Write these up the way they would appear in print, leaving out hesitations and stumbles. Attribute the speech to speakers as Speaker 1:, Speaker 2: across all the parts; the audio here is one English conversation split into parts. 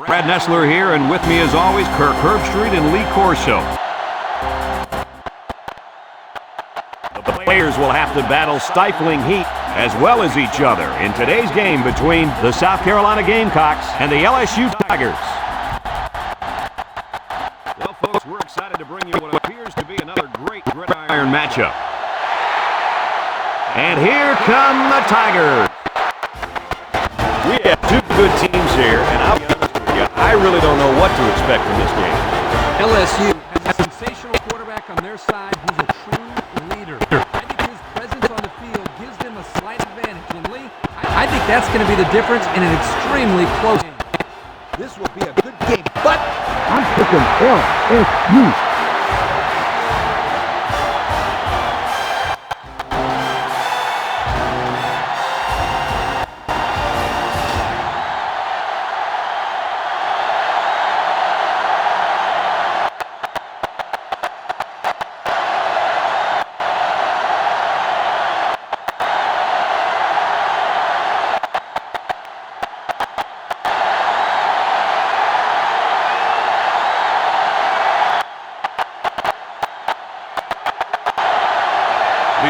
Speaker 1: Brad Nessler here, and with me as always, Kirk Herbstreit and Lee Corso. The players will have to battle stifling heat as well as each other in today's game between the South Carolina Gamecocks and the LSU Tigers. Well, folks, we're excited to bring you what appears to be another great gridiron matchup. And here come the Tigers. We have two good teams here, and I'll be honest with you, I really don't know what to expect from this game.
Speaker 2: LSU has a sensational quarterback on their side who's a true leader. I think his presence on the field gives them a slight advantage. And Lee, I think that's going to be the difference in an extremely close game.
Speaker 3: This will be a good game, but I'm picking LSU.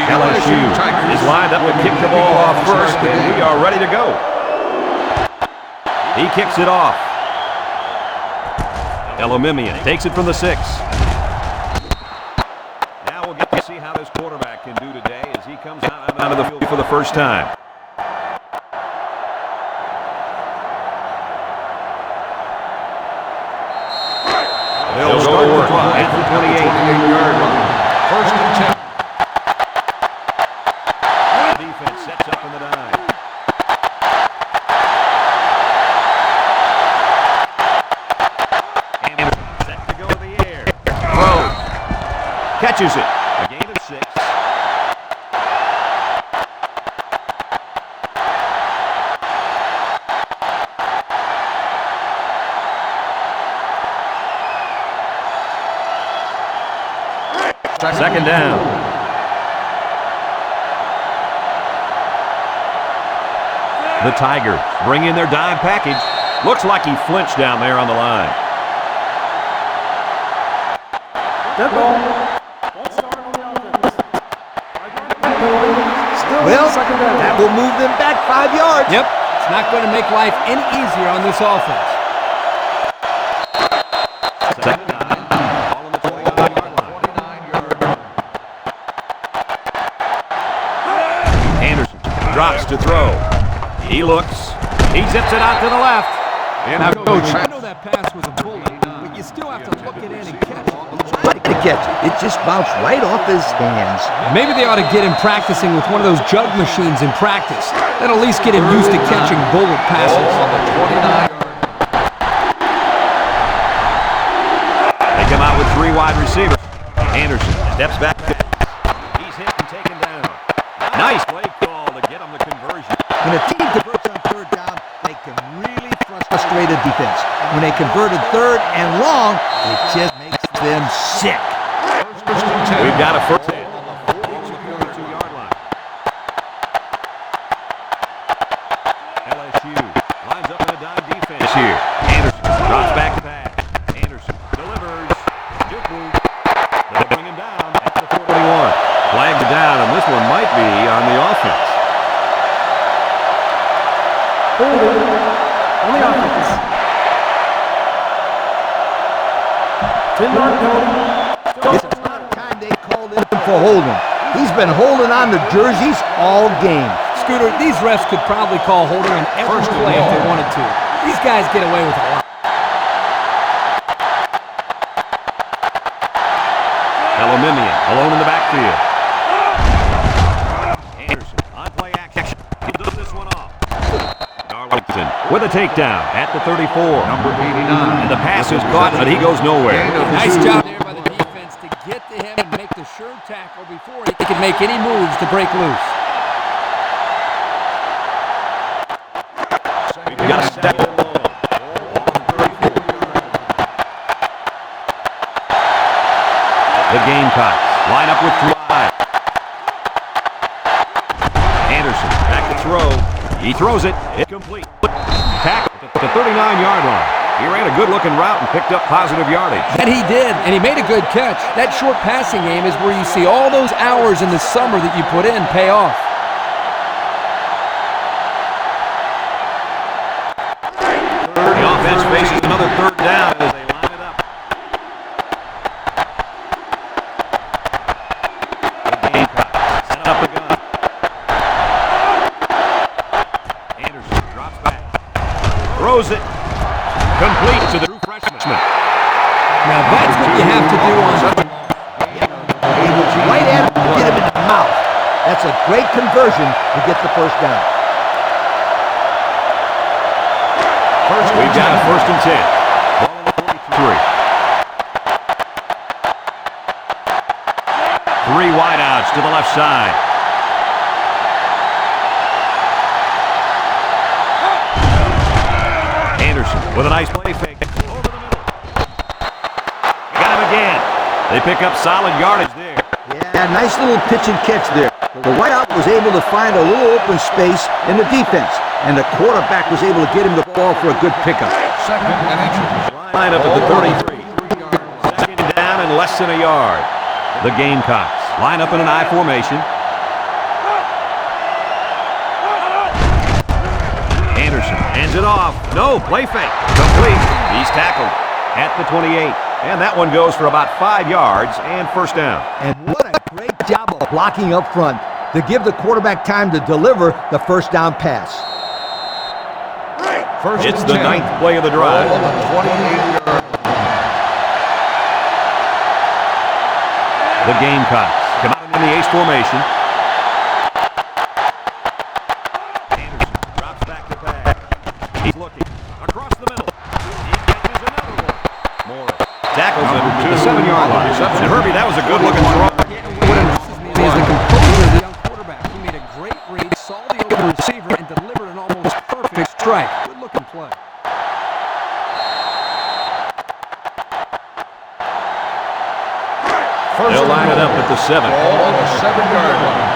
Speaker 1: LSU is lined up to kick the ball off first, and we are ready to go. He kicks it off. Elamimian takes it from the 6. Now we'll get to see how this quarterback can do today as he comes out of the field for the first time. They'll go to work at the 28-yard line. First and 10. Sets up in the dime. And set to go in the air. Throws. Catches it. A gain of 6. Second down. The Tigers bring in their dime package. Looks like he flinched down there on the line.
Speaker 3: Well, that will move them back 5 yards.
Speaker 2: Yep, it's not going to make life any easier on this offense.
Speaker 1: Second time, ball on the 29-yard line. Anderson drops to throw. He looks. He zips it out to the left. And now, Coach,
Speaker 2: I know that pass was a bullet, but you still have to look it in and catch it.
Speaker 3: Tried to catch it. It just bounced right off his hands.
Speaker 2: Maybe they ought to get him practicing with one of those jug machines in practice. That'll at least get him used to catching bullet passes.
Speaker 1: They come out with 3 wide receivers. Anderson steps back. He's hit and taken down. Nice play call to get him the conversion.
Speaker 3: When a team converts on 3rd down, they can really frustrate a defense. When they converted 3rd and long, it just makes them sick.
Speaker 1: We've got a first down on the 42-yard line. LSU lines up in a dime defense here. Anderson drops back to pass. Anderson delivers. They'll bring him down at the 41. Flagged down, and this one might be on the offense.
Speaker 3: On the offense. 10-yard penalty. It's about time they called him for holding. He's been holding on to jerseys all game.
Speaker 2: Scooter, these refs could probably call holding on every play if they wanted to. These guys get away with a lot.
Speaker 1: Elamimian alone in the backfield. Anderson on play action. He does this one off. Darlington with a takedown at the 34. Number 89. And the pass is caught, but he goes nowhere.
Speaker 2: Nice job there by the defense to get to him and make the sure tackle before he could make any moves to break loose.
Speaker 1: We've got a step along. The Gamecocks line up with 3. Anderson back to throw. He throws it. It's complete. Tackle at the 39-yard line. He ran a good-looking route and picked up positive yardage.
Speaker 2: And he did, and he made a good catch. That short passing game is where you see all those hours in the summer that you put in pay off.
Speaker 1: The offense faces another third down as they line it up. The Gamecocks set up the gun. Anderson drops back. Throws it. Complete to the true freshman.
Speaker 2: Now that's what you have to do on such a...
Speaker 3: He was right at him to get him in the mouth. That's a great conversion to get the first down.
Speaker 1: We've got a 1st and 10. Ball on the 43. 3 wideouts to the left side. Anderson with a nice play fake. Over the middle. Got him again. They pick up solid yardage there.
Speaker 3: Yeah, nice little pitch and catch there. The wideout was able to find a little open space in the defense, and the quarterback was able to get him the ball for a good pickup.
Speaker 4: Second and inches.
Speaker 1: Line up at the 33. 2nd down and less than a yard. The Gamecocks line up in an I formation. Anderson hands it off. No, play fake. Complete. He's tackled at the 28. And that one goes for about 5 yards and 1st down.
Speaker 3: And what a great job of blocking up front to give the quarterback time to deliver the first down pass.
Speaker 1: It's the 9th play of the drive. The Gamecocks come out in the ace formation. Anderson drops back to pass. He's looking across the middle. He catches another one. Moore tackles him to the 7-yard line. And Herbie, that was a good-looking throw.
Speaker 2: What impresses me is the composure of the young quarterback. He made a great read, saw the open receiver, and delivered an almost perfect strike. Good-looking play.
Speaker 1: They'll line it up at the 7.
Speaker 4: Ball on the 7-yard line.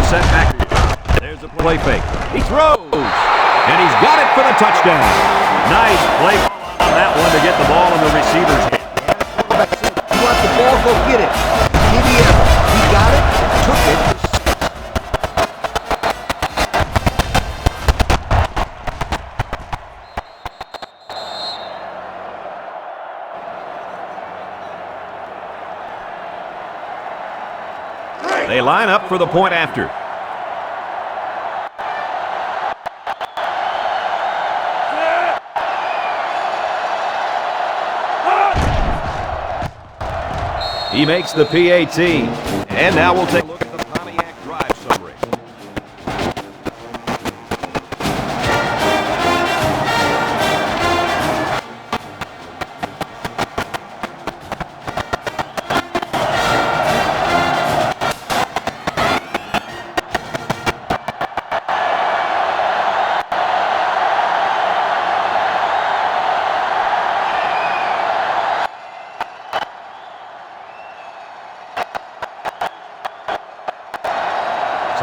Speaker 1: Set back. There's a play fake. He throws. And he's got it for the touchdown. Nice play on that one to get the ball in the receiver's hand.
Speaker 3: You want the ball, go get it. Give me effort. He got it, took it.
Speaker 1: They line up for the point after. He makes the PAT. And now we'll take a look at the Pontiac drive summary.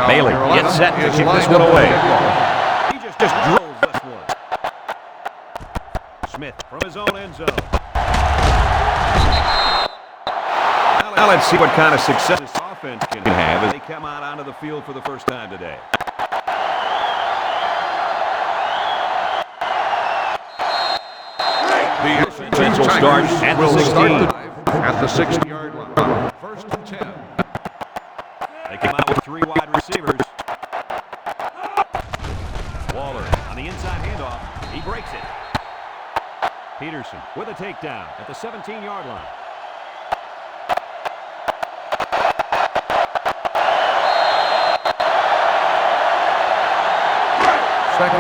Speaker 1: Bailey gets set to kick this one away. He just drills this one. Smith from his own end zone. Now let's see what kind of success this offense can have as they come out onto the field for the first time today.
Speaker 4: The
Speaker 1: offense will start at the 16.
Speaker 4: At the 60-yard line. 1st and 10.
Speaker 1: They come out with 3 wide receivers. Waller on the inside handoff. He breaks it. Peterson with a takedown at the 17-yard line.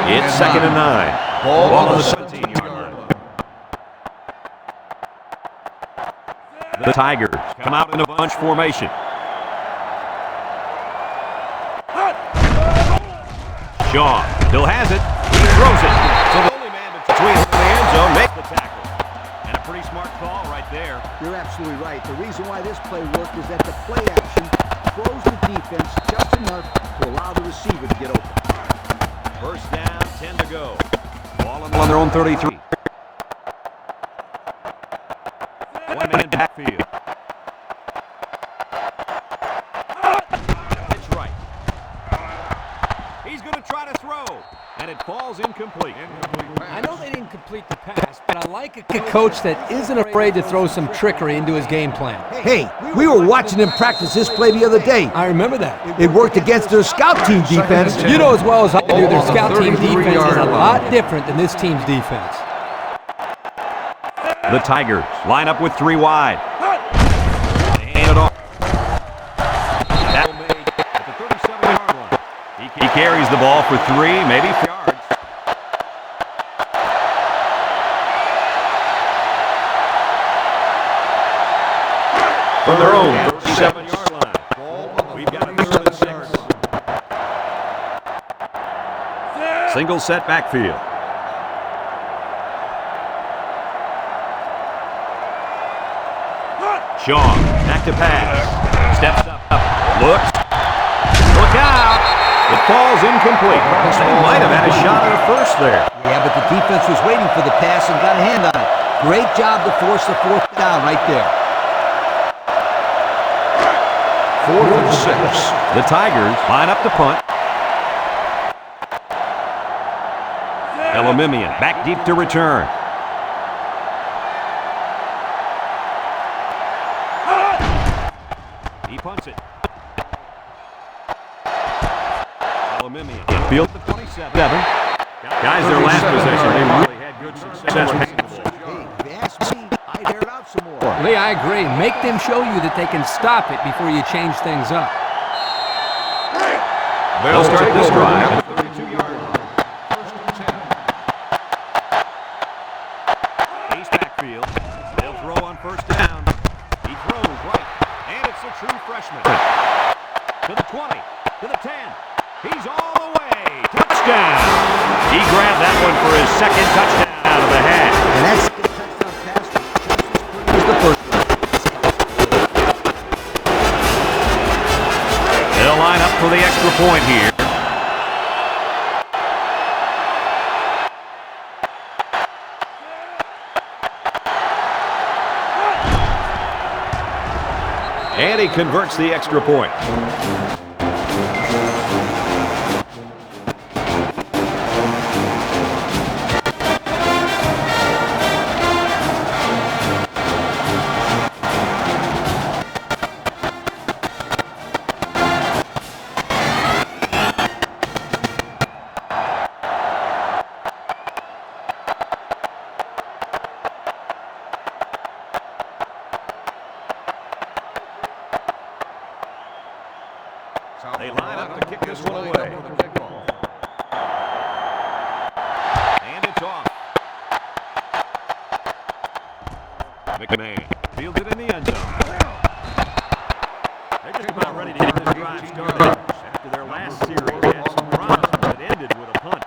Speaker 1: It's 2nd and 9. Ball on the 17-yard line. The Tigers come out in a bunch formation. Shaw still has it. He throws it. So the only man between him and the end zone makes the tackle. And a pretty smart call right there.
Speaker 3: You're absolutely right. The reason why this play worked is that the play action froze the defense just enough to allow the receiver to get open.
Speaker 1: First down, 10 to go. Ball on their own 33. One-man backfield. It's right. He's going to try to throw, and it falls incomplete.
Speaker 2: I know they didn't complete the pass, but I like a coach that isn't afraid to throw some trickery into his game plan.
Speaker 3: Hey, we were watching them practice this play the other day.
Speaker 2: I remember that.
Speaker 3: It worked against their scout team defense.
Speaker 2: You know as well as I do, their scout team defense is a lot different than this team's defense.
Speaker 1: The Tigers line up with 3 wide. They hand it off. Tackle made at the 37-yard line. He carries the ball for 3, maybe 4 yards. From their own 37-yard line. We've got a 3rd and 6. Single set backfield. Sean, back to pass. Steps up, looks. Look out! It falls incomplete. They might have had a shot at a first there.
Speaker 3: Yeah, but the defense was waiting for the pass and got a hand on it. Great job to force the 4th down right there.
Speaker 4: 4th and 6.
Speaker 1: The Tigers line up to punt. Elamimian back deep to return. He punts it. Elamimian field the 27. Guys, their last possession, they really had good success.
Speaker 3: Hey, if you ask me, I'd air it out some more.
Speaker 2: Lee, I agree. Make them show you that they can stop it before you change things up.
Speaker 1: They'll start this drive at the
Speaker 4: 32-yard line. 1st and 10.
Speaker 1: Ace backfield. They'll throw on 1st down. He throws right, and it's a true freshman. To the 20, to the 10. He's all the way. Touchdown. He grabbed that one for his 2nd touchdown out of the hat.
Speaker 3: And that's the touchdown pass was the first.
Speaker 1: They'll line up for the extra point here. And he converts the extra point. They line up to kick this one away. And it's off. McMahon fields it in the end zone. They're just about ready to get this drive started. After their last series, they had some promises that ended with a punt.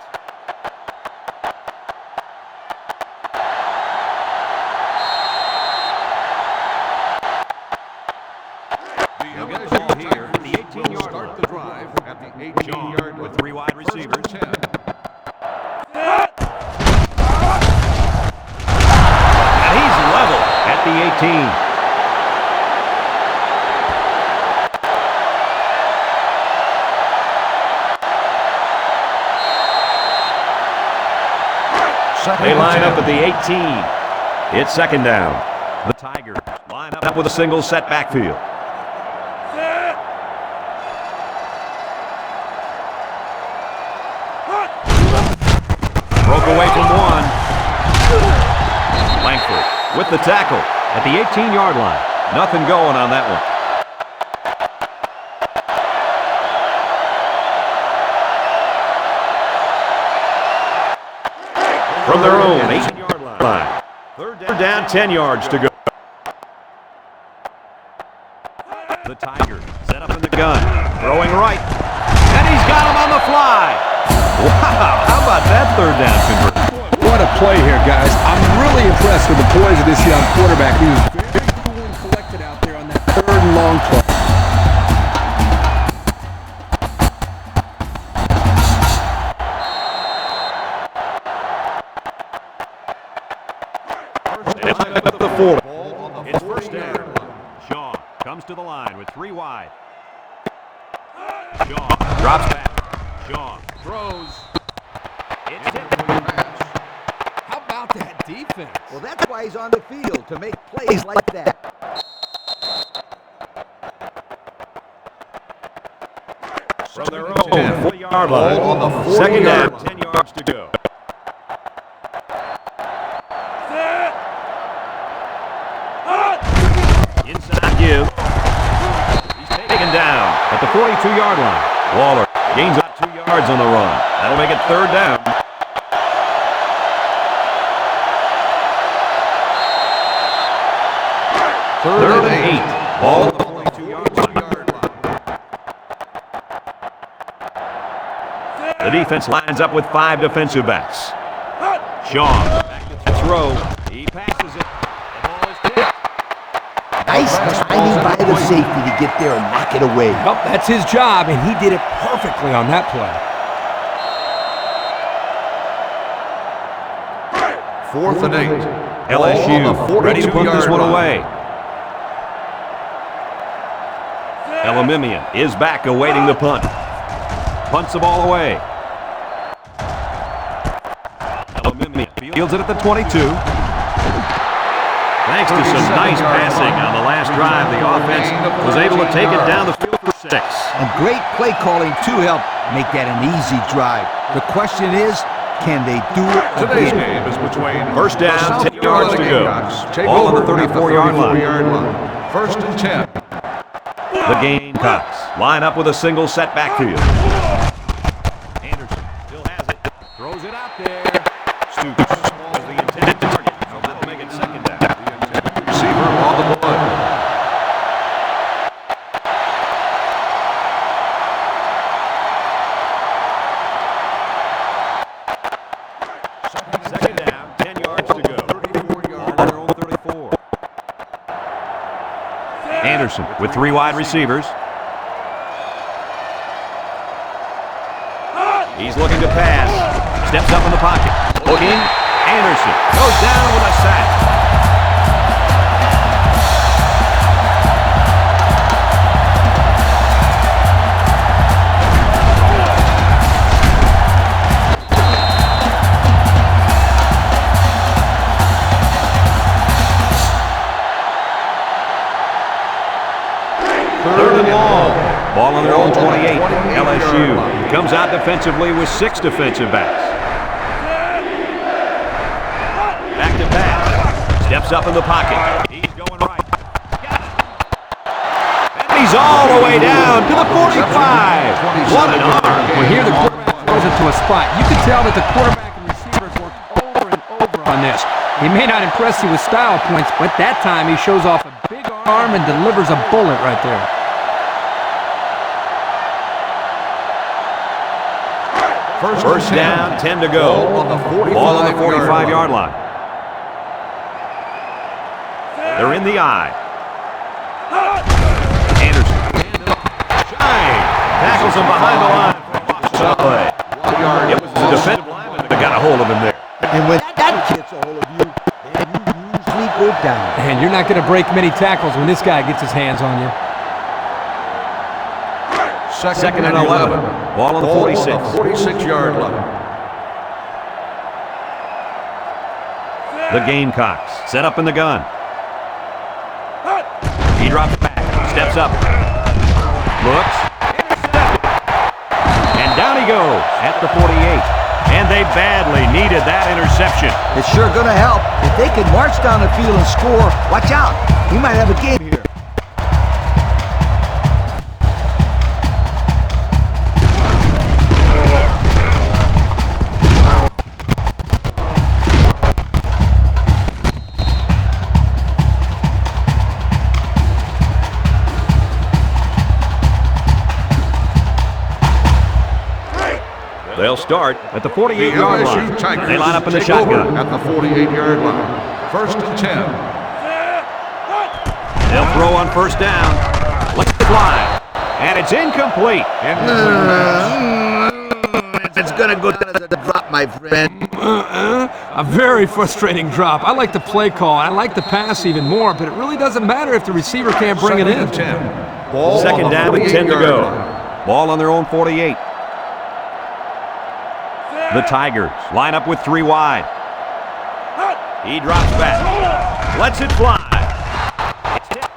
Speaker 1: They'll get the ball here at the 18-yard line.
Speaker 4: The drive at the 18-yard line.
Speaker 1: With 3 wide receivers.
Speaker 4: 1st and 10.
Speaker 1: And he's level at the 18. They line up at the 18. It's 2nd down. The Tigers line up with a single set backfield. Broke away from one. Langford with the tackle at the 18-yard line. Nothing going on that one. From their own 18-yard line. 3rd down, 10 yards to go. The Tigers set up in the gun. Throwing right. And he's got him on the fly. Wow, how about that 3rd down conversion?
Speaker 5: What a play here, guys. I'm really impressed with the poise of this young quarterback. He was very cool and collected out there on that 3rd and long play.
Speaker 3: 40.
Speaker 1: It's first down. Shaw comes to the line with 3 wide. Shaw drops back. Shaw throws. It's tipped.
Speaker 2: How about that defense?
Speaker 3: Well, that's why he's on the field, to make plays like that.
Speaker 1: From their own 40-yard line.
Speaker 4: On the 40
Speaker 1: Second down,
Speaker 4: yard
Speaker 1: 10 yards to go. Inside give. He's taken down at the 42-yard line. Waller gains up 2 yards on the run. That'll make it third down. Third and 8. Ball at the 42-yard line. The defense lines up with 5 defensive backs. Shaw back to throw. He passes it. The ball is tipped.
Speaker 3: Nice timing by the safety to get there and knock it away.
Speaker 2: Well, that's his job, and he did it perfectly on that play.
Speaker 4: 4th and 8.
Speaker 1: LSU ready to put this one away. Elamimian is back awaiting the punt. Punts the ball away. Elamimian fields it at the 22. Thanks to some nice passing on the last drive, the offense was able to take it down the field for 6.
Speaker 3: And great play calling to help make that an easy drive. The question is, can they do it
Speaker 4: Today's
Speaker 3: again?
Speaker 4: game is between
Speaker 1: First down,
Speaker 4: the South
Speaker 1: 10 yards to go.
Speaker 4: Gamecocks take
Speaker 1: Ball on the
Speaker 4: over at
Speaker 1: 34-yard line.
Speaker 4: 34-yard line. First and 10.
Speaker 1: The Gamecocks line up with a single set backfield. Anderson still has it. Throws it out there. Stoops was the intended target. So that'll make it second down.
Speaker 4: Receiver on the play.
Speaker 1: Second down, 10 yards to go. Ball on their own 34. Anderson with 3 wide receivers. He's looking to pass. Steps up in the pocket. Looking. Anderson goes down with a sack. Third and long. Ball on their own 28. LSU comes out defensively with 6 defensive backs. Back to pass. Steps up in the pocket. He's going right. And he's all the way down to the 45. What an arm.
Speaker 2: Well, here the quarterback throws it to a spot. You can tell that the quarterback and receivers worked over and over on this. He may not impress you with style points, but that time he shows off a big arm and delivers a bullet right there.
Speaker 1: First down, 10 to go. Ball on the 45-yard line. They're in the eye. Anderson. Shine. Tackles him behind the line. Play. It was the defensive lineman that got a hold of him there.
Speaker 3: And when that gets a hold of you, then you usually go down.
Speaker 2: And you're not going to break many tackles when this guy gets his hands on you.
Speaker 1: Second and 11. Ball on the 46.
Speaker 4: 46-yard line.
Speaker 1: The Gamecocks set up in the gun. He drops back. Steps up. Looks. Intercepted. And down he goes at the 48. And they badly needed that interception.
Speaker 3: It's sure going to help. If they can march down the field and score, watch out. We might have a game here.
Speaker 1: They'll start at the 48-yard
Speaker 4: LSU
Speaker 1: line.
Speaker 4: Tigers
Speaker 1: They line up in the
Speaker 4: take over
Speaker 1: shotgun.
Speaker 4: at the 48-yard line. First and 10.
Speaker 1: They'll throw on first down. Let it fly. And it's incomplete. It's
Speaker 3: It's going to go down as a drop, my friend.
Speaker 2: A very frustrating drop. I like the play call. I like the pass even more, but it really doesn't matter if the receiver can't bring it in.
Speaker 4: Second and 10. Ball
Speaker 1: Second
Speaker 4: on the
Speaker 1: down with 10 to
Speaker 4: 48-yard
Speaker 1: go.
Speaker 4: line.
Speaker 1: Ball on their own 48. The Tigers line up with 3 wide. He drops back. Lets it fly. It's tipped.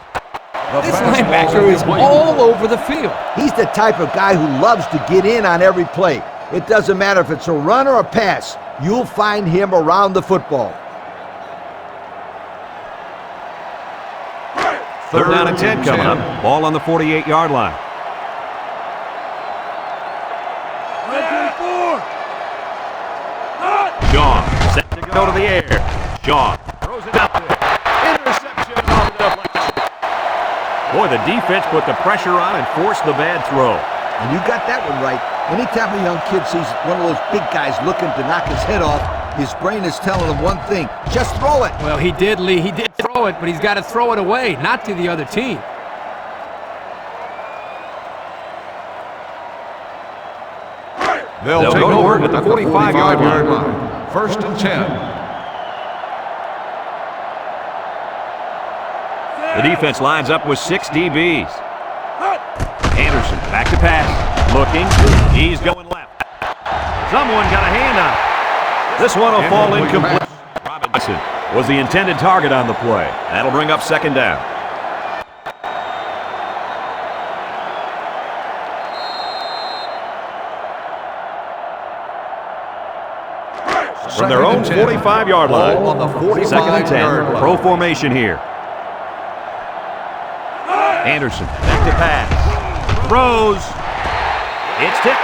Speaker 2: This linebacker is all over the field.
Speaker 3: He's the type of guy who loves to get in on every play. It doesn't matter if it's a run or a pass. You'll find him around the football.
Speaker 1: Third down and 10 coming up. Ball on the 48-yard line. Shaw set to go to the air. Shaw throws it out there. Interception off the deflection. Boy, the defense put the pressure on and forced the bad throw.
Speaker 3: And you got that one right. Anytime a young kid sees one of those big guys looking to knock his head off, his brain is telling him one thing: just throw it.
Speaker 2: Well, he did, Lee. He did throw it, but he's got to throw it away, not to the other team.
Speaker 4: They'll take
Speaker 1: go to
Speaker 4: over
Speaker 1: work
Speaker 4: at the 45-yard line. First and 10.
Speaker 1: The defense lines up with 6 DBs. Anderson back to pass. Looking. He's going left. Someone got a hand on it. This one will fall incomplete. Robinson was the intended target on the play. That'll bring up second down. From their own 45-yard line.
Speaker 4: Ball on the 45-yard
Speaker 1: Second and 10.
Speaker 4: line.
Speaker 1: Pro formation here. Anderson back to pass. Throws. It's tipped.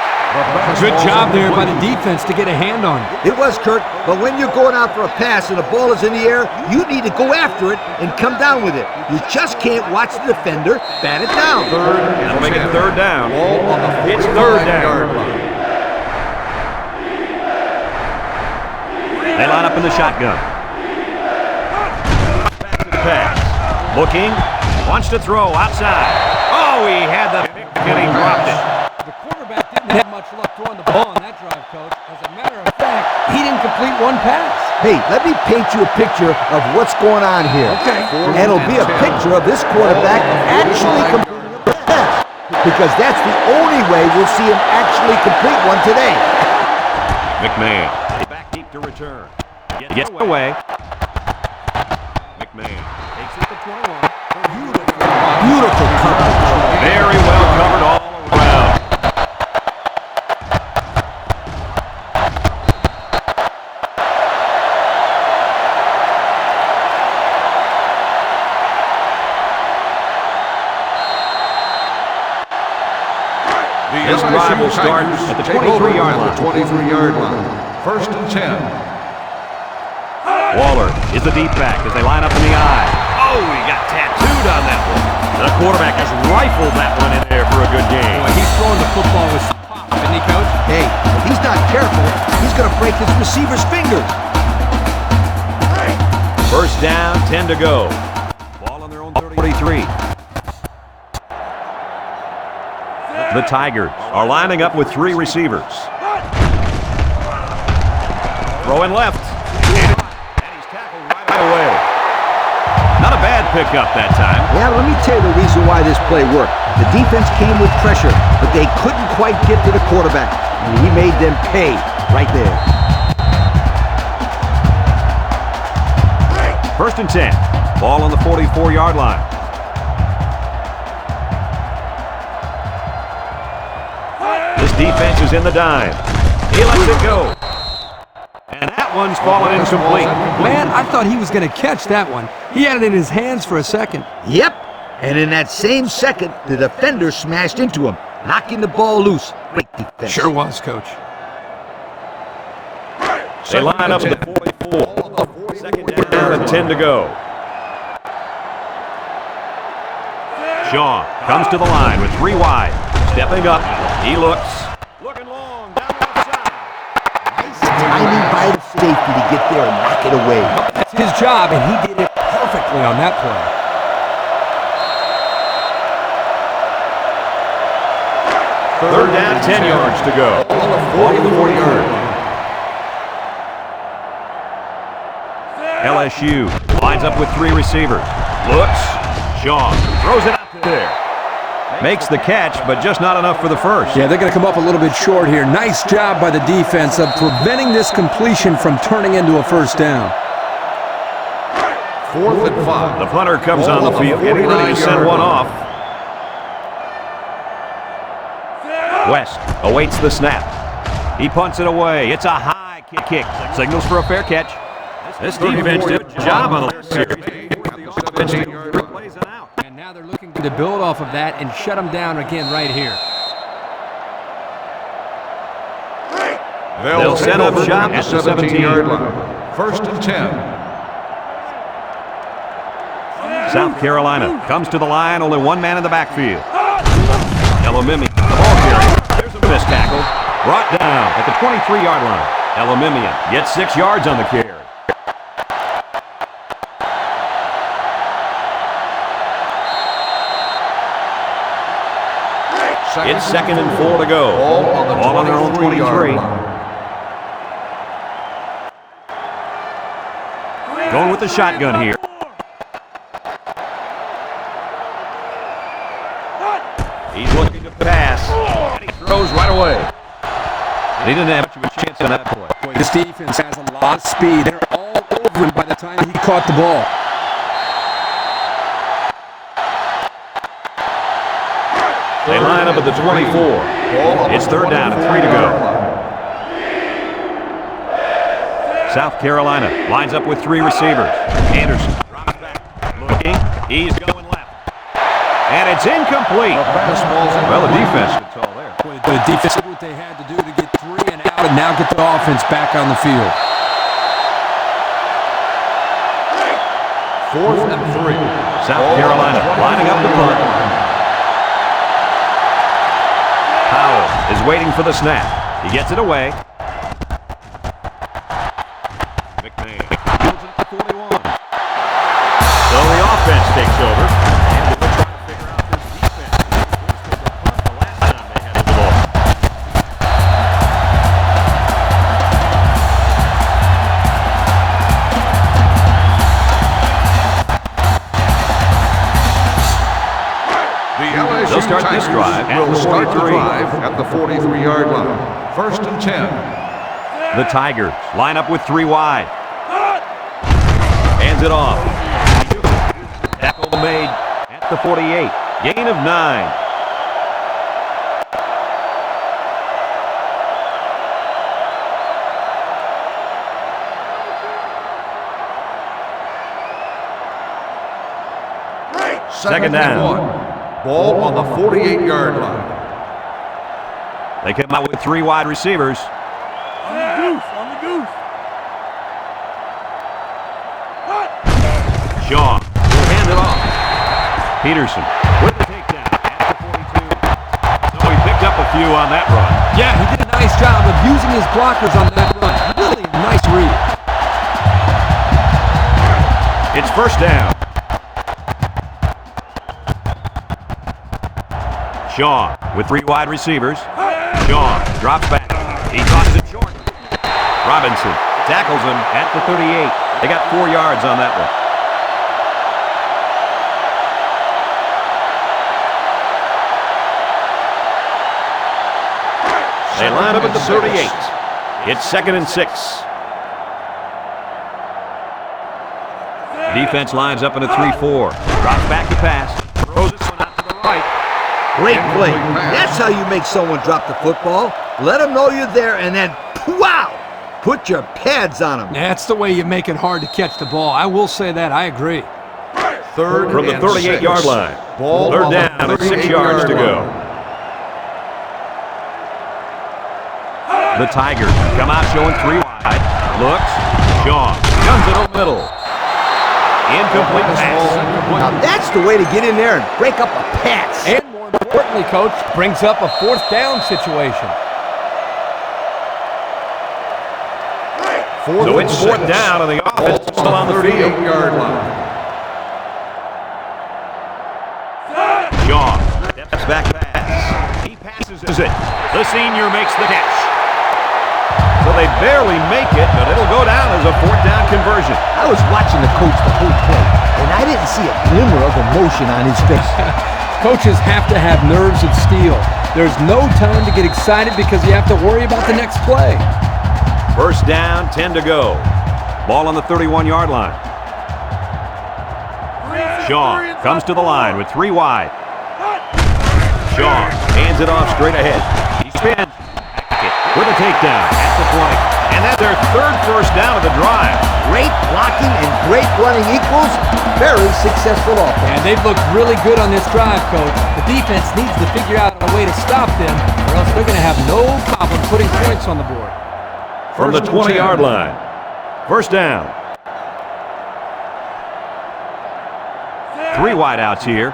Speaker 2: Good job there by the defense to get a hand on it.
Speaker 3: It was, Kurt, but when you're going out for a pass and the ball is in the air, you need to go after it and come down with it. You just can't watch the defender bat it down.
Speaker 1: That'll make it third down.
Speaker 4: Ball on the
Speaker 1: It's third down.
Speaker 4: 45-yard line.
Speaker 1: They line up in the shotgun. Back to the pass. Looking. Wants to throw outside. Oh, he had the pick and he dropped it.
Speaker 2: The quarterback didn't have much luck throwing the ball on that drive, Coach. As a matter of fact, he didn't complete one pass.
Speaker 3: Hey, let me paint you a picture of what's going on here.
Speaker 2: Okay.
Speaker 3: And it'll be a picture of this quarterback actually completing a pass, because that's the only way we'll see him actually complete one today.
Speaker 1: McMahon back deep to return. Gets away. McMahon takes it to 21.
Speaker 3: Beautiful coverage.
Speaker 1: Very well covered all around. This drive will start at the 23-yard line.
Speaker 4: 23-yard line. First and 10.
Speaker 1: Waller is the deep back as they line up in the eye. Oh, he got tattooed on that one. The quarterback has rifled that one in there for a good game.
Speaker 2: Boy, he's throwing the football with some pop, isn't he, Coach?
Speaker 3: Hey, if he's not careful, he's going to break his receiver's fingers.
Speaker 1: First down, 10 to go. Ball on their own 33. The Tigers are lining up with 3 receivers. Throwing left. And he's tackled right away. Not a bad pickup that time.
Speaker 3: Yeah, let me tell you the reason why this play worked. The defense came with pressure, but they couldn't quite get to the quarterback. And he made them pay right there.
Speaker 1: First and 10. Ball on the 44-yard line. This defense is in the dime. He lets it go. And that one's fallen incomplete.
Speaker 2: Man, I thought he was going to catch that one. He had it in his hands for a second.
Speaker 3: Yep, and in that same second, the defender smashed into him, knocking the ball loose. Great defense.
Speaker 2: Sure was, Coach.
Speaker 1: They line up at the 44. Second down and 10 to go. Shaw comes to the line with 3 wide. Stepping up, he looks. Looking long, down the left side.
Speaker 3: Nice timing by the safety to get there and knock it away.
Speaker 2: That's his job, and he did it perfectly on that play.
Speaker 1: Third down, 10 yards to go.
Speaker 4: On the 40-yard line.
Speaker 1: LSU lines up with 3 receivers. Looks. Sean throws it out there. Makes the catch, but just not enough for the first.
Speaker 5: Yeah, they're going to come up a little bit short here. Nice job by the defense of preventing this completion from turning into a first down.
Speaker 4: 4th and 5.
Speaker 1: The punter comes on the field, getting ready to send one off. West awaits the snap. He punts it away. It's a high kick. Signals for a fair catch. This defense did a good job on the series.
Speaker 2: And now they're looking to build off of that and shut them down again right here.
Speaker 1: They'll set up shop at the 17-yard
Speaker 4: line. 1st and 10.
Speaker 1: South Carolina comes to the line, only one man in the backfield. Elamimi, the ball carrier. There's a missed tackle. Brought down at the 23-yard line. Elamimi gets 6 yards on the carry. It's 2nd and 4 to go.
Speaker 4: Ball
Speaker 1: on their own 23. Going with the shotgun here. He's looking to pass. And he throws right away. He didn't have much of a chance on that play.
Speaker 5: This defense has a lot of speed. They're all over him by the time he caught the ball.
Speaker 1: They line up at the 24. It's 3rd down and 3 to go. South Carolina lines up with 3 receivers. Anderson drops back. Looking. He's going left. And it's incomplete. Well, the defense gets all there.
Speaker 5: The defense did what they had to do to get 3 and out and now get the offense back on the field.
Speaker 4: 4th and 3.
Speaker 1: South Carolina lining up the punt. Powell is waiting for the snap. He gets it away. McMahon holds it at the 41. So the offense takes over. And we'll try to figure out this defense. They forced the punt the last time they had the ball.
Speaker 4: They'll
Speaker 1: start this drive at
Speaker 4: will
Speaker 1: the
Speaker 4: start the
Speaker 1: 43.
Speaker 4: drive at the 43-yard line. 1st and 10.
Speaker 1: The Tigers line up with 3 wide. Hands it off. Tackle made at the 48. Gain of 9. Second down.
Speaker 4: Ball on the 48-yard line.
Speaker 1: They come out with 3 wide receivers.
Speaker 6: On the goose.
Speaker 1: Shaw will hand it off. Peterson with the takedown at the 42. So he picked up a few on that run.
Speaker 2: Yeah, he did a nice job of using his blockers on that run. Really a nice read.
Speaker 1: It's 1st down. Shaw with 3 wide receivers. Shaw drops back. He tosses it short. Robinson tackles him at the 38. They got 4 yards on that one. They line up at the 38. It's 2nd and 6. Defense lines up in a 3-4. Drops back to pass. Throws this one out to the right.
Speaker 3: Great play. That's how you make someone drop the football. Let them know you're there, and then, wow, put your pads on them.
Speaker 2: That's the way you make it hard to catch the ball. I will say that. I agree.
Speaker 4: 3rd
Speaker 1: From the
Speaker 4: and
Speaker 1: 38-yard
Speaker 4: 6.
Speaker 1: line.
Speaker 4: Ball
Speaker 1: 3rd
Speaker 4: on the
Speaker 1: down and 6 yards
Speaker 4: 38-yard
Speaker 1: to go.
Speaker 4: line.
Speaker 1: The Tigers come out showing 3 wide. Looks. Shaw guns it over the middle. Incomplete pass.
Speaker 3: Now that's the way to get in there and break up a pass.
Speaker 2: And more importantly, Coach, brings up a 4th down situation.
Speaker 1: So it's 4th down and the offense is still on the field.
Speaker 4: 38-yard line.
Speaker 1: Shaw steps back pass. He passes it senior makes the catch. So they barely make it, but it'll go down as a 4th down conversion.
Speaker 3: I was watching the coach the whole play, and I didn't see a glimmer of emotion on his face.
Speaker 5: Coaches have to have nerves of steel. There's no time to get excited because you have to worry about the next play.
Speaker 1: 1st down, 10 to go. Ball on the 31-yard line. Shaw comes to the line with 3 wide. Shaw hands it off straight ahead. He spins with a takedown at the 20. And that's their 3rd first down of the drive.
Speaker 3: Great blocking and great running equals very successful offense.
Speaker 5: And they've looked really good on this drive, Coach. The defense needs to figure out a way to stop them, or else they're going to have no problem putting points on the board.
Speaker 1: From the 20-yard line. 1st down. 3 wideouts here.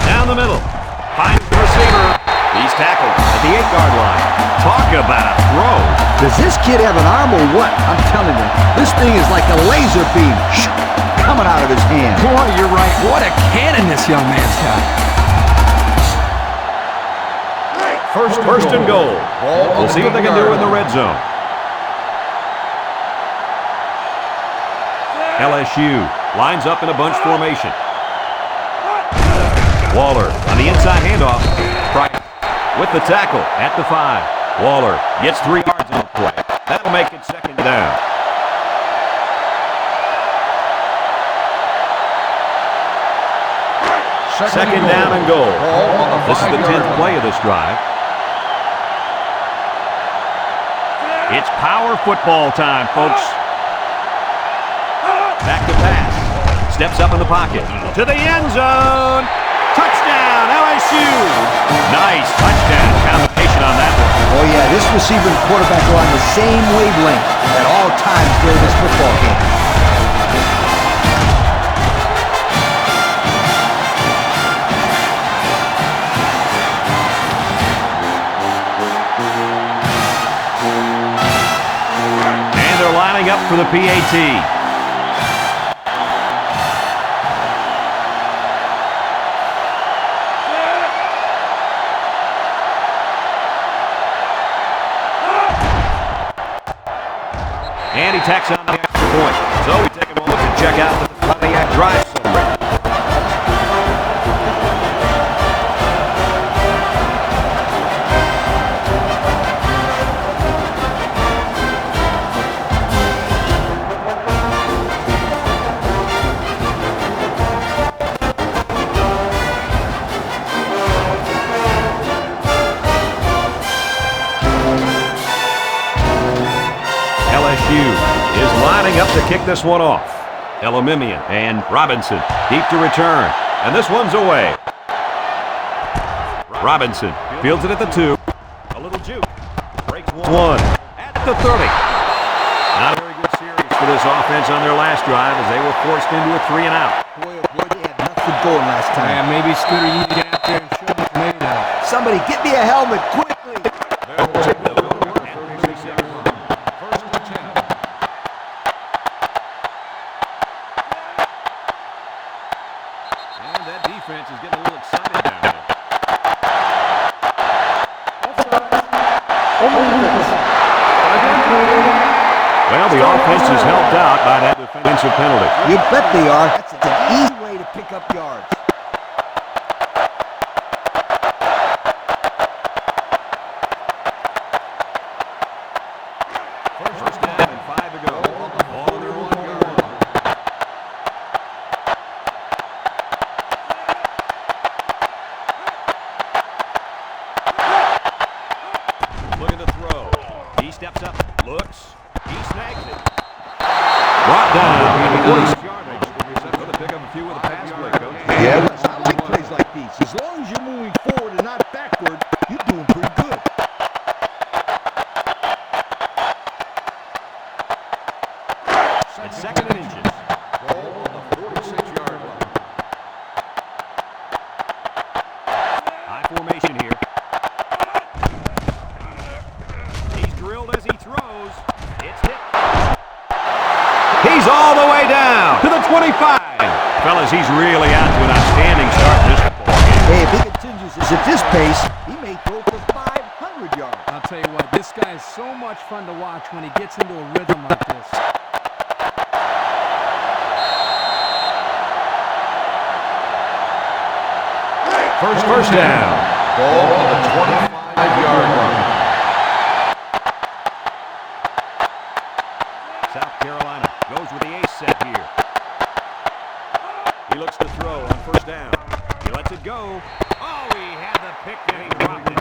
Speaker 1: Down the middle. Finds the receiver. He's tackled at the 8-yard line. Talk about a throw.
Speaker 3: Does this kid have an arm or what? I'm telling you, this thing is like a laser beam coming out of his hand.
Speaker 5: Boy, you're right. What a cannon this young man's got.
Speaker 1: First and goal. We'll see what they can do in the red zone. LSU lines up in a bunch formation. Waller on the inside handoff. Price with the tackle at the 5. Waller gets 3 yards on the play. That'll make it 2nd down. Second down and goal. This is the 10th play of this drive. It's power football time, folks. Back to pass. Steps up in the pocket. To the end zone. Touchdown, LSU. Nice touchdown combination on that one.
Speaker 3: Oh, yeah, this receiver and quarterback are on the same wavelength at all times during this football game.
Speaker 1: And they're lining up for the PAT. And he tacks on the extra point. So we take a moment to check out the Pontiac drive summary. Is lining up to kick this one off. Elamimian and Robinson deep to return. And this one's away. Robinson fields it at the 2. A little juke. Breaks one at the 30. Not a very good series for this offense on their last drive as they were forced into a 3 and out.
Speaker 3: Boy, oh boy, they had nothing going last time.
Speaker 5: Man, maybe Scooter, you need to get out there and show what you're made of.
Speaker 3: Somebody get me a helmet quickly.
Speaker 1: Is getting a little excited down there. Well, the offense is helped out by that defensive penalty.
Speaker 3: You bet they are. That's an easy way to pick up yards.
Speaker 1: First down and 5 to go. Ball on their 1-yard line. Looking to throw. He steps up, looks, he snags it. Brought down. 46 yardage. Going to pick up a few with a pass play, Coach.
Speaker 3: Yeah, I like plays like these. As long as you're moving forward and not backward, you're doing pretty good.
Speaker 1: It's 2nd and inches. Ball on the 46-yard line. High formation here. He's drilled as he throws. It's hit. He's all the way down to the 25. Fellas, he's really out to an outstanding start in this ball game.
Speaker 3: Hey, if he continues his pace, he may throw for 500 yards.
Speaker 2: I'll tell you what, this guy is so much fun to watch when he gets into a rhythm like this.
Speaker 1: First down.
Speaker 4: Ball on the 25-yard line.
Speaker 1: South Carolina goes with the ace set here. He looks to throw on first down. He lets it go. Oh, he had the pick and he dropped it.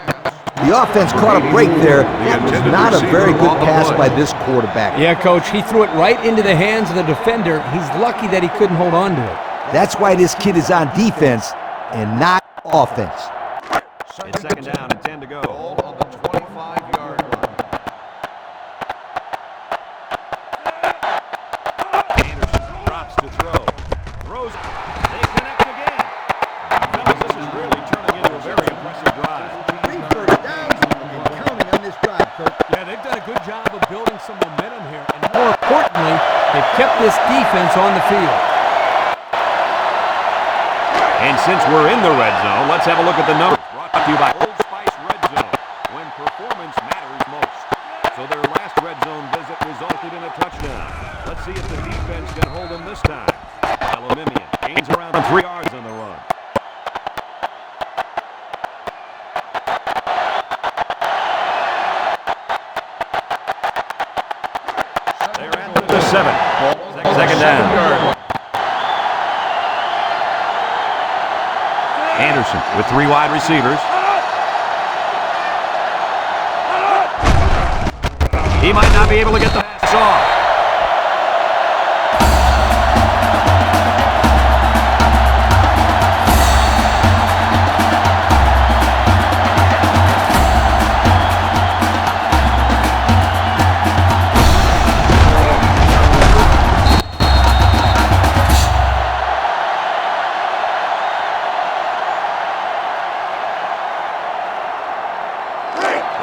Speaker 3: The offense caught a break there. That was not a very good pass by this quarterback.
Speaker 2: Yeah, Coach, he threw it right into the hands of the defender. He's lucky that he couldn't hold on to it.
Speaker 3: That's why this kid is on defense and not offense.
Speaker 1: It's second down and 10 to go.
Speaker 4: Ball on the 25-yard line.
Speaker 1: Anderson drops to throw. Throws. They connect again. Fellas, this is really turning into a very impressive drive.
Speaker 3: 3 first downs and counting on this drive, Coach.
Speaker 2: Yeah, they've done a good job of building some momentum here. And more importantly, they've kept this defense on the field.
Speaker 1: And since we're in the red zone, let's have a look at the numbers. Brought to you by Old Spice Red Zone, when performance matters most. So their last red zone visit resulted in a touchdown. Let's see if the defense can hold them this time. Aluminium gains around 3 yards on the run. They're at the 7. Second down. Anderson with 3 wide receivers. He might not be able to get the pass off.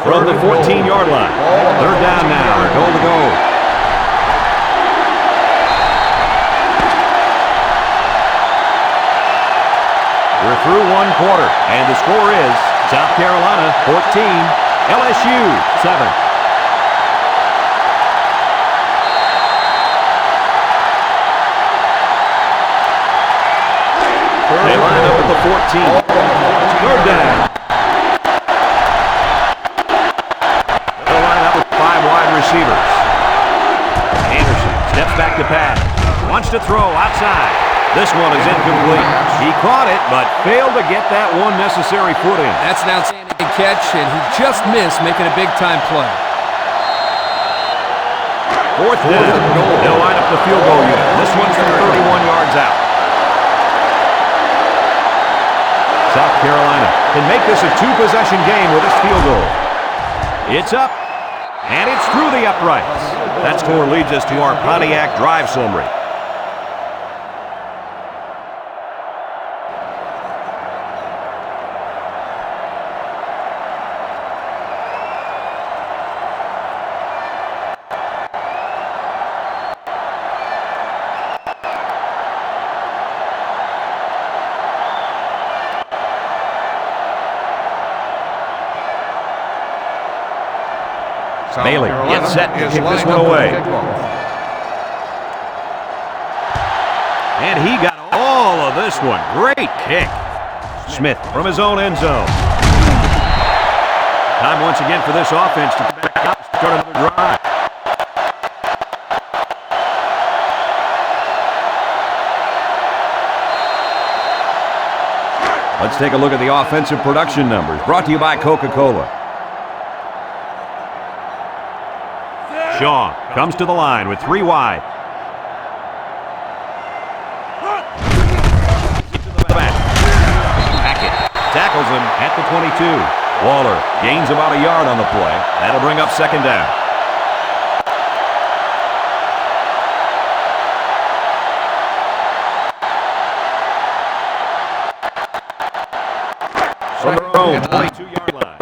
Speaker 1: From the 14-yard line. Third down now. Goal to go. We're through 1 quarter, and the score is South Carolina 14, LSU 7. They line up at the 14. Third down. Receivers. Anderson steps back to pass. Wants to throw outside. This one is incomplete. He caught it, but failed to get that one necessary foot in.
Speaker 2: That's an outstanding catch, and he just missed making a big-time play.
Speaker 1: Fourth down. They'll line up the field goal unit. This one's from 31 yards out. South Carolina can make this a 2-possession game with this field goal. It's up. And it's through the uprights. That score leads us to our Pontiac drive summary. Bailey gets set to kick this one away. And he got all of this one. Great kick. Smith from his own end zone. Time once again for this offense to back up and start another drive. Let's take a look at the offensive production numbers, brought to you by Coca-Cola. Shaw comes to the line with 3 wide. Hackett tackles him at the 22. Waller gains about a yard on the play. That'll bring up second down. From their own 22-yard line.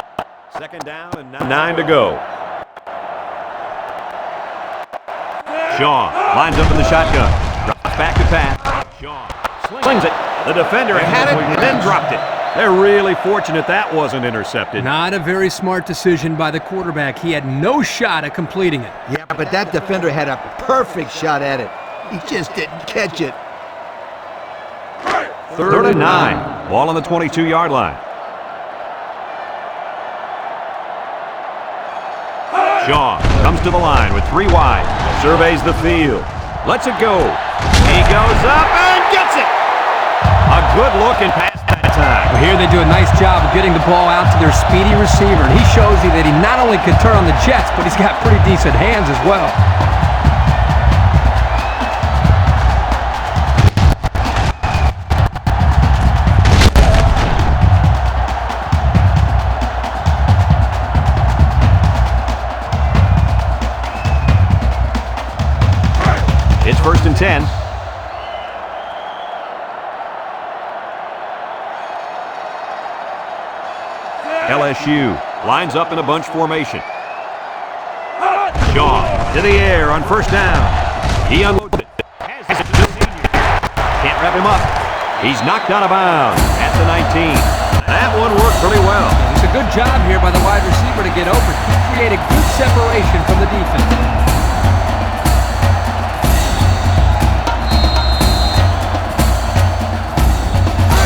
Speaker 1: Second down and 9 to go. Shaw lines up in the shotgun. Drops back to pass. Shaw slings it. The defender had it and then dropped it. They're really fortunate that wasn't intercepted.
Speaker 2: Not a very smart decision by the quarterback. He had no shot at completing it.
Speaker 3: Yeah, but that defender had a perfect shot at it. He just didn't catch it.
Speaker 1: Third and 9. Ball on the 22-yard line. Shaw comes to the line with 3 wide. Surveys the field. Lets it go. He goes up and gets it. A good-looking pass that time.
Speaker 2: Well, here they do a nice job of getting the ball out to their speedy receiver, and he shows you that he not only can turn on the jets, but he's got pretty decent hands as well.
Speaker 1: It's 1st and 10. LSU lines up in a bunch formation. Shaw to the air on 1st down. He unloads it. Has it to the senior. Can't wrap him up. He's knocked out of bounds at the 19. That one worked pretty well.
Speaker 2: It's a good job here by the wide receiver to get open. He created good separation from the defense.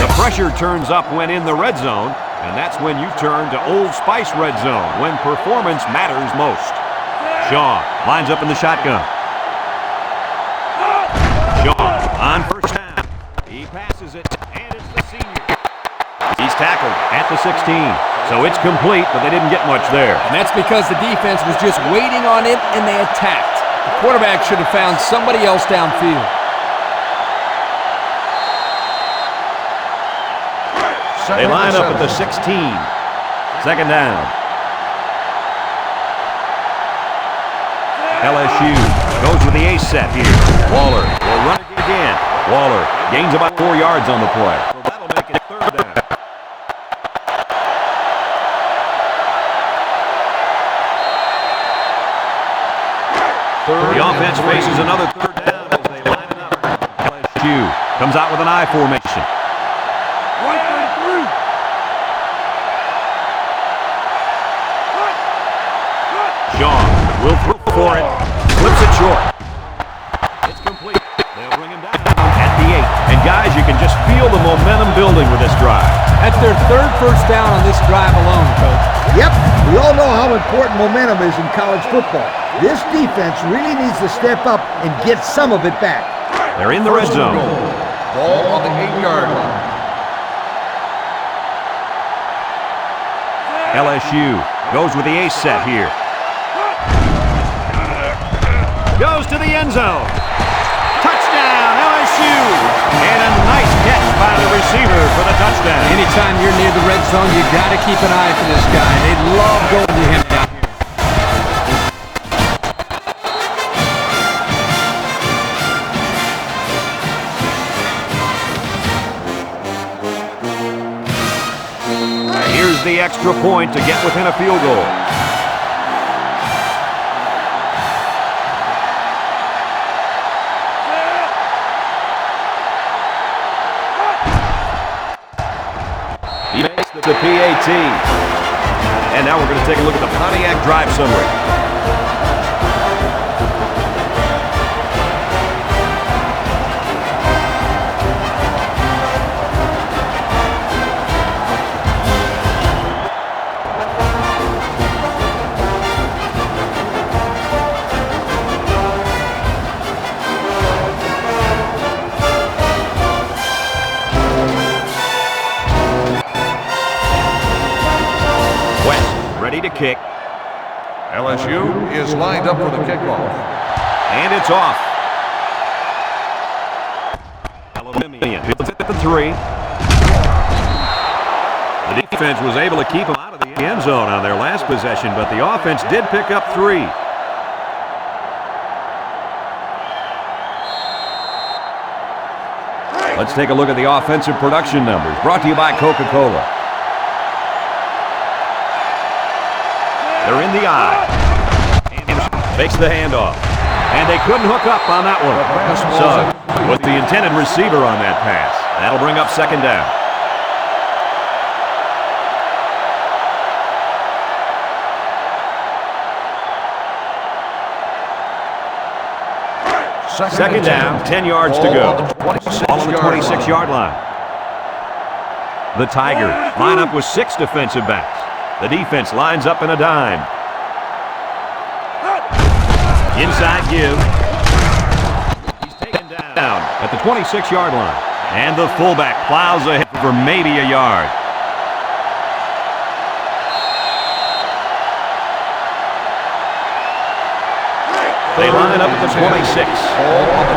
Speaker 1: The pressure turns up when in the red zone, and that's when you turn to Old Spice red zone, when performance matters most. Shaw lines up in the shotgun. Shaw on 1st down. He passes it, and it's the senior. He's tackled at the 16. So it's complete, but they didn't get much there.
Speaker 2: And that's because the defense was just waiting on it, and they attacked. The quarterback should have found somebody else downfield.
Speaker 1: They line up at the 16. 2nd down. LSU goes with the ace set here. Waller will run it again. Waller gains about 4 yards on the play. So that'll make it 3rd down. The offense faces another 3rd down as they line it up. LSU comes out with an I formation. Shaw will throw for it. Flips it short. It's complete. They'll bring him down at the 8. And guys, you can just feel the momentum building with this drive.
Speaker 2: That's their 3rd first down on this drive alone, Coach.
Speaker 3: Yep, we all know how important momentum is in college football. This defense really needs to step up and get some of it back.
Speaker 1: They're in the red zone.
Speaker 4: Ball on the 8-yard line.
Speaker 1: LSU goes with the ace set here. Goes to the end zone. Touchdown, LSU. And a nice catch by the receiver for the touchdown.
Speaker 2: Anytime you're near the red zone, you got to keep an eye for this guy. They love going to him down here.
Speaker 1: Here's the extra point to get within a field goal. He makes the PAT. And now we're going to take a look at the Pontiac drive summary. Ready to kick.
Speaker 4: LSU is lined up for the kickoff.
Speaker 1: And it's off. Alabama fields it at the 3. The defense was able to keep them out of the end zone on their last possession, but the offense did pick up 3. Let's take a look at the offensive production numbers, brought to you by Coca-Cola. They're in the eye. Anderson fakes the handoff. And they couldn't hook up on that one. Suggs was the intended receiver on that pass. That'll bring up 2nd down. Second down, 10 yards to go. Ball on the 26-yard line. The Tigers line up with 6 defensive backs. The defense lines up in a dime. Inside give. He's taken down at the 26-yard line. And the fullback plows ahead for maybe a yard. They line up at the 26.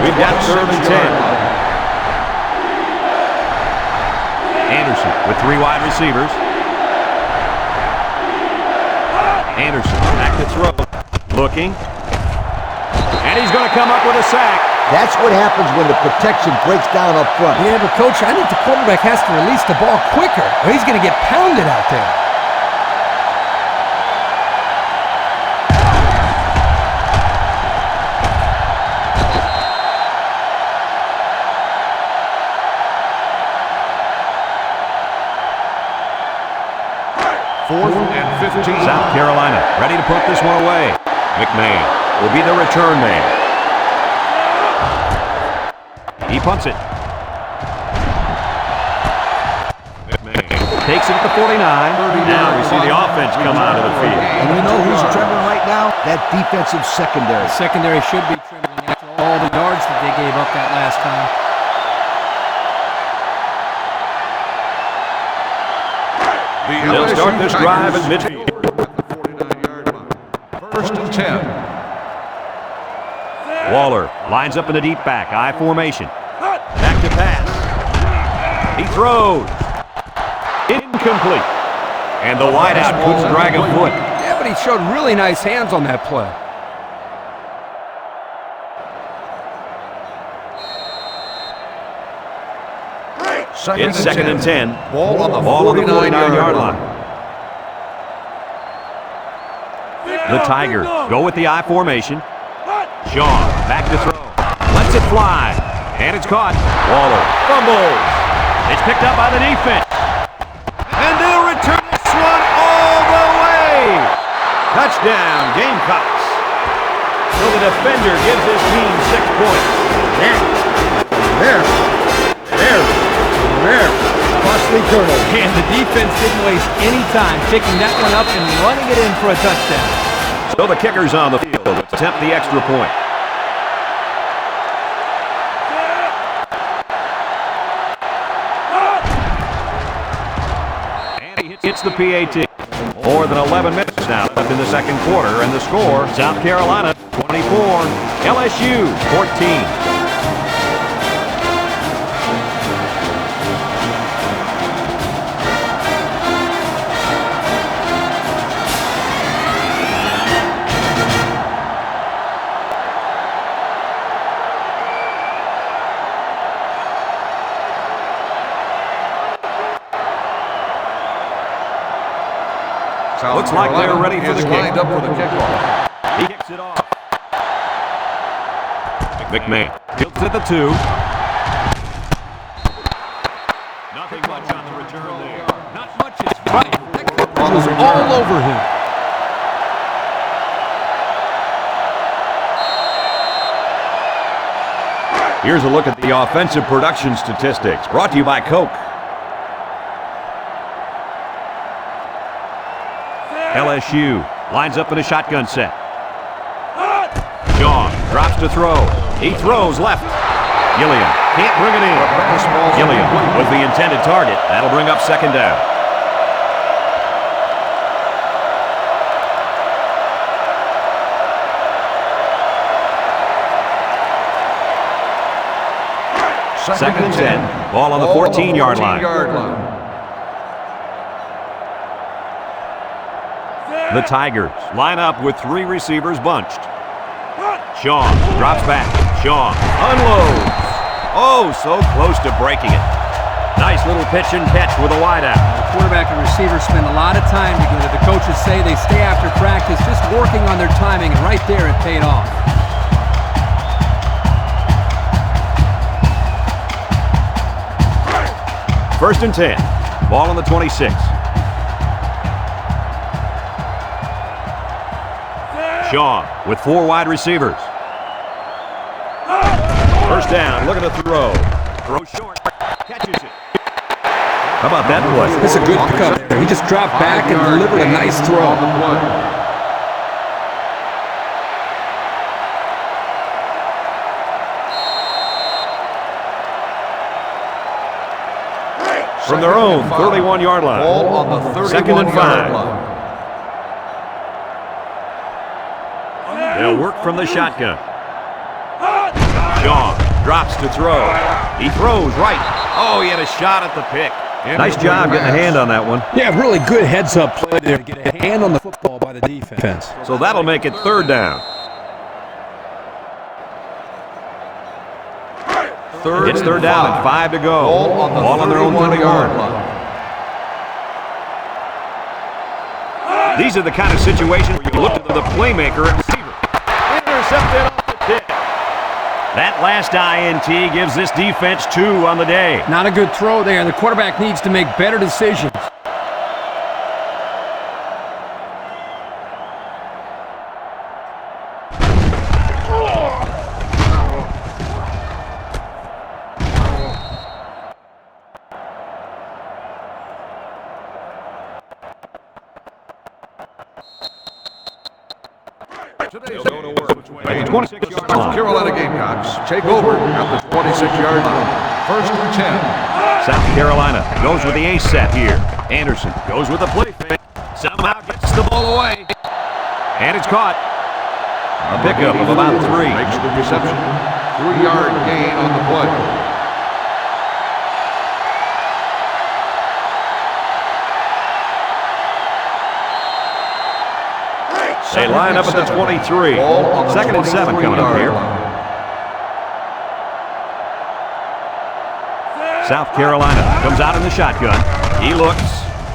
Speaker 1: We've got 3rd and 10. Anderson with 3 wide receivers. Anderson back to throw. Looking. And he's going to come up with a sack.
Speaker 3: That's what happens when the protection breaks down up front.
Speaker 2: Yeah, but Coach, I think the quarterback has to release the ball quicker, or he's going to get pounded out there.
Speaker 4: Fourth and 15.
Speaker 1: South Carolina ready to put this one away. McMahon will be the return man. He punts it. McMahon takes it at the 49. Now we see the offense come out of the field.
Speaker 3: And you know who's trembling right now? That defensive secondary.
Speaker 2: The secondary should be trembling after all the yards that they gave up that last time.
Speaker 1: They'll start this drive at midfield.
Speaker 4: 49-yard line. 1st and 10.
Speaker 1: Waller lines up in the deep back, I formation. Back to pass. He throws. Incomplete. And the wideout couldn't drag a foot.
Speaker 5: Yeah, but he showed really nice hands on that play.
Speaker 1: It's 2nd and 10.
Speaker 4: Ball on the
Speaker 1: Ball on the
Speaker 4: 49-yard
Speaker 1: line. The Tigers go with the I formation. Sean back to throw. Lets it fly. And it's caught. Waller fumbles. It's picked up by the defense. And they'll return this one all the way. Touchdown, Gamecocks. So the defender gives his team 6 points.
Speaker 3: Rare. Costly turnover.
Speaker 2: And the defense didn't waste any time picking that one up and running it in for a touchdown.
Speaker 1: So the kicker's on the field to attempt the extra point. And he hits the PAT. More than 11 minutes now left in the 2nd quarter, and the score, South Carolina 24, LSU 14. Looks like they're ready for the kick.
Speaker 4: Lined up for the kickoff.
Speaker 1: He kicks it off. McMahon tilts at the 2. Nothing much on the return there.
Speaker 2: Not much is right. That was all over him.
Speaker 1: Here's a look at the offensive production statistics, brought to you by Coke. LSU lines up in a shotgun set. Sean drops to throw. He throws left. Gilliam can't bring it in. Gilliam was the intended target. That'll bring up 2nd down. Second and 10. Ball on the 14-yard line. The Tigers line up with 3 receivers bunched. Sean drops back. Sean unloads. Oh, so close to breaking it. Nice little pitch and catch with a wideout.
Speaker 2: The quarterback and receiver spend a lot of time together. The coaches say they stay after practice just working on their timing, and right there it paid off.
Speaker 1: First and 10. Ball on the 26. Sean with 4 wide receivers. first down, looking to throw. Throw short, catches it. How about that play?
Speaker 5: It's a good pickup there. He just dropped back and delivered a nice throw.
Speaker 1: From their own 31-yard line.
Speaker 4: Ball on the 31-yard line.
Speaker 1: They'll work from the shotgun. Shaw drops to throw. He throws right. Oh, he had a shot at the pick. Nice job getting a hand on that one.
Speaker 5: Yeah, really good heads-up play there to get a hand on the football by the defense.
Speaker 1: So that'll make it third down. It's third down and 5 to go.
Speaker 4: Ball on their own 30-yard line.
Speaker 1: These are the kind of situations where you look to the playmaker and receiver. Intercepted off the tip. That last INT gives this defense 2 on the day.
Speaker 2: Not a good throw there. The quarterback needs to make better decisions.
Speaker 4: Today's going to work between the 26-yard South Carolina Gamecocks take over at the 26-yard line. First and 10.
Speaker 1: South Carolina goes with the ace set here. Anderson goes with the play fake. Somehow gets the ball away. And it's caught. A pickup of about 3.
Speaker 4: Makes the reception. 3-yard gain on the play.
Speaker 1: They line up at the 23. Second and 7 coming up here. South Carolina comes out in the shotgun. He looks.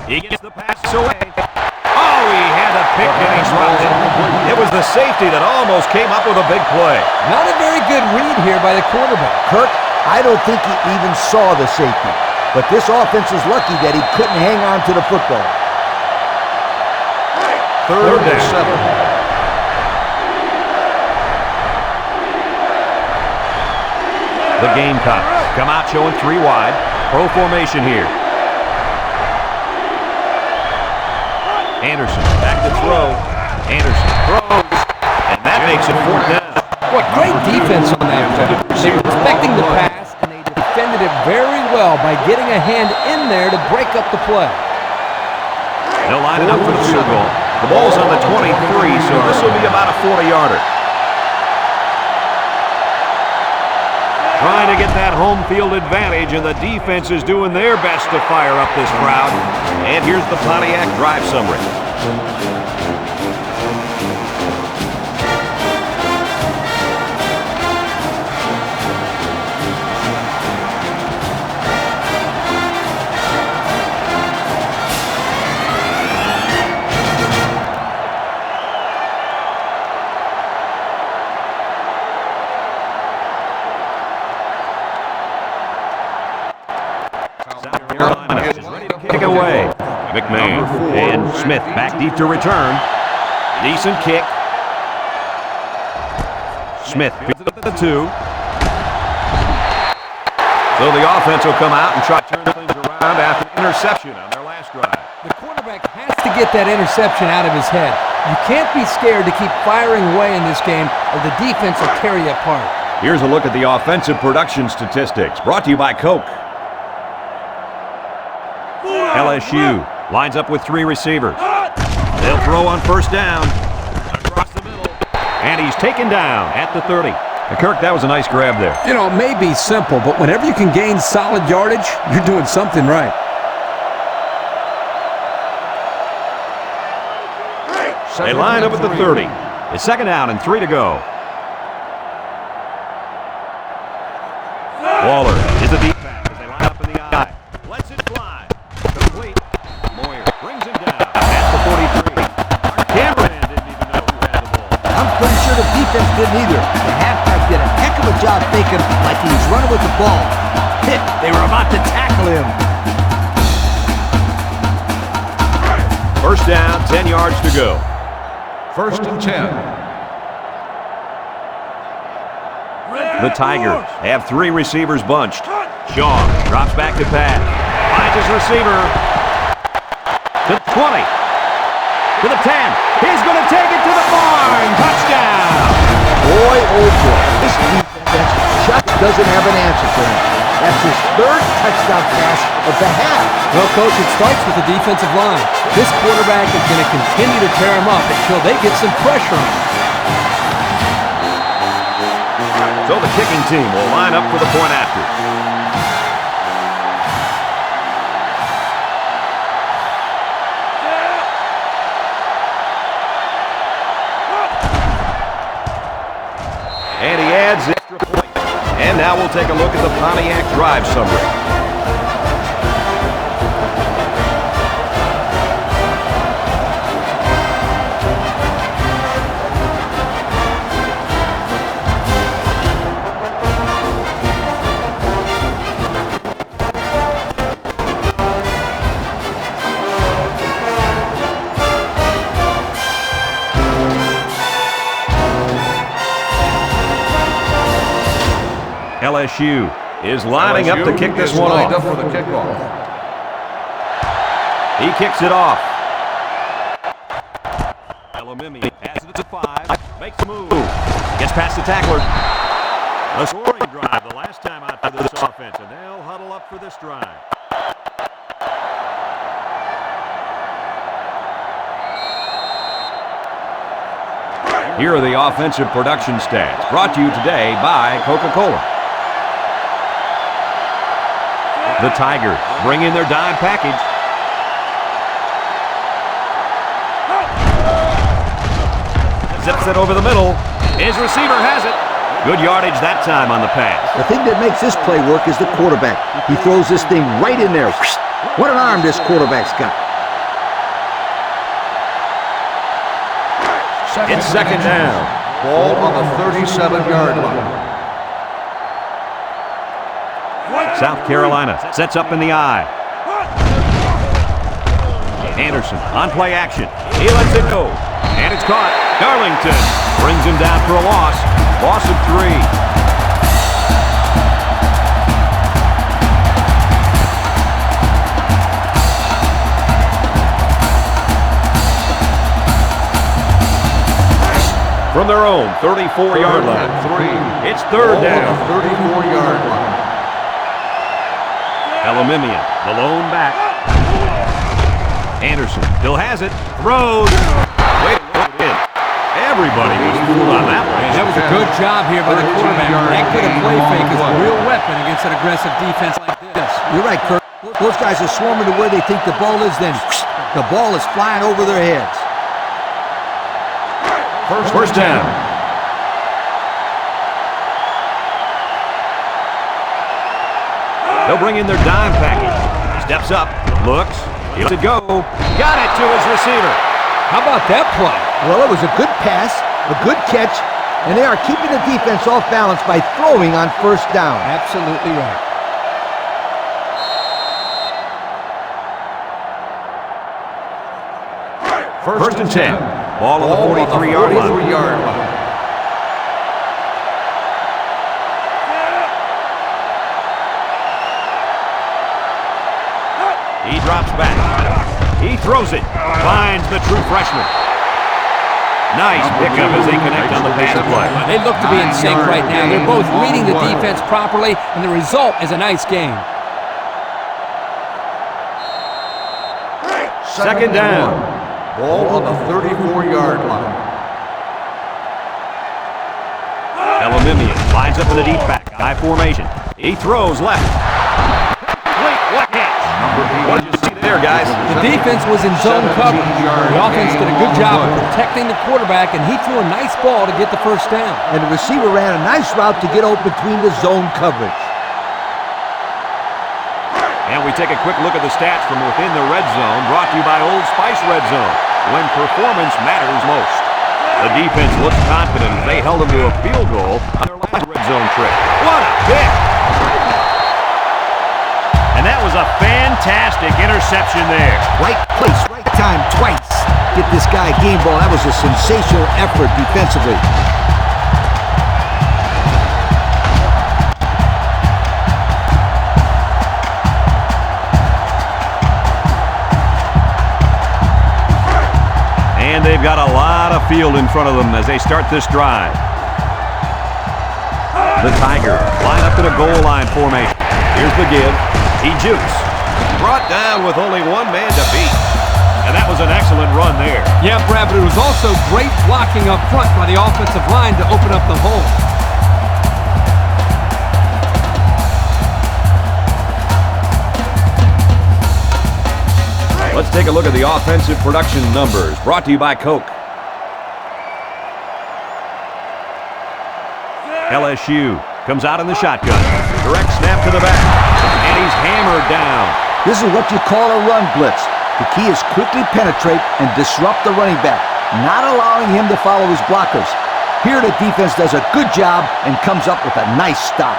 Speaker 1: He gets the pass away. Oh, he had a pick and he dropped it. It was the safety that almost came up with a big play.
Speaker 2: Not a very good read here by the quarterback.
Speaker 3: Kirk, I don't think he even saw the safety. But this offense is lucky that he couldn't hang on to the football.
Speaker 1: Third and 7. The Gamecocks come out showing 3 wide. Pro formation here. Anderson back to throw. Anderson throws. And that makes it 4th down.
Speaker 2: What great defense on that play. They were expecting the pass, and they defended it very well by getting a hand in there to break up the play.
Speaker 1: They'll line it up for the field goal. The ball's on the 23, so this will be about a 40-yarder. Trying to get that home field advantage, and the defense is doing their best to fire up this crowd. And here's the Pontiac drive summary. Kick away. McMahon and Smith back deep to return. Decent kick. Smith at the 2. So the offense will come out and try to turn things around after interception on their last drive.
Speaker 2: The quarterback has to get that interception out of his head. You can't be scared to keep firing away in this game, or the defense will tear you apart.
Speaker 1: Here's a look at the offensive production statistics, brought to you by Coke. LSU lines up with 3 receivers. They'll throw on first down. Across the middle. And he's taken down at the 30. Kirk, that was a nice grab there.
Speaker 5: You know, it may be simple, but whenever you can gain solid yardage, you're doing something right.
Speaker 1: They line up at the 30. It's second down and 3 to go. Waller is the deep back as they line up in the eye. Lets it fly. Complete. Moyer brings him down at the 43. Our cameraman didn't even know who had the ball.
Speaker 3: I'm pretty sure the defense didn't either. The halfback did a heck of a job thinking like he was running with the ball. Hit. They were about to tackle him.
Speaker 1: First down, 10 yards to go.
Speaker 4: First and 10.
Speaker 1: The Tigers have 3 receivers bunched. Shaw drops back to pass. Finds his receiver. To the 20. To the 10. He's going to take it to the barn. Touchdown.
Speaker 3: Boy, oh boy, this defense just doesn't have an answer for him. That's his 3rd touchdown pass of the half.
Speaker 2: Well, Coach, it starts with the defensive line. This quarterback is going to continue to tear him up until they get some pressure on him.
Speaker 1: So the kicking team will line up for the point after. And he adds the extra point. And now we'll take a look at the Pontiac drive summary. LSU is lining up to kick this one off.
Speaker 4: Up for the kickoff.
Speaker 1: He kicks it off. Elamimi has it at 5. Makes a move. Gets past the tackler. A scoring drive the last time out for this offense, and they'll huddle up for this drive. Here are the offensive production stats, brought to you today by Coca-Cola. The Tigers bring in their dime package. Zips it over the middle. His receiver has it. Good yardage that time on the pass.
Speaker 3: The thing that makes this play work is the quarterback. He throws this thing right in there. What an arm this quarterback's got.
Speaker 1: It's 2nd down.
Speaker 4: Ball on the 37-yard line.
Speaker 1: South Carolina sets up in the I. Anderson on play action. He lets it go. And it's caught. Darlington brings him down for a loss. Loss of 3. From their own 34-yard line.
Speaker 4: 3.
Speaker 1: It's 3rd down.
Speaker 4: 34-yard line.
Speaker 1: Elamimian, the lone back. Anderson still has it. Throws. Wait, everybody was fooled on that one.
Speaker 2: That was a good job here by the quarterback. That good play fake is a real weapon against an aggressive defense like this.
Speaker 3: You're right, Kirk. Those guys are swarming to where they think the ball is, then the ball is flying over their heads.
Speaker 1: First down. They'll bring in their dime package. Steps up, looks, he'll go. Got it to his receiver.
Speaker 2: How about that play?
Speaker 3: Well, it was a good pass, a good catch, and they are keeping the defense off balance by throwing on 1st down.
Speaker 2: Absolutely right.
Speaker 1: First and 10. Ball on the 43-yard line. He drops back. He throws it. Finds the true freshman. Nice pickup as they connect on the pass play.
Speaker 2: They look to be in sync right now. They're both reading the defense properly, and the result is a nice game.
Speaker 1: 2nd down.
Speaker 4: Ball on the 34-yard line.
Speaker 1: Elamimian lines up in the deep back. I formation. He throws left. Wait, what hit? What did you see there, guys?
Speaker 2: The defense was in zone coverage. The offense did a good job of protecting the quarterback, and he threw a nice ball to get the 1st down.
Speaker 3: And the receiver ran a nice route to get open between the zone coverage.
Speaker 1: And we take a quick look at the stats from within the red zone, brought to you by Old Spice Red Zone, when performance matters most. The defense looks confident as they held them to a field goal on their last red zone trip. What a pick! And that was a fantastic interception there.
Speaker 3: Right place, right time, twice. Get this guy a game ball. That was a sensational effort defensively.
Speaker 1: they've got a lot of field in front of them as they start this drive. The Tigers line up in a goal line formation. Here's the give. He jukes. Brought down with only one man to beat. And that was an excellent run there.
Speaker 2: Yeah, Brad, but it was also great blocking up front by the offensive line to open up the hole.
Speaker 1: Let's take a look at the offensive production numbers, brought to you by Coke. LSU comes out in the shotgun. Direct snap to the back. And he's hammered down.
Speaker 3: This is what you call a run blitz. The key is quickly penetrate and disrupt the running back, not allowing him to follow his blockers. Here the defense does a good job and comes up with a nice stop.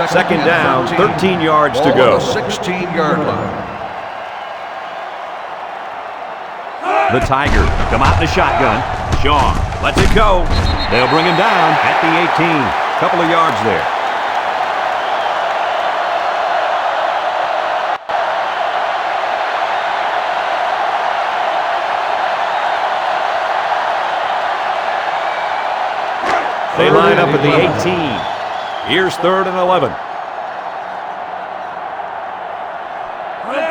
Speaker 1: Second down, 13 yards to go.
Speaker 4: 16-yard line.
Speaker 1: The Tigers come out in the shotgun. Sean lets it go. They'll bring him down at the 18. Couple of yards there. They line up at the 18. Here's 3rd and 11.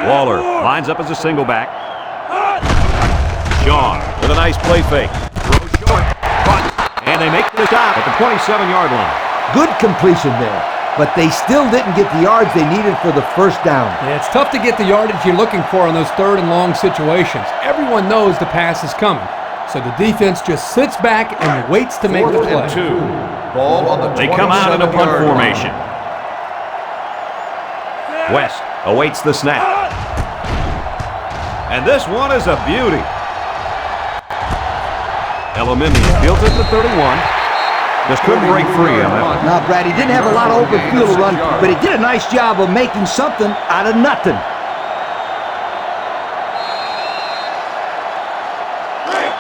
Speaker 1: Waller lines up as a single back. Sean with a nice play fake. Throws short. And they make the stop at the 27-yard line.
Speaker 3: Good completion there, but they still didn't get the yards they needed for the first down.
Speaker 2: Yeah, it's tough to get the yardage you're looking for in those 3rd and long situations. Everyone knows the pass is coming, so the defense just sits back and waits to make the play.
Speaker 4: 4th and 2. Ball on the
Speaker 1: They come out in a punt formation. West awaits the snap. And this one is a beauty. Elamimian fields it to 31. Just couldn't break free on that one.
Speaker 3: Now, Brad, he didn't have a lot of open field to run, but he did a nice job of making something out of nothing.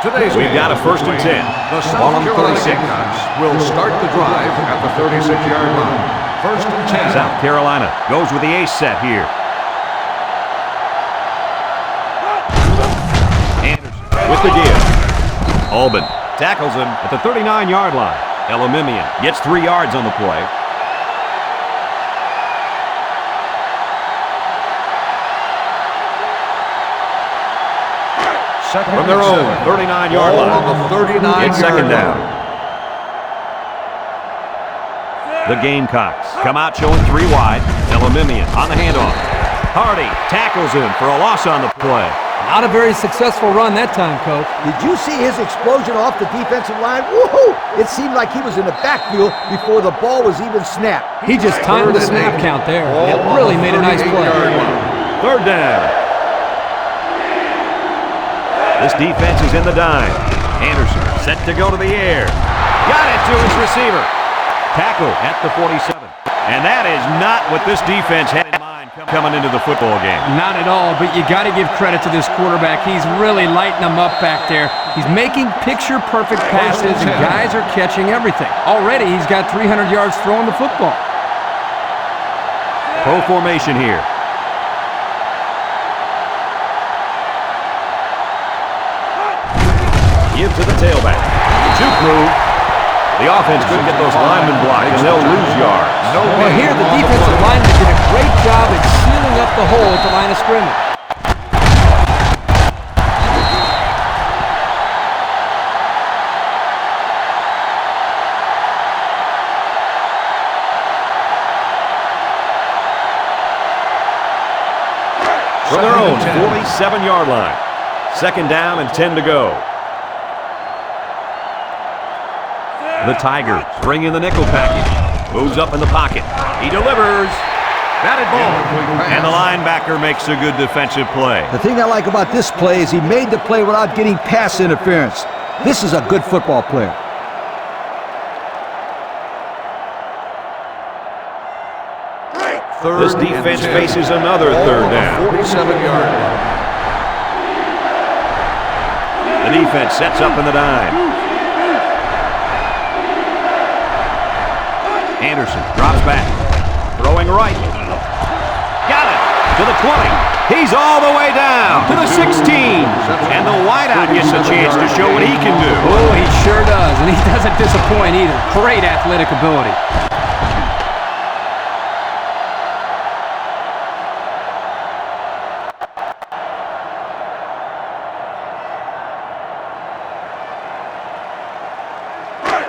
Speaker 1: We've got a 1st and 10.
Speaker 4: The South Carolina Gamecocks will start the drive at the 36-yard line. 1st and 10.
Speaker 1: South Carolina goes with the ace set here. Anderson with the give. Albin tackles him at the 39-yard line. Elamimian gets 3 yards on the play. From their own 39-yard line.
Speaker 4: On the 39-yard
Speaker 1: It's second down.
Speaker 4: line.
Speaker 1: The Gamecocks come out showing 3 wide. Elamimian on the handoff. Hardy tackles him for a loss on the play.
Speaker 2: Not a very successful run that time, Coach.
Speaker 3: Did you see his explosion off the defensive line? Woohoo! It seemed like he was in the backfield before the ball was even snapped.
Speaker 2: He just timed the snap count there. It really made a nice play.
Speaker 1: 3rd down. This defense is in the dime. Anderson set to go to the air. Got it to his receiver. Tackle at the 47. And that is not what this defense had in mind coming into the football game.
Speaker 2: Not at all, but you got to give credit to this quarterback. He's really lighting them up back there. He's making picture-perfect passes, and guys are catching everything. Already, he's got 300 yards throwing the football.
Speaker 1: Pro formation here. Give to the tailback. Juke move. The offense couldn't get those linemen blocked, and they'll lose yards.
Speaker 2: Well, here the defensive linemen did a great job at sealing up the hole at the line of scrimmage.
Speaker 1: From their own 47-yard line. 2nd down and 10 to go. The Tigers bring in the nickel package. Moves up in the pocket. He delivers. Batted ball. And the linebacker makes a good defensive play.
Speaker 3: The thing I like about this play is he made the play without getting pass interference. This is a good football player.
Speaker 1: This defense faces another 3rd down.
Speaker 4: 47-yard line.
Speaker 1: The defense sets up in the dime. Anderson drops back. Throwing right. Got it. To to the 20. He's all the way down to the 16. And the wideout gets a chance to show what he can do.
Speaker 2: Oh, he sure does, and he doesn't disappoint either. Great athletic ability.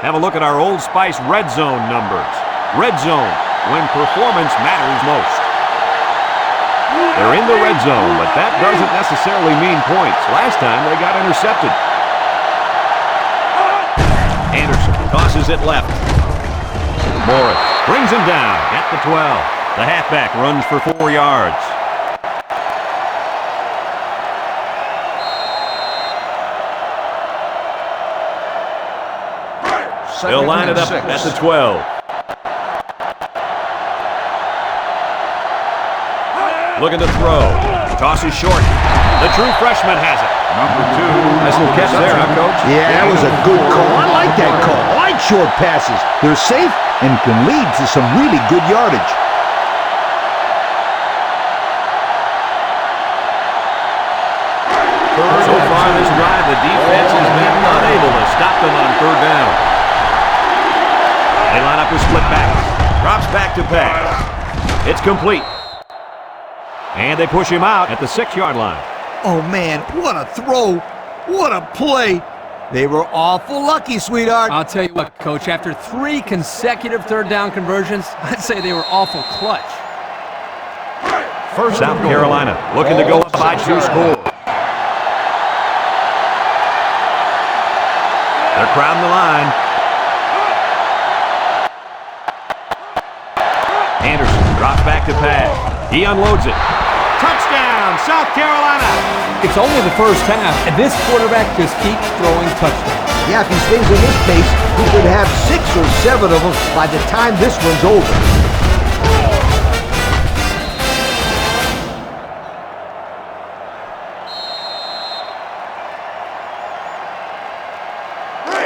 Speaker 1: Have a look at our Old Spice red zone numbers. Red zone, when performance matters most. They're in the red zone, but that doesn't necessarily mean points. Last time they got intercepted. Anderson tosses it left. Morris brings him down at the 12. The halfback runs for 4 yards. They'll line it up at the 12. Looking to throw. Tosses short. The true freshman has it.
Speaker 4: Number 2.
Speaker 1: Nice little catch there, huh, Coach?
Speaker 3: Yeah, that was a good call. I like that call. I like short passes. They're safe and can lead to some really good yardage.
Speaker 1: So far this drive, the defense has been unable to stop them on 3rd down. They line up with split backs. Drops back to pass. It's complete. And they push him out at the 6-yard line.
Speaker 3: Oh, man, what a throw. What a play. They were awful lucky, sweetheart.
Speaker 2: I'll tell you what, Coach, after 3 consecutive 3rd down conversions, I'd say they were awful clutch.
Speaker 1: First South Carolina looking to go up by 2 scores. They're crowding the line. Anderson drops back to pass. He unloads it. Touchdown, South Carolina!
Speaker 2: It's only the first half, and this quarterback just keeps throwing touchdowns.
Speaker 3: Yeah, if he stays at this pace, he could have 6 or 7 of them by the time this one's over.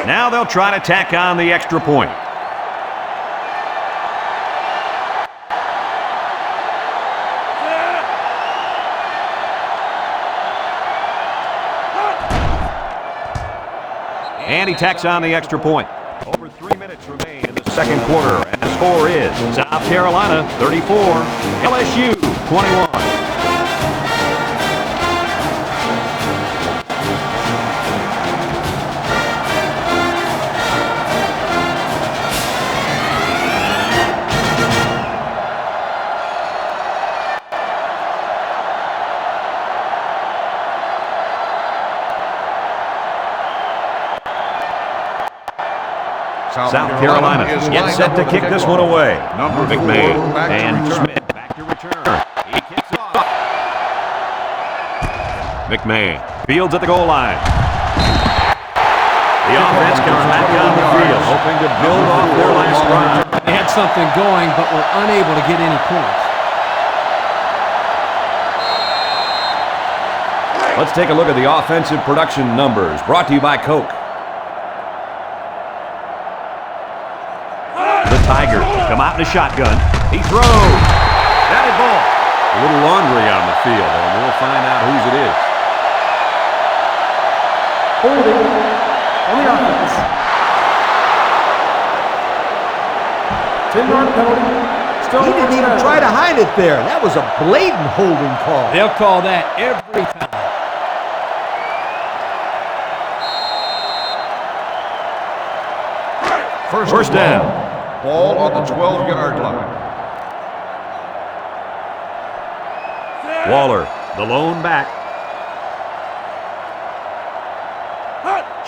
Speaker 1: Now they'll try to tack on the extra point. And he tacks on the extra point. Over 3 minutes remain in the 2nd quarter, and the score is South Carolina 34, LSU 21. South Carolina gets set to kick this one away. McMahon and Smith back to return. He kicks off. McMahon fields at the goal line. The offense comes back on the field, hoping to build off their last drive.
Speaker 2: They had something going, but were unable to get any points.
Speaker 1: Let's take a look at the offensive production numbers, brought to you by Coke. The Tigers come out in a shotgun. He throws. Batted ball. A little laundry on the field, and we'll find out whose it is.
Speaker 6: Holding on the offense. 10-yard penalty. Still
Speaker 3: He didn't even try to hide it there. That was a blatant holding call.
Speaker 2: They'll call that every time.
Speaker 1: First down.
Speaker 4: Ball on the 12-yard line.
Speaker 1: Waller, the lone back.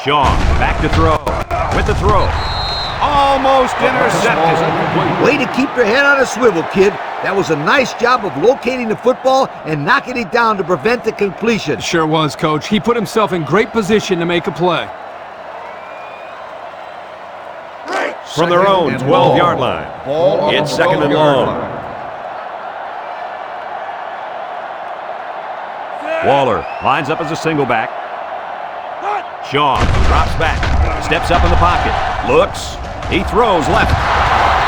Speaker 1: Shaw, back to throw. With the throw. Almost intercepted.
Speaker 3: Way to keep your head on a swivel, kid. That was a nice job of locating the football and knocking it down to prevent the completion.
Speaker 2: Sure was, Coach. He put himself in great position to make a play.
Speaker 1: From their own 12-yard line. It's 2nd and long. Waller lines up as a single back. Shaw drops back, steps up in the pocket, looks, he throws left.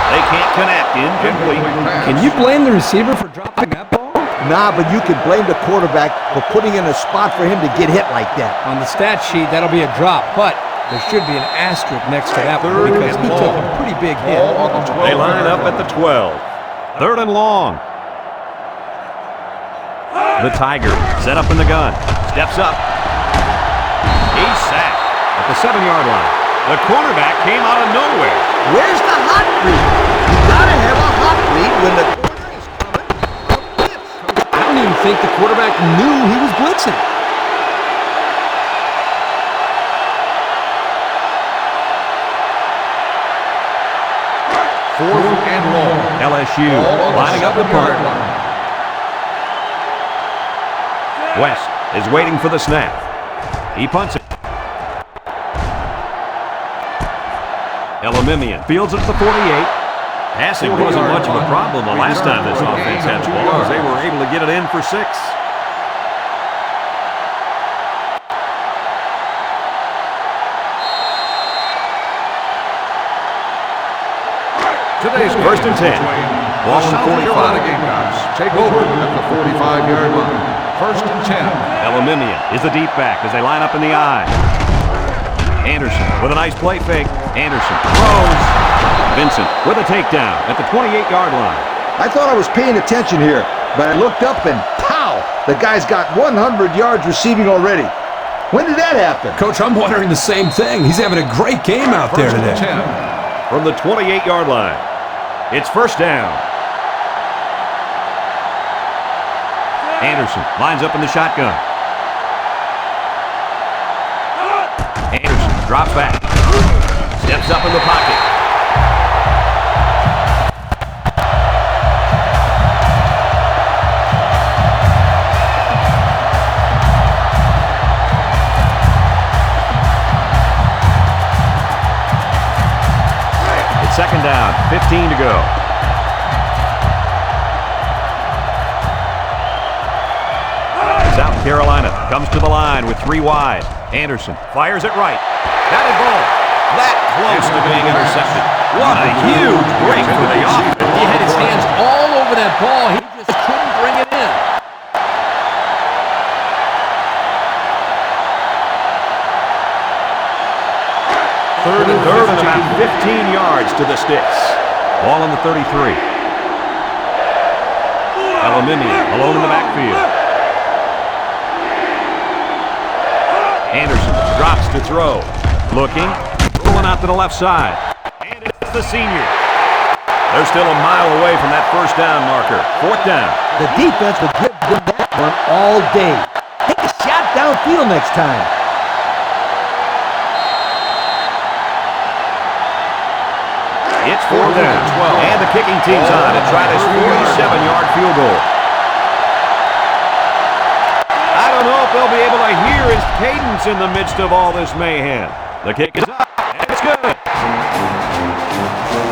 Speaker 1: They can't connect, incomplete.
Speaker 2: Can you blame the receiver for dropping that ball?
Speaker 3: Nah, but you could blame the quarterback for putting in a spot for him to get hit like that.
Speaker 2: On the stat sheet, that'll be a drop, but there should be an asterisk next to that one because he took a pretty big hit.
Speaker 1: They line up at the 12. 3rd and long. The Tigers set up in the gun. Steps up. He's sacked at the 7-yard line. The cornerback came out of nowhere.
Speaker 3: Where's the hot read? You gotta have a hot read when the corner is coming out blitz.
Speaker 2: I don't even think the quarterback knew he was blitzing.
Speaker 4: Fourth and long.
Speaker 1: LSU lining up the punt. West is waiting for the snap. He punts it. Elamimian fields it at the 48. Passing wasn't much of a problem the last time this offense had the ball, as they were able to get it in for 6.
Speaker 4: Today's
Speaker 1: 1st and 10. Ball on the
Speaker 4: South
Speaker 1: 45.
Speaker 4: Carolina Gamecocks take over at the 45-yard line. 1st and 10.
Speaker 1: Elamimian is the deep back as they line up in the I. Anderson with a nice play fake. Anderson throws. Vincent with a takedown at the 28-yard line.
Speaker 3: I thought I was paying attention here, but I looked up and pow! The guy's got 100 yards receiving already. When did that happen?
Speaker 5: Coach, I'm wondering the same thing. He's having a great game out there
Speaker 4: 1st
Speaker 5: today.
Speaker 4: and 10.
Speaker 1: From the 28-yard line, it's 1st down. Anderson lines up in the shotgun. Anderson drops back. Steps up in the pocket. It's 2nd down, 15 to go. South Carolina comes to the line with 3 wide. Anderson fires it right. Batted ball. That close to being intercepted. What a huge break for the offense.
Speaker 2: He had his hands all over that ball. He just couldn't bring it in.
Speaker 1: 3rd and about 15 yards to the sticks. Ball on the 33. Elamimian alone in the backfield. Anderson drops to throw. Looking. Rolling out to the left side. And it's the senior. They're still a mile away from that 1st down marker. 4th down.
Speaker 3: The defense will give them that one all day. Take a shot downfield next time.
Speaker 1: It's 4th down. And the kicking team's on to try this 47-yard field goal. I don't know if they'll be able to hear his cadence in the midst of all this mayhem. The kick is up, and it's good.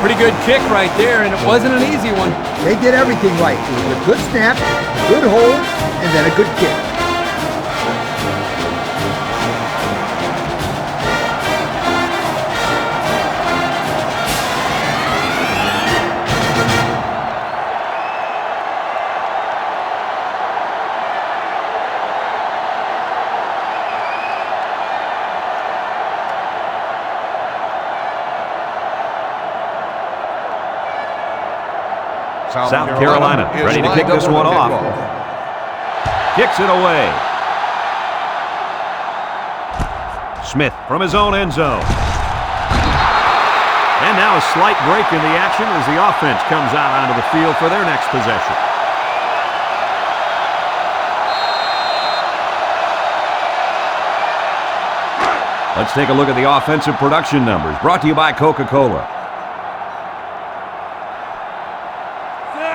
Speaker 2: Pretty good kick right there, and it wasn't an easy one.
Speaker 3: They did everything right. It was a good snap, a good hold, and then a good kick.
Speaker 1: South Carolina ready to kick this one off. Kicks it away. Smith from his own end zone. And now a slight break in the action as the offense comes out onto the field for their next possession. Let's take a look at the offensive production numbers, brought to you by Coca-Cola.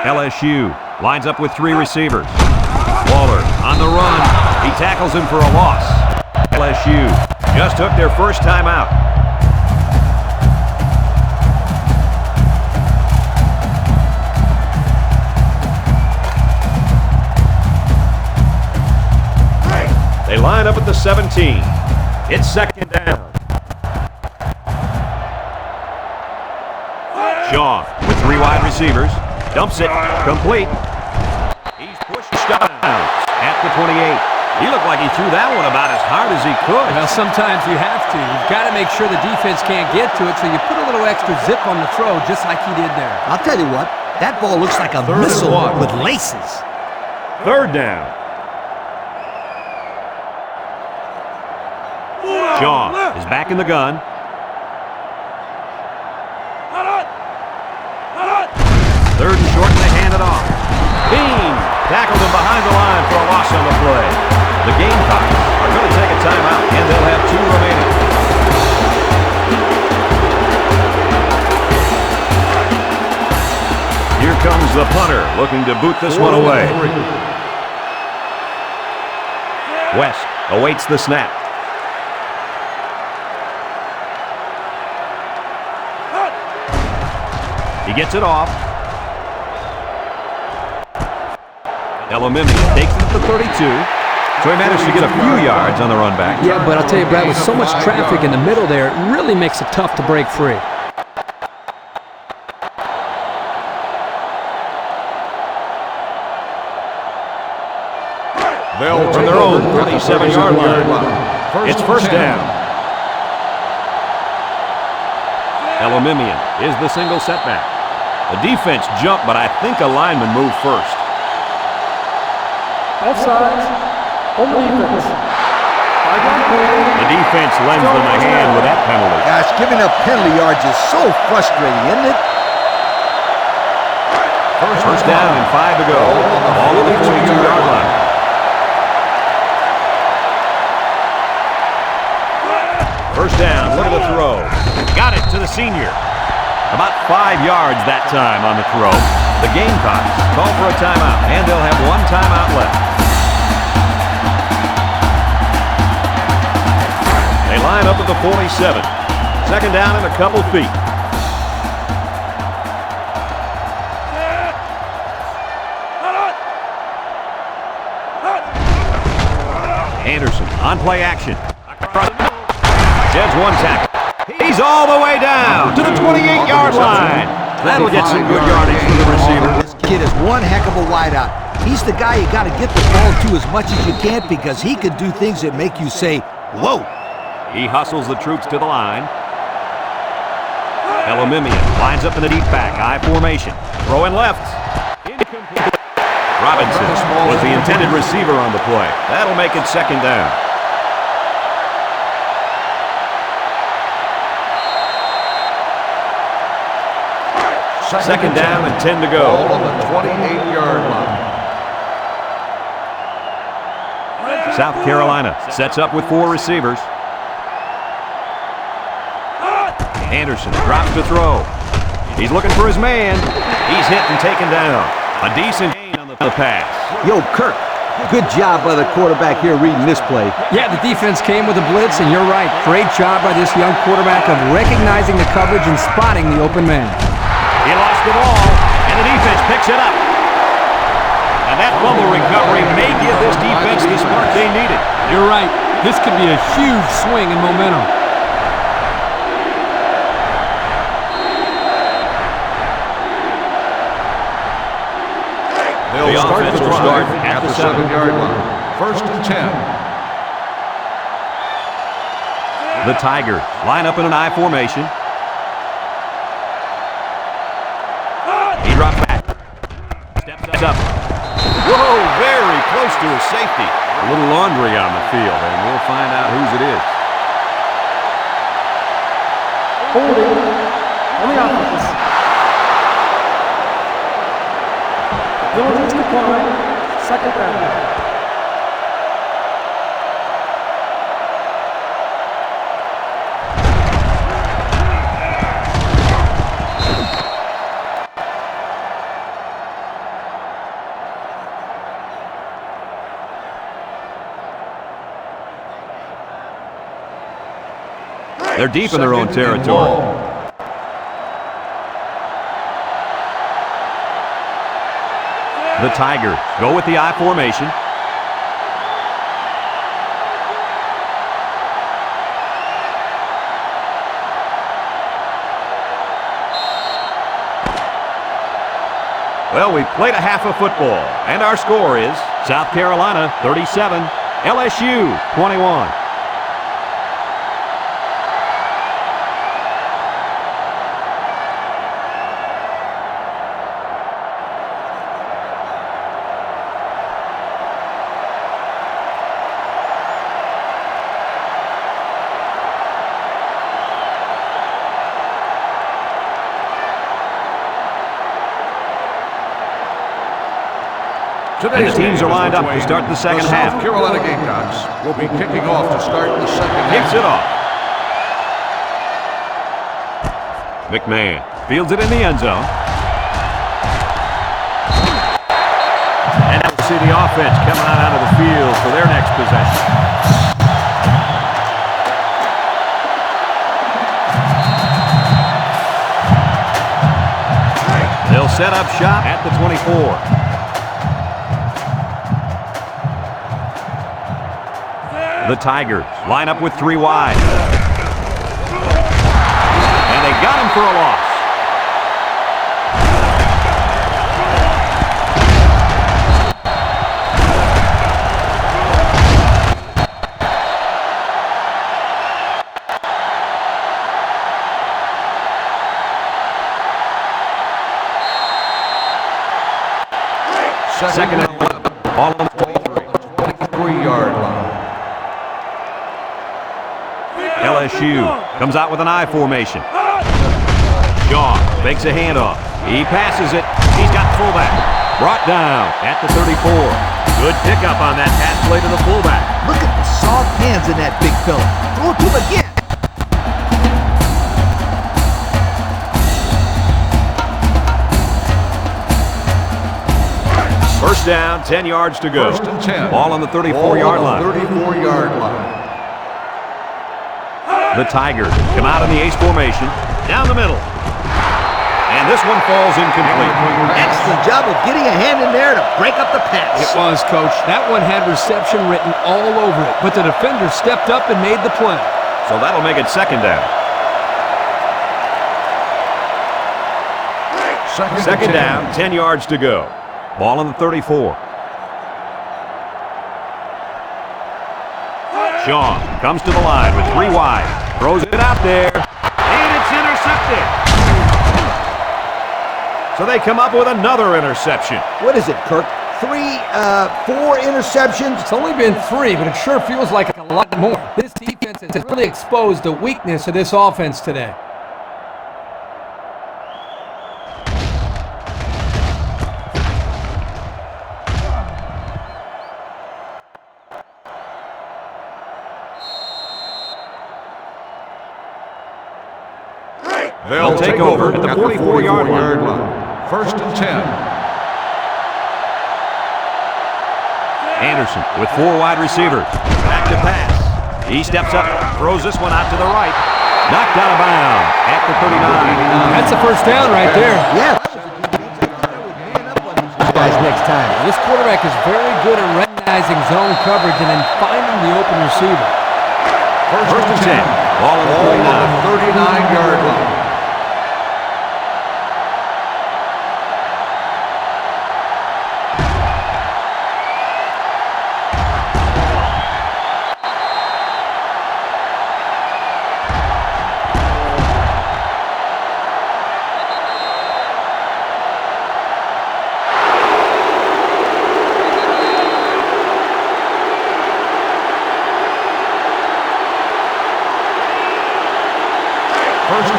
Speaker 1: LSU lines up with 3 receivers. Waller on the run. He tackles him for a loss. LSU just took their first time out. They line up at the 17. It's 2nd down. Shaw with 3 wide receivers. Dumps it. Complete. He's pushed touchdown at the 28. He looked like he threw that one about as hard as he could.
Speaker 2: Well, sometimes you have to. You've got to make sure the defense can't get to it, so you put a little extra zip on the throw, just like he did there.
Speaker 3: I'll tell you what, that ball looks like a missile with laces.
Speaker 1: Third down. Shaw is back in the gun. Third and short, and they hand it off. Bean tackled him behind the line for a loss on the play. The Gamecocks are going to take a timeout, and they'll have 2 remaining. Here comes the punter, looking to boot this one away. West awaits the snap. He gets it off. LSU takes it to the 32. So he managed to get a few yards on the run back.
Speaker 2: Yeah, but I'll tell you, Brad, with so much traffic in the middle there, it really makes it tough to break free.
Speaker 4: They'll
Speaker 1: From their own 37-yard line. It's first down. Elomimian is the single setback. The defense jumped, but I think a lineman moved first.
Speaker 6: Offsides. On the defense.
Speaker 1: The defense lends them a hand with that penalty.
Speaker 3: Gosh, giving up penalty yards is so frustrating, isn't it?
Speaker 1: First down and 5 to go. All at the 42-yard line. First down, look at the throw. Got it to the senior. About 5 yards that time on the throw. The Gamecocks call for a timeout, and they'll have 1 timeout left. They line up at the 47. Second down and a couple feet. Anderson on play action. Sheds 1 tackle. He's all the way down to the 28-yard line. That'll get some good yardage for the receiver.
Speaker 3: This kid is one heck of a wideout. He's the guy you got to get the ball to as much as you can because he can do things that make you say, whoa.
Speaker 1: He hustles the troops to the line. Elomimian lines up in the deep back, I formation. Throwing left. Incomplete. Robinson was the intended receiver on the play. That'll make it second down. Second down and 10 to go.
Speaker 4: On the 28-yard line.
Speaker 1: South Carolina sets up with 4 receivers. Anderson drops to throw. He's looking for his man. He's hit and taken down. A decent gain on the pass.
Speaker 3: Yo, Kirk, good job by the quarterback here reading this play.
Speaker 2: Yeah, the defense came with a blitz, and you're right. Great job by this young quarterback of recognizing the coverage and spotting the open man.
Speaker 1: He lost the ball, and the defense picks it up. And that fumble recovery may give this defense the spark they needed.
Speaker 2: You're right. This could be a huge swing in momentum.
Speaker 4: They'll start the drive at the 7-yard line. First and 10.
Speaker 1: The Tigers line up in an I formation. He drops back. Steps up. Whoa, very close to his safety. A little laundry on the field, and we'll find out whose it is.
Speaker 6: Holding. On the offense. Diligence decline. Second down.
Speaker 1: They're deep in their own territory. The Tigers go with the I formation. Well, we played a half of football, and our score is South Carolina 37, LSU 21. And the teams are lined up to start the second half.
Speaker 4: South Carolina Gamecocks will be kicking off to start the second half.
Speaker 1: Kicks it off. McMahon fields it in the end zone. And now we'll see the offense coming out of the field for their next possession. They'll set up shop at the 24. The Tigers line up with 3 wide. And they got him for a loss. Second and 11. Ball on the 23-yard line. LSU comes out with an I formation. Shaw makes a handoff. He passes it. He's got the fullback. Brought down at the 34. Good pickup on that pass play to the fullback.
Speaker 3: Look at the soft hands in that big fella. Throw it to him again.
Speaker 1: First down, 10 yards to go.
Speaker 4: First and 10.
Speaker 1: Ball on the 34-yard line.
Speaker 4: 34-yard line.
Speaker 1: The Tigers come out in the ace formation, down the middle. And this one falls incomplete.
Speaker 3: Excellent job of getting a hand in there to break up the pass.
Speaker 5: It was, Coach. That one had reception written all over it, but the defender stepped up and made the play.
Speaker 1: So that'll make it second down. Second down, 10 yards to go. Ball on the 34. Shaw comes to the line with 3 wide. Throws it out there. And it's intercepted. So they come up with another interception.
Speaker 3: What is it, Kirk? 4 interceptions?
Speaker 2: It's only been 3, but it sure feels like a lot more. This defense has really exposed the weakness of this offense today.
Speaker 1: They'll take over at the 44-yard line.
Speaker 4: First and 10.
Speaker 1: Anderson with 4 wide receivers. Back to pass. He steps up, throws this one out to the right. Knocked out of bounds at the 39.
Speaker 2: That's a first down right there.
Speaker 3: Yeah. Guys, next time.
Speaker 2: This quarterback is very good at recognizing zone coverage and then finding the open receiver.
Speaker 1: First and 10. Ball on the
Speaker 4: 39-yard line.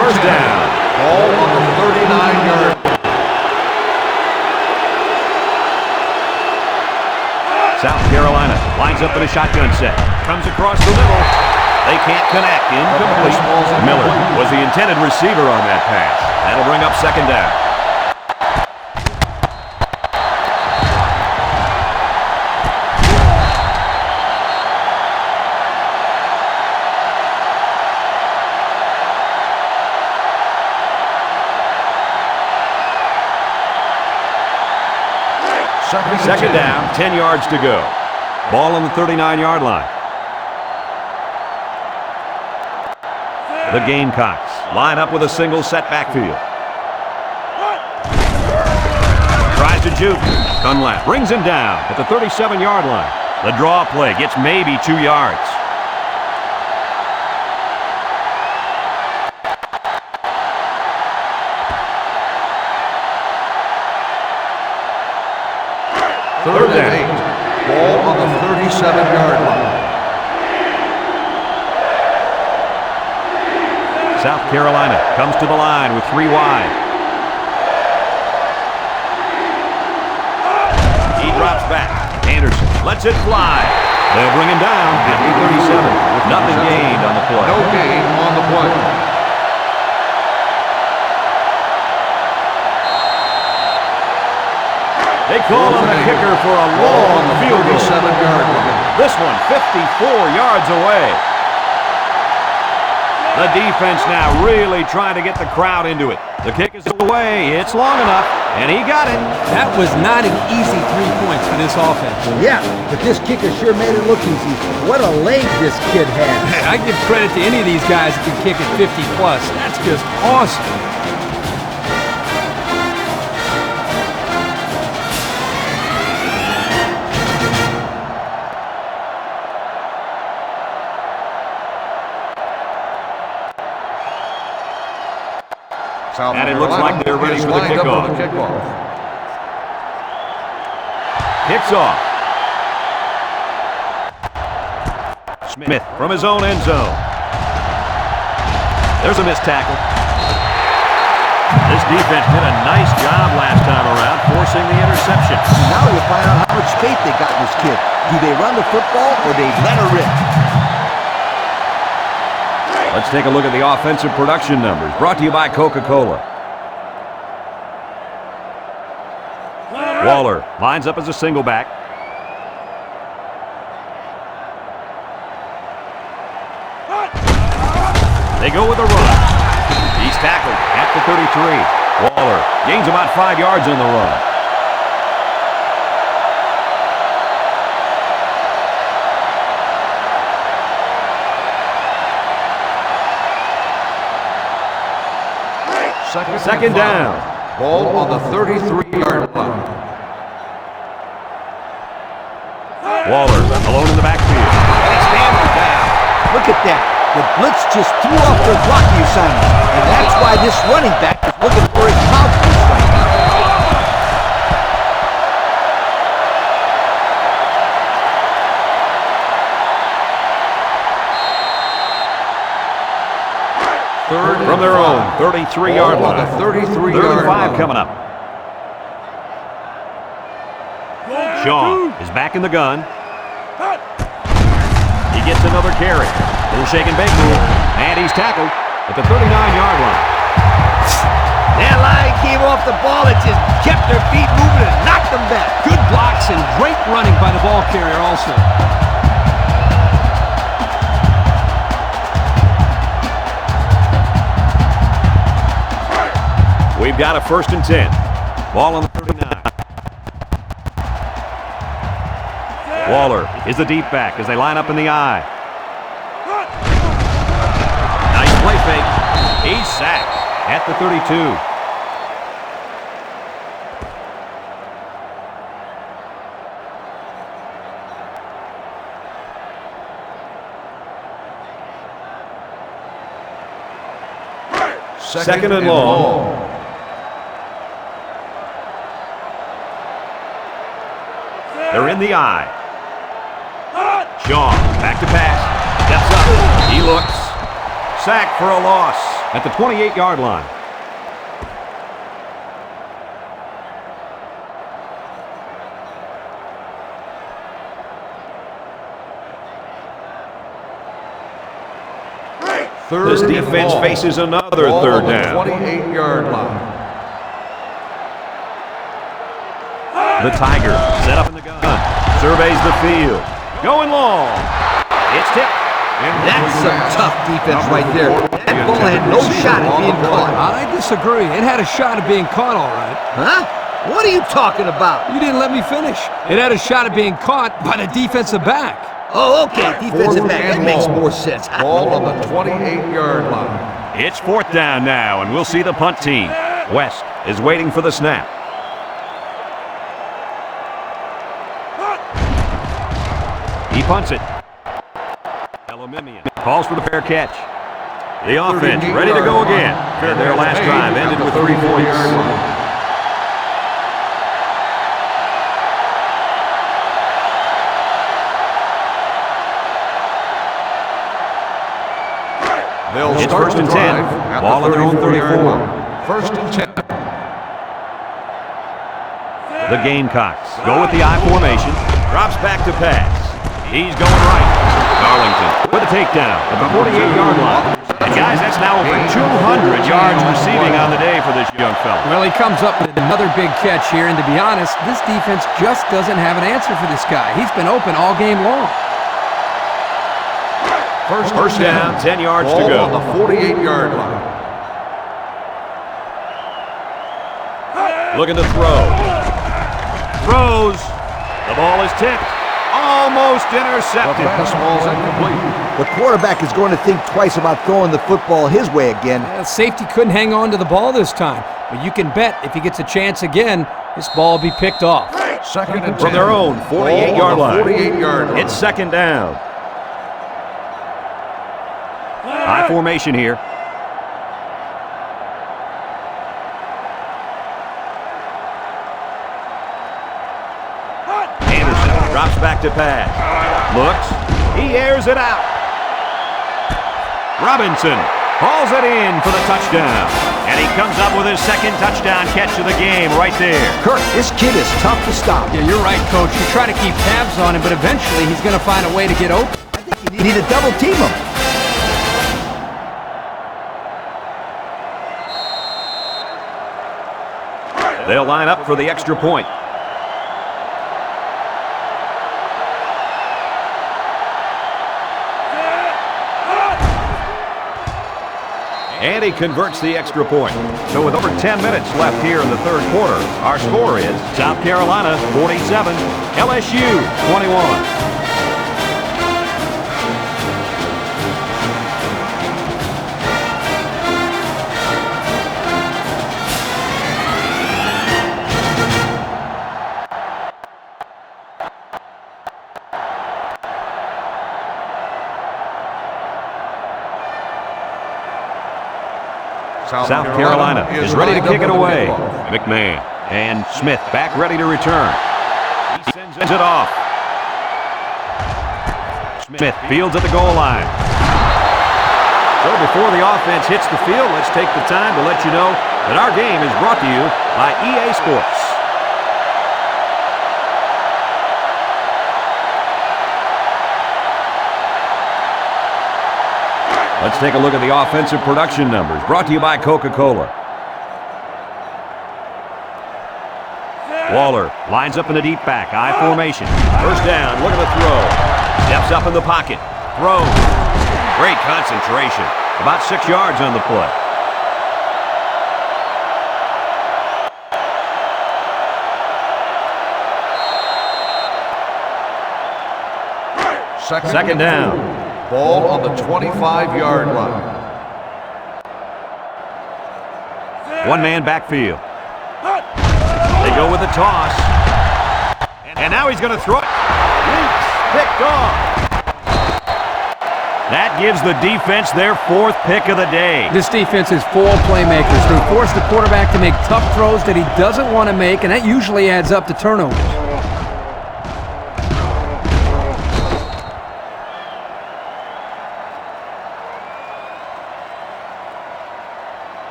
Speaker 4: First down. Ball on the 39-yard line.
Speaker 1: South Carolina lines up in a shotgun set. Comes across the middle. They can't connect. Incomplete. Miller was the intended receiver on that pass. That'll bring up second down. Second down, 10 yards to go. Ball on the 39-yard line. The Gamecocks line up with a single set backfield. Tries to juke. Dunlap brings him down at the 37-yard line. The draw play gets maybe 2 yards.
Speaker 4: Third and 8. Ball on the 37-yard line.
Speaker 1: South Carolina comes to the line with 3 wide. He drops back. Anderson lets it fly. They'll bring him down at the 37 with nothing gained on the play.
Speaker 4: No gain on the play.
Speaker 1: They call him the kicker for a long field goal.
Speaker 4: 37-yard line.
Speaker 1: This one 54 yards away. The defense now really trying to get the crowd into it. The kick is away. It's long enough, and he got it.
Speaker 2: That was not an easy 3 points for this offense.
Speaker 3: Yeah, but this kicker sure made it look easy. What a leg this kid has.
Speaker 2: I give credit to any of these guys that can kick at 50+. That's just awesome.
Speaker 1: And it looks like they're ready for the kickoff. Kicks off. Smith from his own end zone. There's a missed tackle. This defense did a nice job last time around forcing the interception.
Speaker 3: Now you'll find out how much faith they got in this kid. Do they run the football or they let her rip?
Speaker 1: Let's take a look at the offensive production numbers, brought to you by Coca-Cola. Waller lines up as a single back. They go with a run. He's tackled at the 33. Waller gains about 5 yards on the run. Second down.
Speaker 4: Ball on the 33-yard line.
Speaker 1: Waller alone in the backfield. And it's hammered down.
Speaker 3: Look at that. The blitz just threw off their blocking assignment. And that's why this running back is looking for his mouthpiece right now.
Speaker 4: Third
Speaker 1: From their own 33-yard line.
Speaker 4: 33-yard
Speaker 1: 35 coming up. Shaw is back in the gun. He gets another carry. Little shake and bake move. And he's tackled at the 39-yard line.
Speaker 3: That line came off the ball and just kept their feet moving and knocked them back.
Speaker 2: Good blocks and great running by the ball carrier also.
Speaker 1: We've got a 1st and 10. Ball on the 39. Waller is the deep back as they line up in the I. Nice play fake. He's sacked at the 32. Second and long. They're in the I. Shaw back to pass. Steps up. He looks. Sack for a loss at the 28-yard line. This defense faces another third down.
Speaker 4: 28-yard line.
Speaker 1: The Tigers set up in the gun. Surveys the field. Going long. It's tipped. And
Speaker 3: That's some tough defense right there. That ball had no shot at being caught.
Speaker 2: I disagree. It had a shot at being caught, all right.
Speaker 3: Huh? What are you talking about?
Speaker 2: You didn't let me finish. It had a shot at being caught by the defensive back.
Speaker 3: Oh, okay, defensive back. That makes more sense.
Speaker 4: Ball on the 28-yard line.
Speaker 1: it's 4th down now, and we'll see the punt team. West is waiting for the snap. He punts it. Elimimian calls for the fair catch. The offense ready to go again. Their last drive ended with 3 points.
Speaker 4: It's
Speaker 1: first and 10. Ball on their own 34.
Speaker 4: First and 10.
Speaker 1: The Gamecocks go with the I formation. Drops back to pass. He's going right. Darlington with a takedown at the 48-yard line. And guys, that's now over 200 yards receiving on the day for this young fella.
Speaker 2: Well, he comes up with another big catch here, and to be honest, this defense just doesn't have an answer for this guy. He's been open all game long.
Speaker 1: First down, 10 yards to go.
Speaker 4: On the 48-yard line.
Speaker 1: Looking to throw. Throws. The ball is tipped. Almost intercepted.
Speaker 4: The pass ball's incomplete.
Speaker 3: The quarterback is going to think twice about throwing the football his way again.
Speaker 2: Safety couldn't hang on to the ball this time, but you can bet if he gets a chance again, this ball will be picked off.
Speaker 4: Second and 10.
Speaker 1: From their own 48-yard line.
Speaker 4: 48-yard line.
Speaker 1: It's second down. High formation here. Anderson drops back to pass. Looks. He airs it out. Robinson hauls it in for the touchdown. And he comes up with his second touchdown catch of the game right there.
Speaker 3: Kirk, this kid is tough to stop.
Speaker 2: Yeah, you're right, Coach. You try to keep tabs on him, but eventually he's going to find a way to get open.
Speaker 3: I think you need to double team him.
Speaker 1: They'll line up for the extra point. And he converts the extra point. So with over 10 minutes left here in the third quarter, our score is South Carolina 47, LSU 21. South Carolina is ready to kick it away. McMahon and Smith back ready to return. He sends it off. Smith fields at the goal line. So before the offense hits the field, let's take the time to let you know that our game is brought to you by EA Sports. Let's take a look at the offensive production numbers, brought to you by Coca-Cola. Waller lines up in the deep back, I formation. First down, look at the throw. Steps up in the pocket, throws. Great concentration, about 6 yards on the play. Second down.
Speaker 4: Ball on the 25-yard line.
Speaker 1: One man backfield. They go with the toss. And now he's going to throw it. Picked off. That gives the defense their fourth pick of the day.
Speaker 2: This defense is full of playmakers. They force the quarterback to make tough throws that he doesn't want to make, and that usually adds up to turnovers.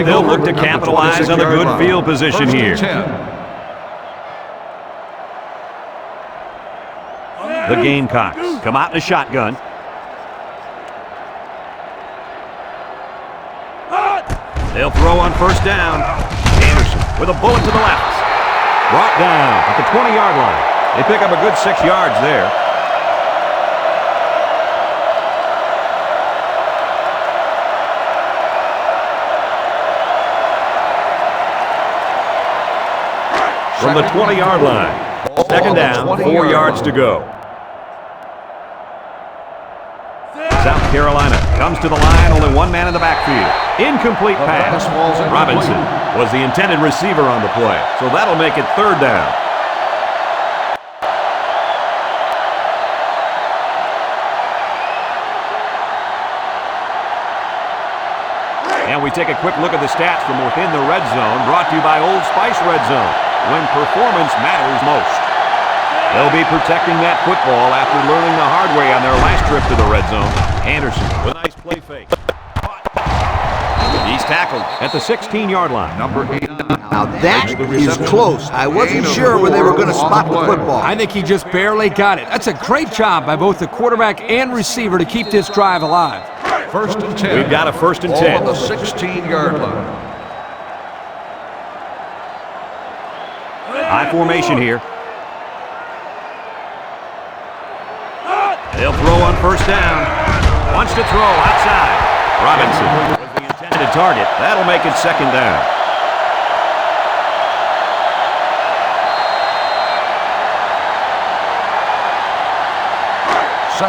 Speaker 1: They'll look to capitalize on the good field position here. The Gamecocks come out in a shotgun. They'll throw on first down. Anderson with a bullet to the left. Brought down at the 20-yard line. They pick up a good 6 yards there. From the 20-yard line. Second down, 4 yards to go. South Carolina comes to the line, only one man in the backfield. Incomplete pass. Robinson was the intended receiver on the play, so that'll make it third down. And we take a quick look at the stats from within the red zone, brought to you by Old Spice Red Zone, when performance matters most. They'll be protecting that football after learning the hard way on their last trip to the red zone. Anderson with a nice play fake. He's tackled at the 16-yard line.
Speaker 4: Number 8.
Speaker 3: Now that is close. I wasn't sure where they were going to spot the football.
Speaker 2: I think he just barely got it. That's a great job by both the quarterback and receiver to keep this drive alive.
Speaker 4: First and 10.
Speaker 1: We've got a first and 10.
Speaker 4: Ball on the 16-yard line.
Speaker 1: High formation here. They'll throw on first down. Wants to throw outside. Robinson was the intended target. That'll make it second down.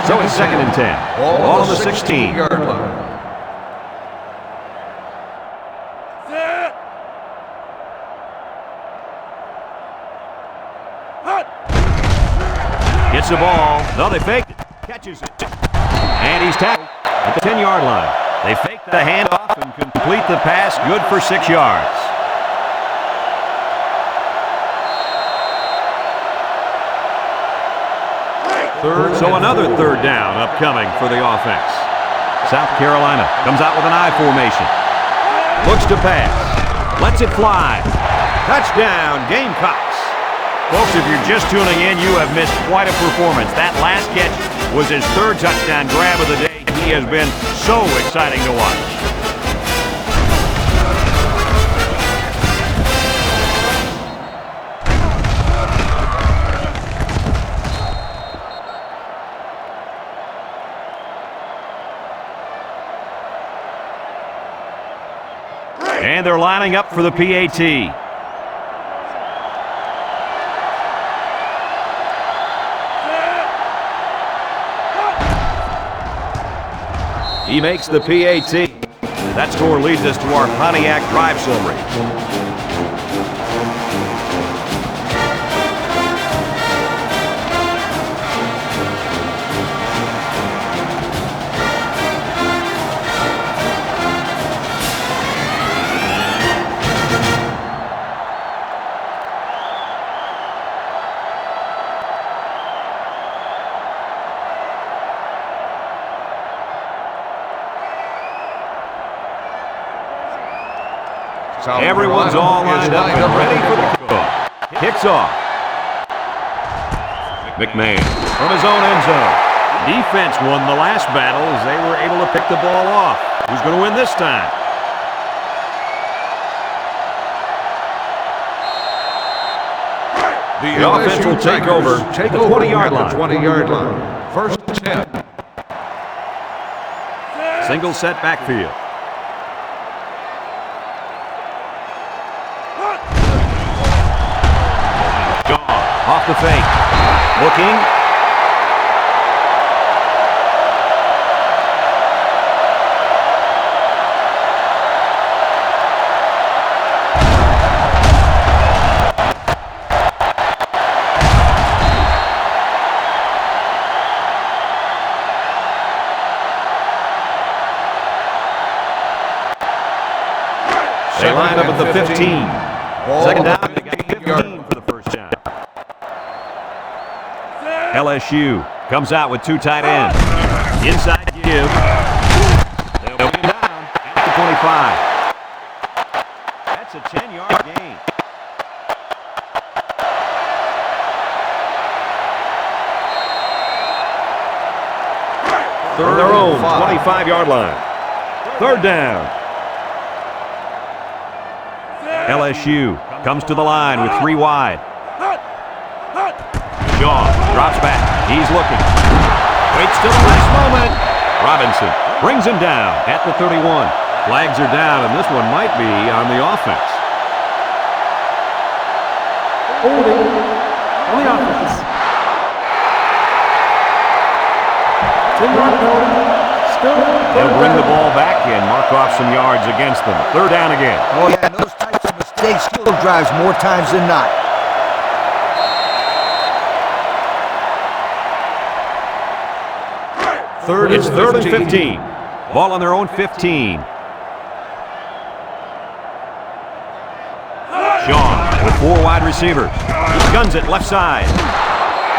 Speaker 1: So it's second and 10. Ball on the 16-yard line. Gets the ball. No, they faked it. Catches it. And he's tackled at the 10-yard line. They fake the handoff and complete the pass. Good for 6 yards. So another third down upcoming for the offense. South Carolina comes out with an I formation. Looks to pass. Lets it fly. Touchdown, Gamecocks. Folks, if you're just tuning in, you have missed quite a performance. That last catch was his third touchdown grab of the day. He has been so exciting to watch. And they're lining up for the PAT. He makes the PAT. That score leads us to our Pontiac drive summary. Everyone's all lined up and ready for the kickoff. Kicks off. McMahon from his own end zone. Defense won the last battle as they were able to pick the ball off. Who's going to win this time? The offense will take over at the 20-yard line.
Speaker 4: 20-yard line. First and 10.
Speaker 1: Single set backfield. Off the fake. Looking. They line up at the 15. Second down. They got 15 for the first down. LSU comes out with 2 tight ends. Inside give. They'll bring him down at the 25. That's a 10-yard gain. Their own 25-yard line. Third down. LSU comes to the line with 3 wide. Shaw drops back. He's looking. Waits till the last moment. Robinson brings him down at the 31. Flags are down, and this one might be on the offense.
Speaker 6: Holding on the offense. 10-yard penalty.
Speaker 1: They'll bring the ball back and mark off some yards against them. Third down again.
Speaker 3: Oh, yeah, and those types of mistakes kill drives more times than not.
Speaker 1: It's third and 15. Ball on their own 15. Sean with 4 wide receivers. He guns it left side.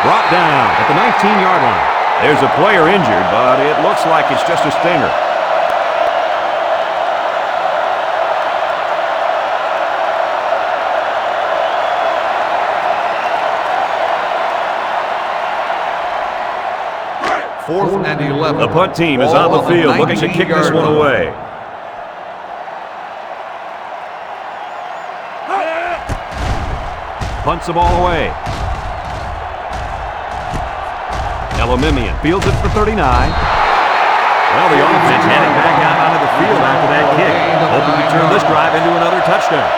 Speaker 1: Brought down at the 19-yard line. There's a player injured, but it looks like it's just a stinger.
Speaker 4: Fourth and 11.
Speaker 1: The punt team is on the field looking to kick this one away. Punts the ball away. Elamimian fields it for 39. Well, the offense heading back out onto the field after that kick. Hoping to turn this drive into another touchdown.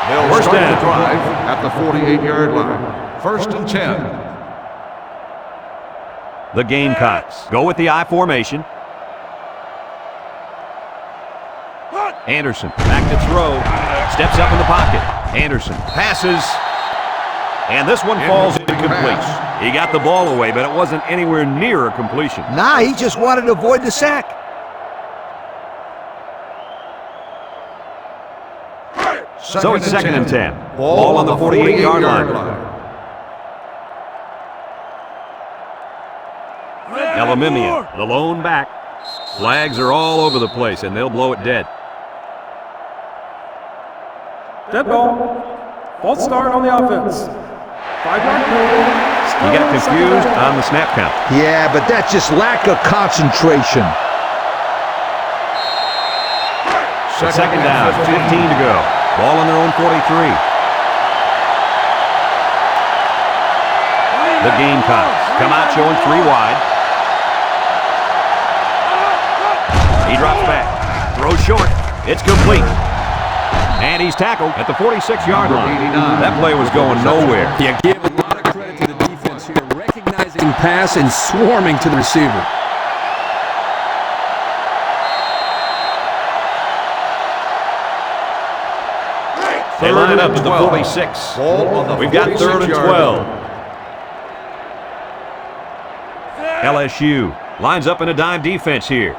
Speaker 4: They'll start the drive at the 48-yard line. First and 10.
Speaker 1: The Gamecocks go with the I formation. Anderson back to throw. Steps up in the pocket. Anderson passes. And this one falls incomplete. He got the ball away, but it wasn't anywhere near a completion.
Speaker 3: Nah, he just wanted to avoid the sack.
Speaker 1: So it's second and 10. Ball on the 48-yard line. Elamimian, the lone back. Flags are all over the place, and they'll blow it dead.
Speaker 6: Dead ball. False start on the offense. 5-yard penalty.
Speaker 1: He got confused on the snap count.
Speaker 3: Yeah, but that's just lack of concentration.
Speaker 1: Second down, 15 to go. Ball on their own 43. The Gamecocks come out showing 3 wide. He drops back. Throws short. It's complete. And he's tackled at the 46-yard line. That play was going nowhere.
Speaker 5: You give a lot of credit to the defense here, recognizing pass and swarming to the receiver.
Speaker 1: They line up at the 46. We've got third and 12. LSU lines up in a dime defense here.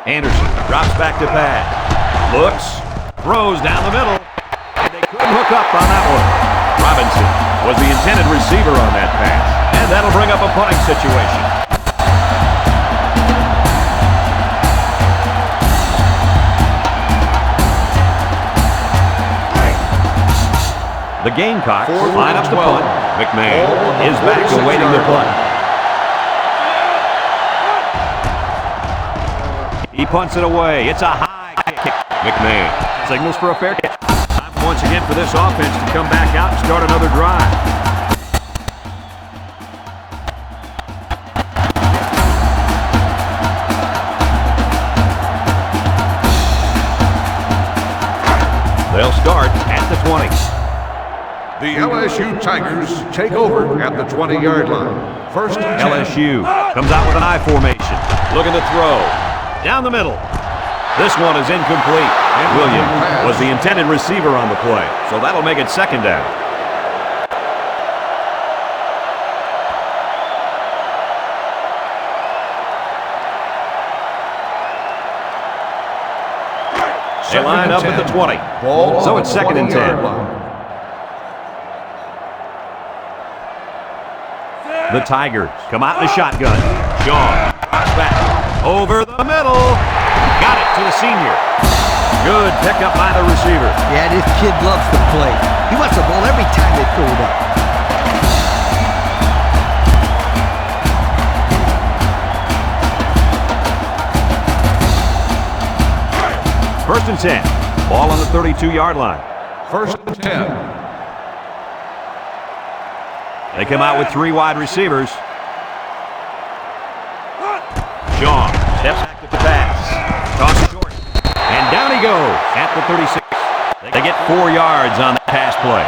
Speaker 1: Anderson drops back to pass. Looks, throws down the middle. And they couldn't hook up on that one. Robinson was the intended receiver on that pass. And that'll bring up a punting situation. The Gamecocks line up the punt. McMahon is back awaiting the punt. He punts it away. It's a high kick. McMahon signals for a fair catch. Time once again for this offense to come back out and start another drive. They'll start at the 20.
Speaker 4: The LSU Tigers take over at the 20-yard line. First and 10.
Speaker 1: LSU comes out with an I formation. Looking to throw. Down the middle. This one is incomplete. Williams was the intended receiver on the play, so that'll make it second down. They line up at the 20. So it's second and 10. The Tigers come out in the shotgun. Sean drops back. Over the middle. Got it to the senior. Good pickup by the receiver.
Speaker 3: Yeah, this kid loves to play. He wants the ball every time they throw it up.
Speaker 1: First and 10. Ball on the 32-yard line.
Speaker 4: First and 10.
Speaker 1: They come out with 3 wide receivers. Sean steps back to the pass. Toss short. And down he goes at the 36. They get 4 yards on the pass play.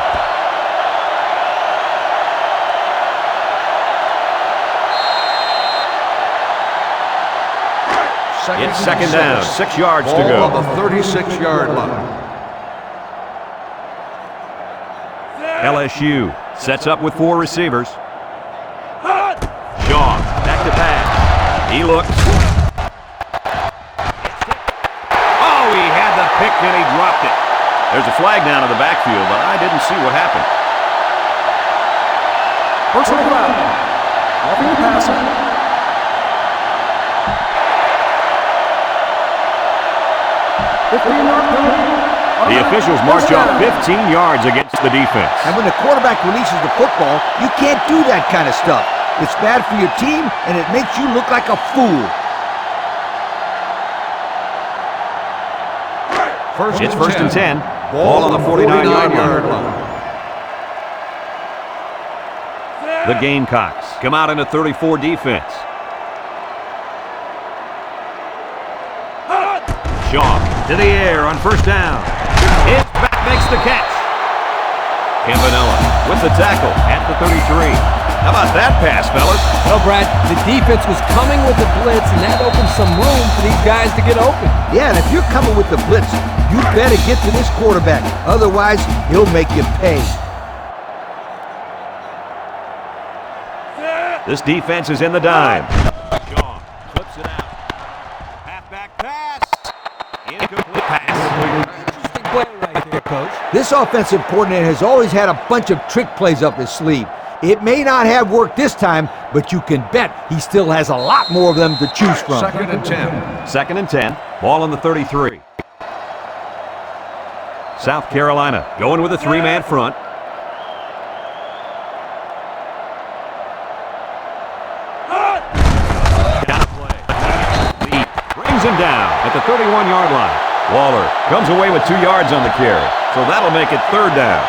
Speaker 1: It's second down, 6 yards to go.
Speaker 4: On the 36-yard line.
Speaker 1: LSU sets up with 4 receivers. Shaw, back to pass. He looks. Oh, he had the pick and he dropped it. There's a flag down in the backfield, but I didn't see what happened.
Speaker 6: Personal foul. Roughing the passer.
Speaker 1: The officials march off 15 yards against the defense.
Speaker 3: And when the quarterback releases the football, you can't do that kind of stuff. It's bad for your team, and it makes you look like a fool.
Speaker 1: It's first and 10. Ball on the 49-yard line. The Gamecocks come out in a 34 defense. Shaw to the air on first down. His back makes the catch. Campanella with the tackle at the 33. How about that pass, fellas?
Speaker 2: Well, Brad, the defense was coming with the blitz, and that opened some room for these guys to get open.
Speaker 3: Yeah, and if you're coming with the blitz, you better get to this quarterback. Otherwise, he'll make you pay.
Speaker 1: This defense is in the dime. Shaw flips it out. Halfback pass. Incomplete pass.
Speaker 2: Interesting play right there, Coach.
Speaker 3: This offensive coordinator has always had a bunch of trick plays up his sleeve. It may not have worked this time, but you can bet he still has a lot more of them to choose from.
Speaker 4: Second and 10.
Speaker 1: Second and 10. Ball on the 33. South Carolina going with a 3-man front. Lee brings him down at the 31-yard line. Waller comes away with 2 yards on the carry, so that'll make it third down.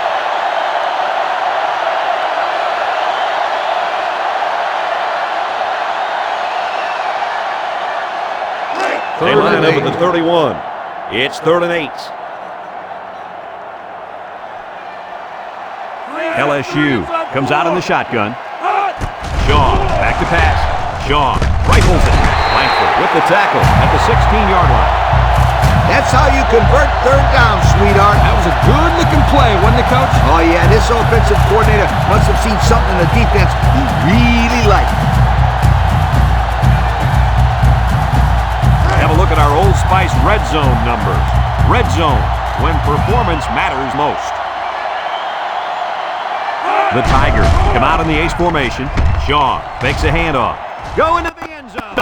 Speaker 1: They line up at the 31. It's 3rd and 8. LSU comes out in the shotgun. Shaw back to pass. Shaw rifles it. Langford with the tackle at the 16-yard line.
Speaker 3: That's how you convert third down, sweetheart.
Speaker 2: That was a good-looking play, wasn't it, Coach?
Speaker 3: Oh, yeah, this offensive coordinator must have seen something in the defense he really liked.
Speaker 1: Have a look at our Old Spice red zone numbers. Red zone, when performance matters most. The Tigers come out in the ace formation. Shaw fakes a handoff. Go into the end zone.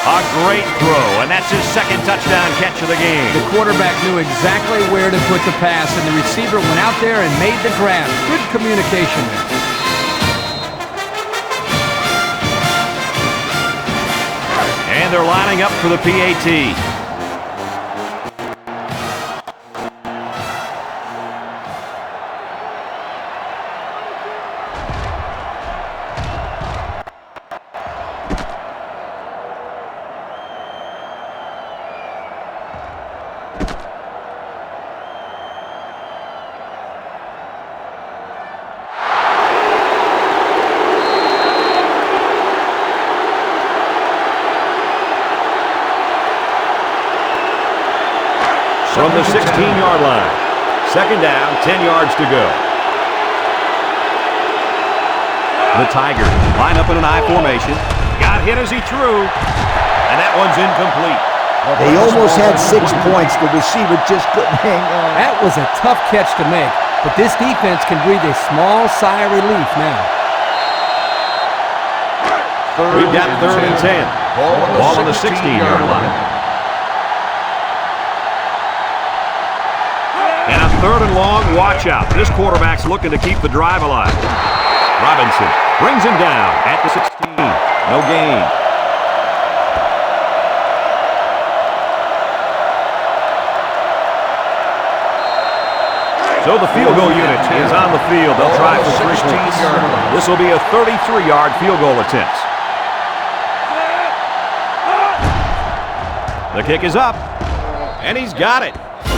Speaker 1: A great throw, and that's his second touchdown catch of the game.
Speaker 2: The quarterback knew exactly where to put the pass, and the receiver went out there and made the grab. Good communication there.
Speaker 1: And they're lining up for the PAT. From the 16-yard line. Second down, 10 yards to go. The Tigers line up in an I formation. Got hit as he threw, and that one's incomplete.
Speaker 3: They almost had 6 points. The receiver just couldn't hang on.
Speaker 2: That was a tough catch to make, but this defense can breathe a small sigh of relief now.
Speaker 1: We've got 3rd and 10. Ball on the 16-yard line. And a 3rd and long, watch out. This quarterback's looking to keep the drive alive. Robinson brings him down at the 16. No gain. So the field goal unit is on the field. They'll try for 3 points. This will be a 33-yard field goal attempt. The kick is up. And he's got it.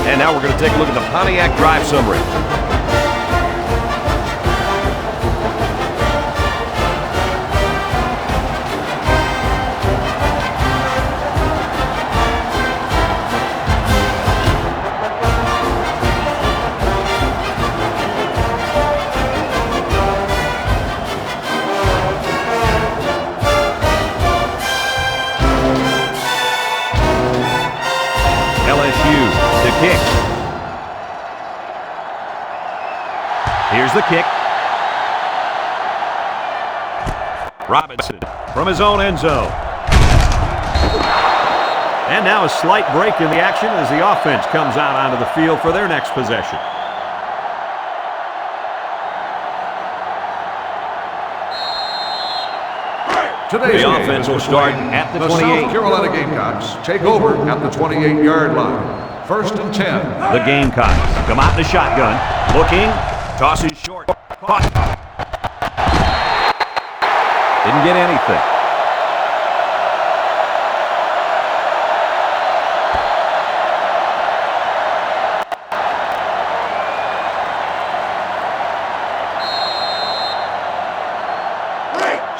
Speaker 1: And now we're going to take a look at the Pontiac drive summary. LSU to kick. Here's the kick. Robinson from his own end zone. And now a slight break in the action as the offense comes out onto the field for their next possession.
Speaker 4: Today's
Speaker 1: The offense will start at the 28.
Speaker 4: South Carolina Gamecocks take over at the 28-yard line. First and 10.
Speaker 1: The Gamecocks come out in the shotgun. Looking. Tosses short. Caught. Didn't get anything.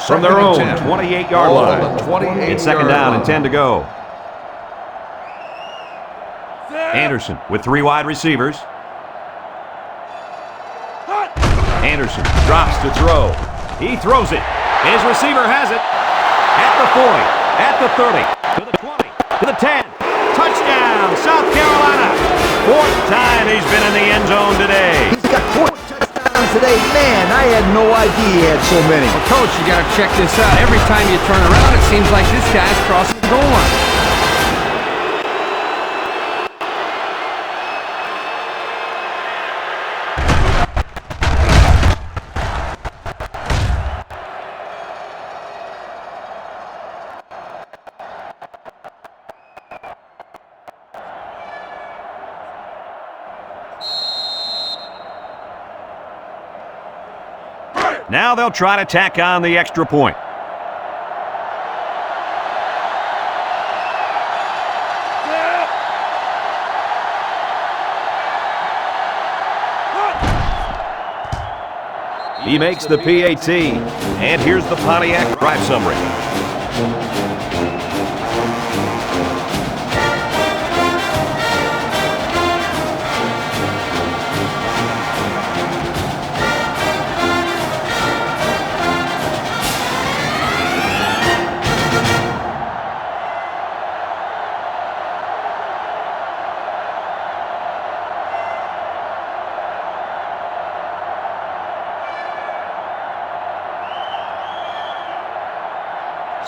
Speaker 1: From their own 28-yard line. It's second down and 10 to go. Anderson with 3 wide receivers. Anderson drops to throw. He throws it. His receiver has it. At the 40, at the 30, to the 20, to the 10. Touchdown, South Carolina. 4th time he's been in the end zone today.
Speaker 3: He's got 4 touchdowns today. Man, I had no idea he had so many.
Speaker 2: Well, Coach, you got to check this out. Every time you turn around, it seems like this guy's crossing the goal line.
Speaker 1: Now they'll try to tack on the extra point. He makes the PAT, and here's the Pontiac drive summary.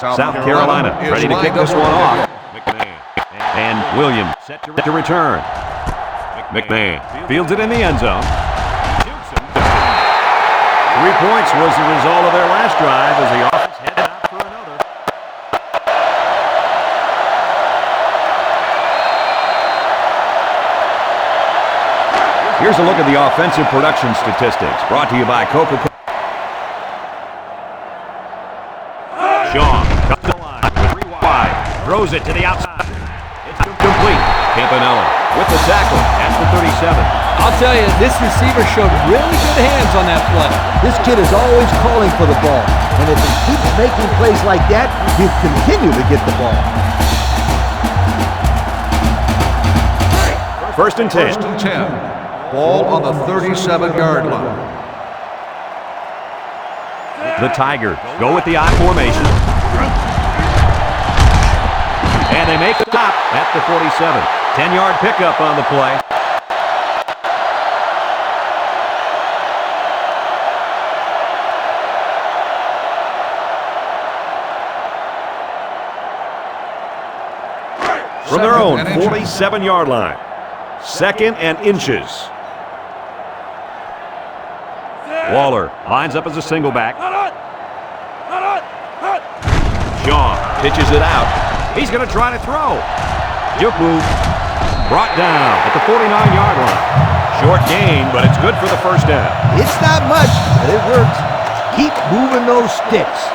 Speaker 1: South Carolina ready to kick this one off. And Williams set to return. McMahon fields it in the end zone. 3 points was the result of their last drive as the offense headed out for another. Here's a look at the offensive production statistics brought to you by Coca-Cola. Shaw cuts the line with 3 wide, throws it to the outside. It's complete. Campanella with the tackle at the 37.
Speaker 2: I'll tell you, this receiver showed really good hands on that play.
Speaker 3: This kid is always calling for the ball, and if he keeps making plays like that, he'll continue to get the ball.
Speaker 1: First and 10.
Speaker 4: First and 10. Ball on the 37-yard line.
Speaker 1: The Tigers go with the I formation. And they make a stop at the 47. 10-yard pickup on the play. From their own 47-yard line. 2nd and inches. Waller lines up as a single back. Shaw pitches it out. He's going to try to throw. Juku brought down at the 49-yard line. Short gain, but it's good for the first down.
Speaker 3: It's not much, but it works. Keep moving those sticks.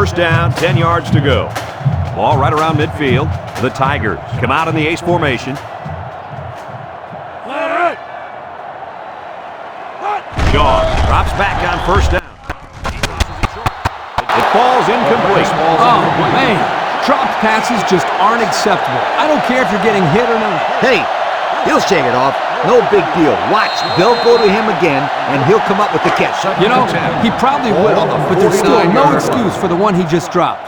Speaker 1: First down, 10 yards to go. Ball right around midfield. The Tigers come out in the ace formation. Shaw drops back on first down. It falls incomplete.
Speaker 2: Oh, man. Dropped passes just aren't acceptable. I don't care if you're getting hit or not.
Speaker 3: Hey, he'll shake it off. No big deal. Watch, they'll go to him again, and he'll come up with the catch.
Speaker 2: You know, he probably will, but there's still no excuse for the one he just dropped.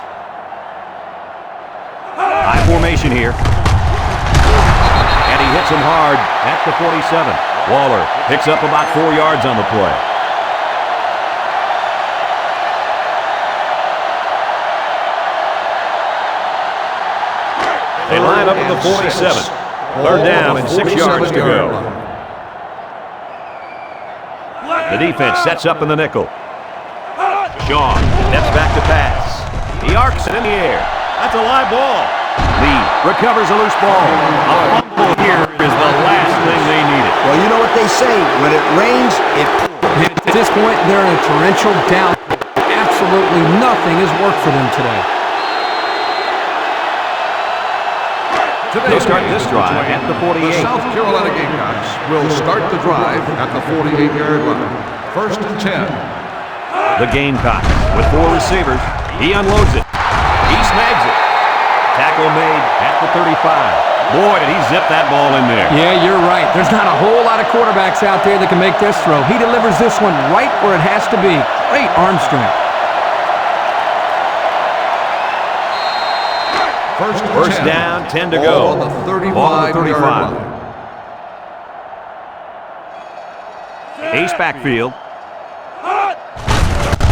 Speaker 1: High formation here. And he hits him hard at the 47. Waller picks up about 4 yards on the play. They line up at the 47. Third down and 6 yards to go. The defense sets up in the nickel. Shaw steps back to pass. He arcs it in the air. That's a live ball. Lee recovers a loose ball. A fumble here is the last thing they needed.
Speaker 3: Well, you know what they say. When it rains, it pours.
Speaker 2: At this point, they're in a torrential downpour. Absolutely nothing has worked for them today.
Speaker 1: They start this drive at the 48.
Speaker 4: The South Carolina Gamecocks will start the drive at the 48-yard line. First and 10.
Speaker 1: The Gamecocks with 4 receivers. He unloads it. He snags it. Tackle made at the 35. Boy, did he zip that ball in there.
Speaker 2: Yeah, you're right. There's not a whole lot of quarterbacks out there that can make this throw. He delivers this one right where it has to be. Great arm strength.
Speaker 1: First down, 10 to go.
Speaker 4: On the 35.
Speaker 1: Ace backfield.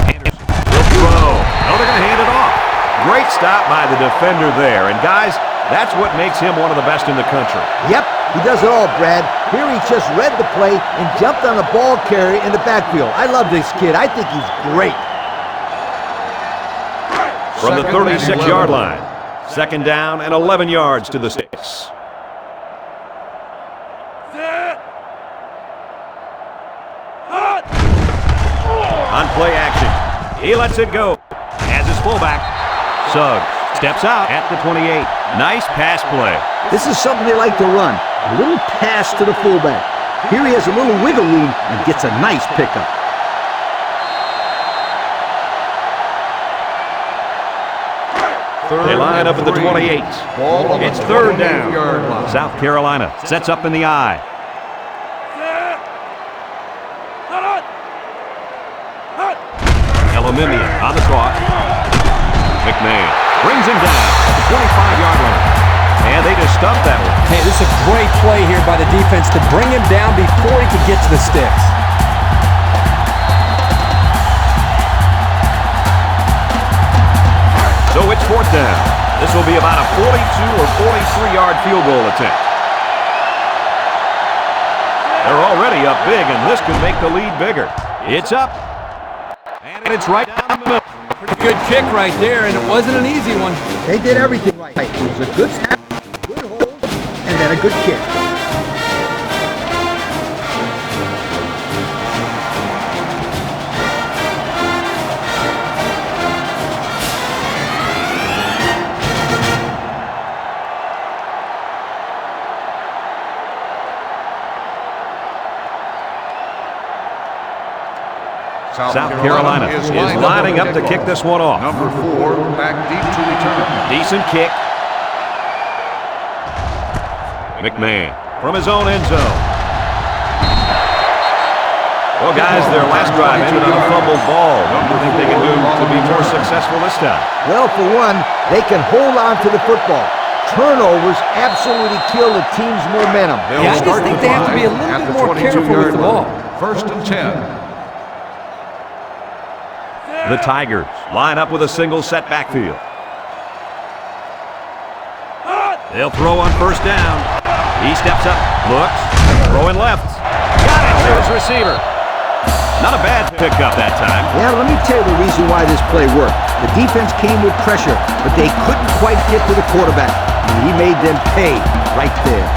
Speaker 1: Anderson will throw. No, they're going to hand it off. Great stop by the defender there. And guys, that's what makes him one of the best in the country.
Speaker 3: Yep, he does it all, Brad. Here he just read the play and jumped on a ball carrier in the backfield. I love this kid. I think he's great.
Speaker 1: From the 36-yard line. Second down and 11 yards to the 6. On play action. He lets it go. Has his fullback. Suggs steps out at the 28. Nice pass play.
Speaker 3: This is something they like to run. A little pass to the fullback. Here he has a little wiggle room and gets a nice pickup.
Speaker 1: They line up at the 28. It's third down. South Carolina sets up in the I. Elomimia on the cross. McMahon brings him down at the 25-yard line. And they just stumped that one.
Speaker 2: Hey, this is a great play here by the defense to bring him down before he could get to the sticks.
Speaker 1: So it's fourth down. This will be about a 42 or 43-yard field goal attempt. They're already up big, and this could make the lead bigger. It's up, and it's right down the middle.
Speaker 2: Pretty good kick right there, and it wasn't an easy one.
Speaker 3: They did everything right. It was a good snap, good hold, and then a good kick.
Speaker 1: South Carolina is lining up to kick this one off.
Speaker 4: Number 4, back deep to return.
Speaker 1: Decent kick. McMahon from his own end zone. Well, guys, their last drive ended on a fumbled ball. What do you think they can do to be more successful this time?
Speaker 3: Well, for one, they can hold on to the football. Turnovers absolutely kill the team's momentum.
Speaker 2: Yeah, I just think they have to be a little bit more careful with the ball.
Speaker 4: First and 10.
Speaker 1: The Tigers line up with a single set backfield. They'll throw on first down. He steps up, looks, throwing left. Got it to his receiver. Not a bad pickup that time.
Speaker 3: Yeah, let me tell you the reason why this play worked. The defense came with pressure, but they couldn't quite get to the quarterback. And he made them pay right there.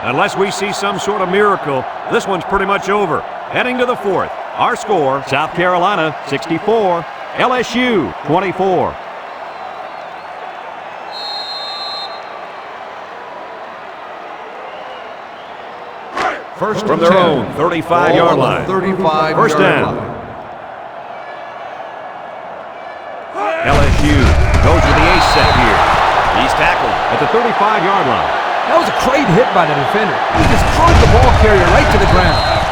Speaker 1: Unless we see some sort of miracle, this one's pretty much over. Heading to the fourth. Our score, South Carolina 64, LSU 24.
Speaker 4: First
Speaker 1: From their own 35-yard line.
Speaker 4: 35-yard
Speaker 1: First down.
Speaker 4: line.
Speaker 1: LSU goes with the ace set here. He's tackled at the 35-yard line.
Speaker 2: That was a great hit by the defender. He just crushed the ball carrier right to the ground.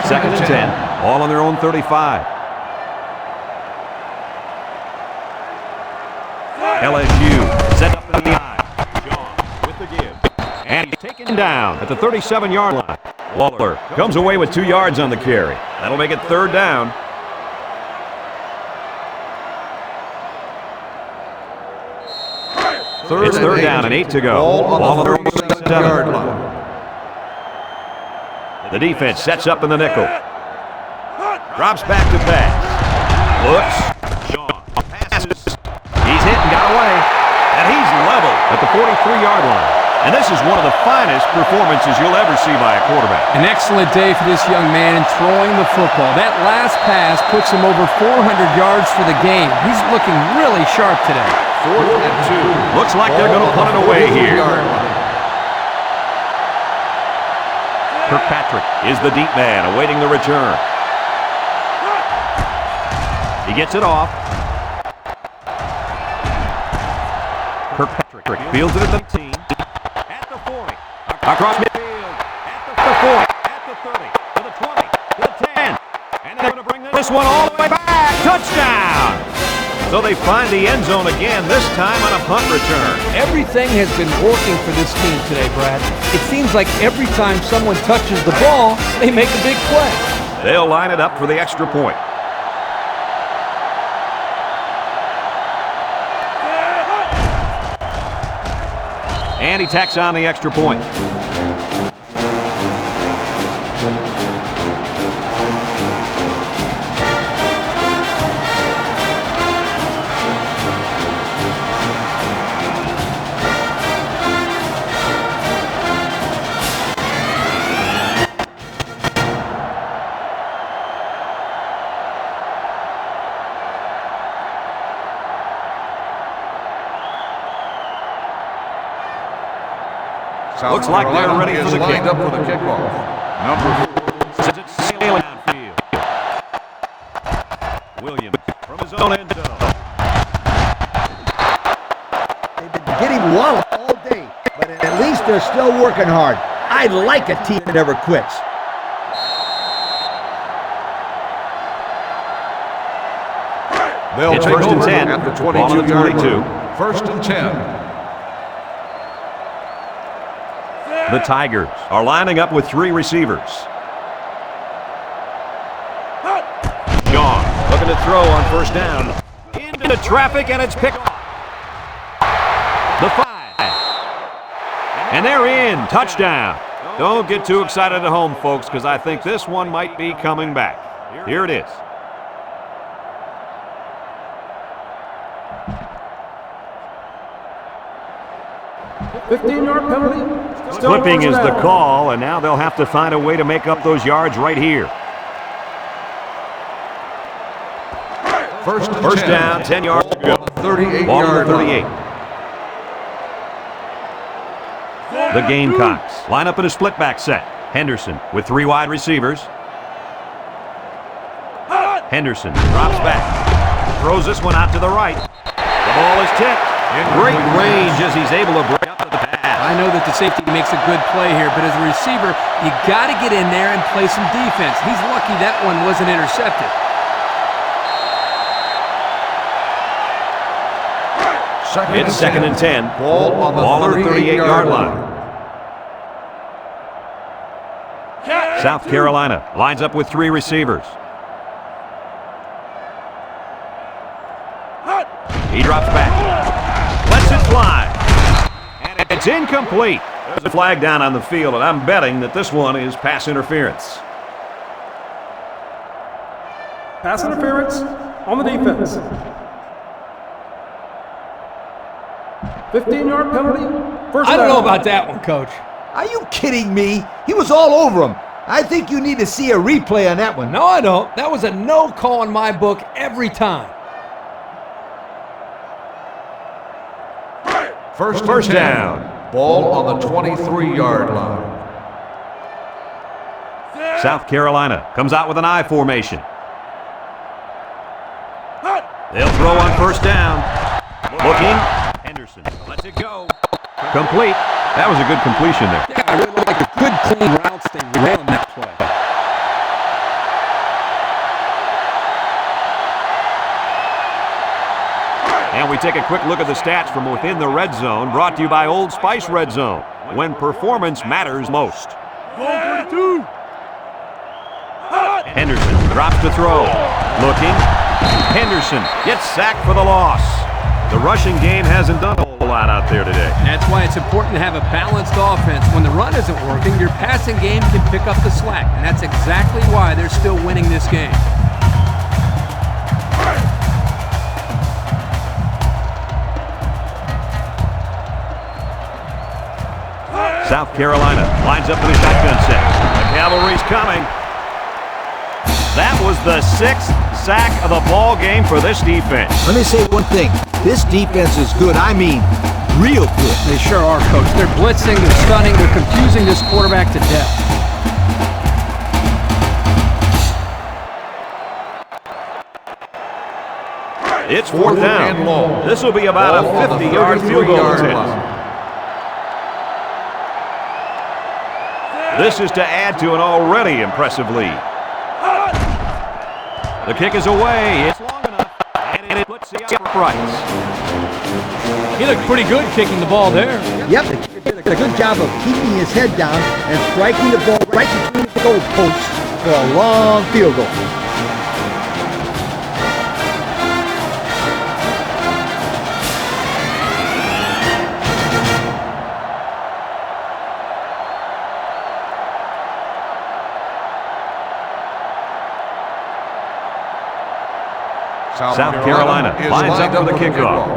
Speaker 1: Second and 10. All on their own 35. LSU set up in the eye. Shaw with the give. And he's taken down at the 37-yard line. Waller comes away with 2 yards on the carry. That'll make it third down. It's third down and 8 to go. Ball on their own 7-yard line. The defense sets up in the nickel. Drops back to pass. Looks. Shaw passes. He's hit and got away. And he's level at the 43-yard line. And this is one of the finest performances you'll ever see by a quarterback.
Speaker 2: An excellent day for this young man in throwing the football. That last pass puts him over 400 yards for the game. He's looking really sharp today.
Speaker 4: 4th and 2.
Speaker 1: Looks like they're going to punt it away here. Kirkpatrick is the deep man awaiting the return. He gets it off. Kirkpatrick fields it at the 15, at the 40, across midfield, at the 40, at the 30, to the 20, to the 10, and they're going to bring this one all the way back. Touchdown! So they find the end zone again, this time on a punt return.
Speaker 2: Everything has been working for this team today, Brad. It seems like every time someone touches the ball, they make a big play.
Speaker 1: They'll line it up for the extra point. And he tacks on the extra point. Looks like they're ready for the kick.
Speaker 4: Lined up for the kickoff. Number 4.
Speaker 1: Sends it sailing downfield. Williams from his own end zone.
Speaker 3: They've been getting walloped all day, but at least they're still working hard. I like a team that never quits.
Speaker 4: They'll
Speaker 1: It's
Speaker 4: take
Speaker 1: first and
Speaker 4: over
Speaker 1: 10.
Speaker 4: at the
Speaker 1: Ball on the
Speaker 4: 22-yard
Speaker 1: 22.
Speaker 4: line. First and 10.
Speaker 1: The Tigers are lining up with 3 receivers. John looking to throw on first down. Into traffic, and it's picked off. The 5. And they're in. Touchdown. Don't get too excited at home, folks, because I think this one might be coming back. Here it is.
Speaker 6: $15-yard penalty. Still
Speaker 1: Flipping
Speaker 6: first
Speaker 1: is the
Speaker 6: down.
Speaker 1: call, and now they'll have to find a way to make up those yards right here. First down, 10 yards to go.
Speaker 4: 38
Speaker 1: Ball on
Speaker 4: yard
Speaker 1: the
Speaker 4: line.
Speaker 1: 38. The Gamecocks line up in a split back set. Henderson with 3 wide receivers. Henderson drops back. Throws this one out to the right. The ball is tipped. In great range as he's able to break up to the pass.
Speaker 2: I know that the safety makes a good play here, but as a receiver, you got to get in there and play some defense. He's lucky that one wasn't intercepted.
Speaker 1: It's second and 10.
Speaker 4: Ball on the
Speaker 1: 38-yard line. South Carolina lines up with 3 receivers. He drops back. Lets it fly. And it's incomplete. There's a flag down on the field, and I'm betting that this one is pass interference.
Speaker 6: Pass interference on the defense. 15-yard penalty. First
Speaker 2: I don't know
Speaker 6: down.
Speaker 2: about that one, Coach.
Speaker 3: Are you kidding me? He was all over him. I think you need to see a replay on that one.
Speaker 2: No, I don't. That was a no call in my book every time.
Speaker 4: First down. Ball on the 23-yard line.
Speaker 1: South Carolina comes out with an I formation. They'll throw on first down. Looking. Henderson lets it go. Complete. That was a good completion there.
Speaker 5: Yeah, I really like the good, clean routes they ran on that play.
Speaker 1: And we take a quick look at the stats from within the red zone, brought to you by Old Spice Red Zone, when performance matters most. Henderson drops to throw. Looking. Henderson gets sacked for the loss. The rushing game hasn't done a whole lot out there today.
Speaker 2: That's why it's important to have a balanced offense. When the run isn't working, your passing game can pick up the slack. And that's exactly why they're still winning this game.
Speaker 1: South Carolina lines up in a shotgun set. The cavalry's coming. That was the 6th sack of the ball game for this defense.
Speaker 3: Let me say one thing. This defense is good. I mean, real good.
Speaker 2: They sure are, Coach. They're blitzing, they're stunning, they're confusing this quarterback to death.
Speaker 1: It's fourth down. This will be about a 50-yard field goal attempt. This is to add to an already impressive lead. The kick is away. It's long enough. And it puts the uprights.
Speaker 2: He looked pretty good kicking the ball there.
Speaker 3: Yep, they did a good job of keeping his head down and striking the ball right between the goal posts for a long field goal.
Speaker 1: South Carolina lines up for the kickoff.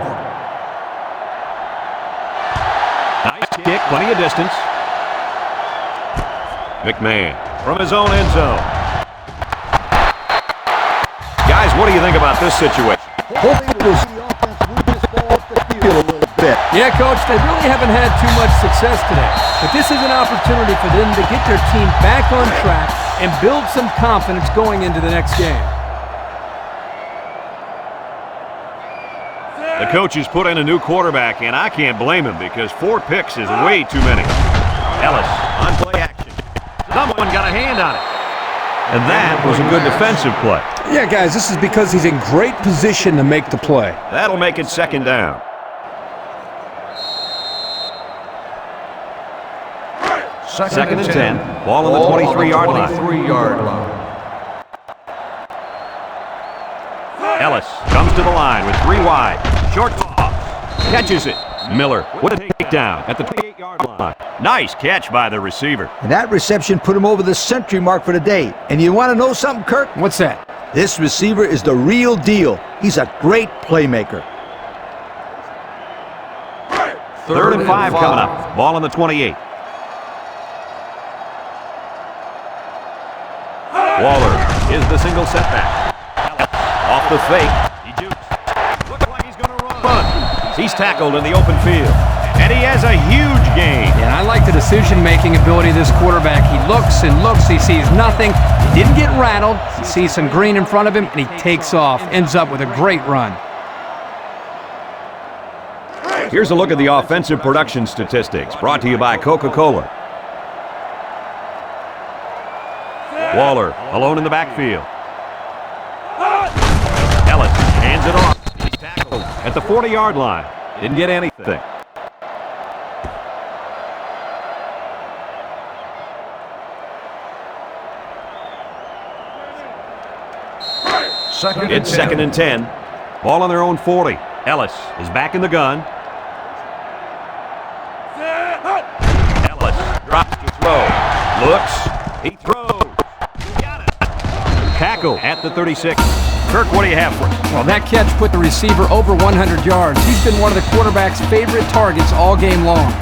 Speaker 1: Nice kick, plenty of distance. McMahon from his own end zone. Guys, what do you think about this situation?
Speaker 3: Hoping we'll see the offense move this ball up the field a little bit.
Speaker 2: Yeah, Coach, they really haven't had too much success today. But this is an opportunity for them to get their team back on track and build some confidence going into the next game.
Speaker 1: The coach has put in a new quarterback, and I can't blame him because 4 picks is way too many. Ellis on play action. Someone got a hand on it. And that was a good defensive play.
Speaker 5: Yeah, guys, this is because he's in great position to make the play.
Speaker 1: That'll make it second down. Second and 10. Ball on the 23-yard line. Ellis comes to the line with 3 wide. Short toss. Catches it. Miller with a takedown at the 28-yard line. Nice catch by the receiver.
Speaker 3: And that reception put him over the century mark for the day. And you want to know something, Kirk?
Speaker 2: What's that?
Speaker 3: This receiver is the real deal. He's a great playmaker.
Speaker 1: Third and 5 coming up. Ball on the 28. Waller is the single setback. Off the fake. He jukes. Looks like he's going to run. He's tackled in the open field. And he has a huge gain.
Speaker 2: Yeah, I like the decision-making ability of this quarterback. He looks and looks. He sees nothing. He didn't get rattled. He sees some green in front of him, and he takes off. Ends up with a great run.
Speaker 1: Here's a look at the offensive production statistics brought to you by Coca-Cola. Waller alone in the backfield. Ellis hands it off. He's tackled at the 40-yard line. Didn't get anything. It's second and 10. Ball on their own 40. Ellis is back in the gun. Looks. He throws. Got it. Tackle at the 36. Kirk, what do you have for us?
Speaker 2: Well, that catch put the receiver over 100 yards. He's been one of the quarterback's favorite targets all game long.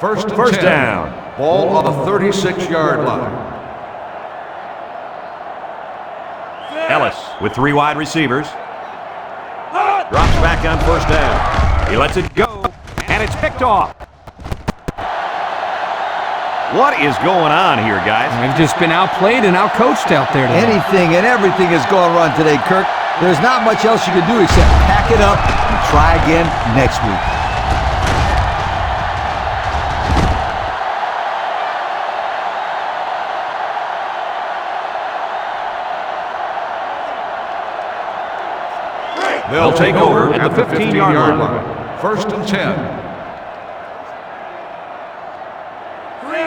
Speaker 4: First down. Ball on the 36-yard line.
Speaker 1: Ellis with 3 wide receivers. Drops back on first down. He lets it go, and it's picked off. What is going on here, guys?
Speaker 2: They've just been outplayed and outcoached out there today.
Speaker 3: Anything and everything has gone wrong today, Kirk. There's not much else you can do except pack it up and try again next week.
Speaker 4: They'll take over at the 15-yard line. First and 10.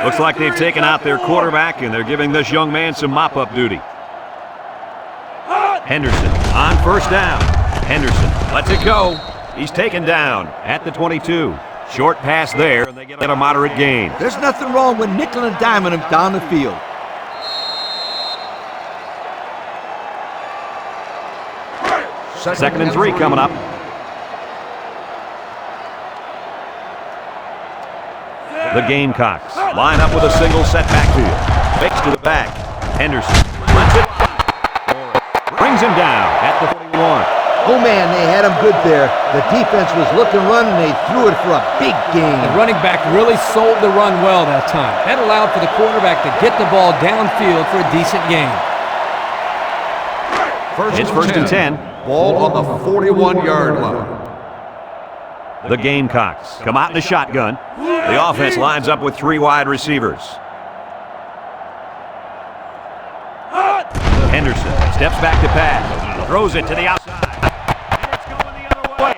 Speaker 1: Looks like they've taken out their quarterback, and they're giving this young man some mop-up duty. Henderson on first down. Henderson lets it go. He's taken down at the 22. Short pass there, and they get a moderate gain.
Speaker 3: There's nothing wrong with nickel and diming him down the field.
Speaker 1: Second and 3 coming up. The Gamecocks line up with a single set backfield. Fakes to the back. Henderson lets it. Brings him down at the 41.
Speaker 3: Oh, man, they had him good there. The defense was looking run, and they threw it for a big gain.
Speaker 2: The running back really sold the run well that time. That allowed for the quarterback to get the ball downfield for a decent gain.
Speaker 1: It's first and 10.
Speaker 4: Ball on the 41-yard line.
Speaker 1: The Gamecocks come out in the shotgun. The offense lines up with 3 wide receivers. Henderson steps back to pass. Throws it to the outside. And it's going the other way.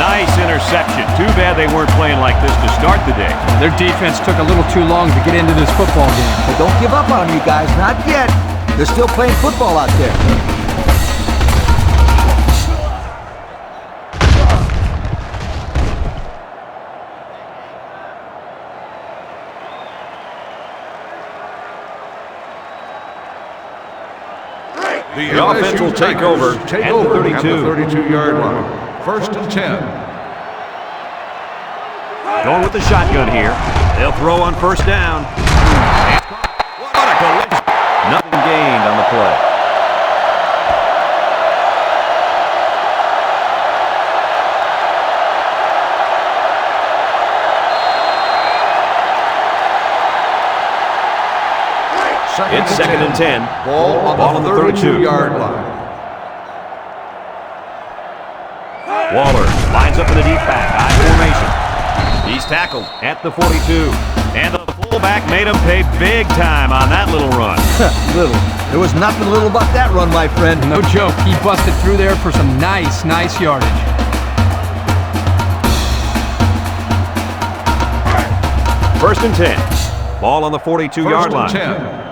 Speaker 1: Nice interception. Too bad they weren't playing like this to start the day.
Speaker 2: Their defense took a little too long to get into this football game.
Speaker 3: But don't give up on them, you guys. Not yet. They're still playing football out there.
Speaker 4: The offense will take over at the 32-yard line. First and 10.
Speaker 1: Going with the shotgun here. They'll throw on first down. What a collision. Nothing gained on the play. It's second and 10.
Speaker 4: Ball on the 32-yard line.
Speaker 1: Waller lines up in the deep back. High formation. He's tackled at the 42. And the fullback made him pay big time on that little run.
Speaker 3: Little. There was nothing little about that run, my friend.
Speaker 2: No joke. He busted through there for some nice yardage.
Speaker 1: First and 10. Ball on the 42-yard line.
Speaker 4: 10.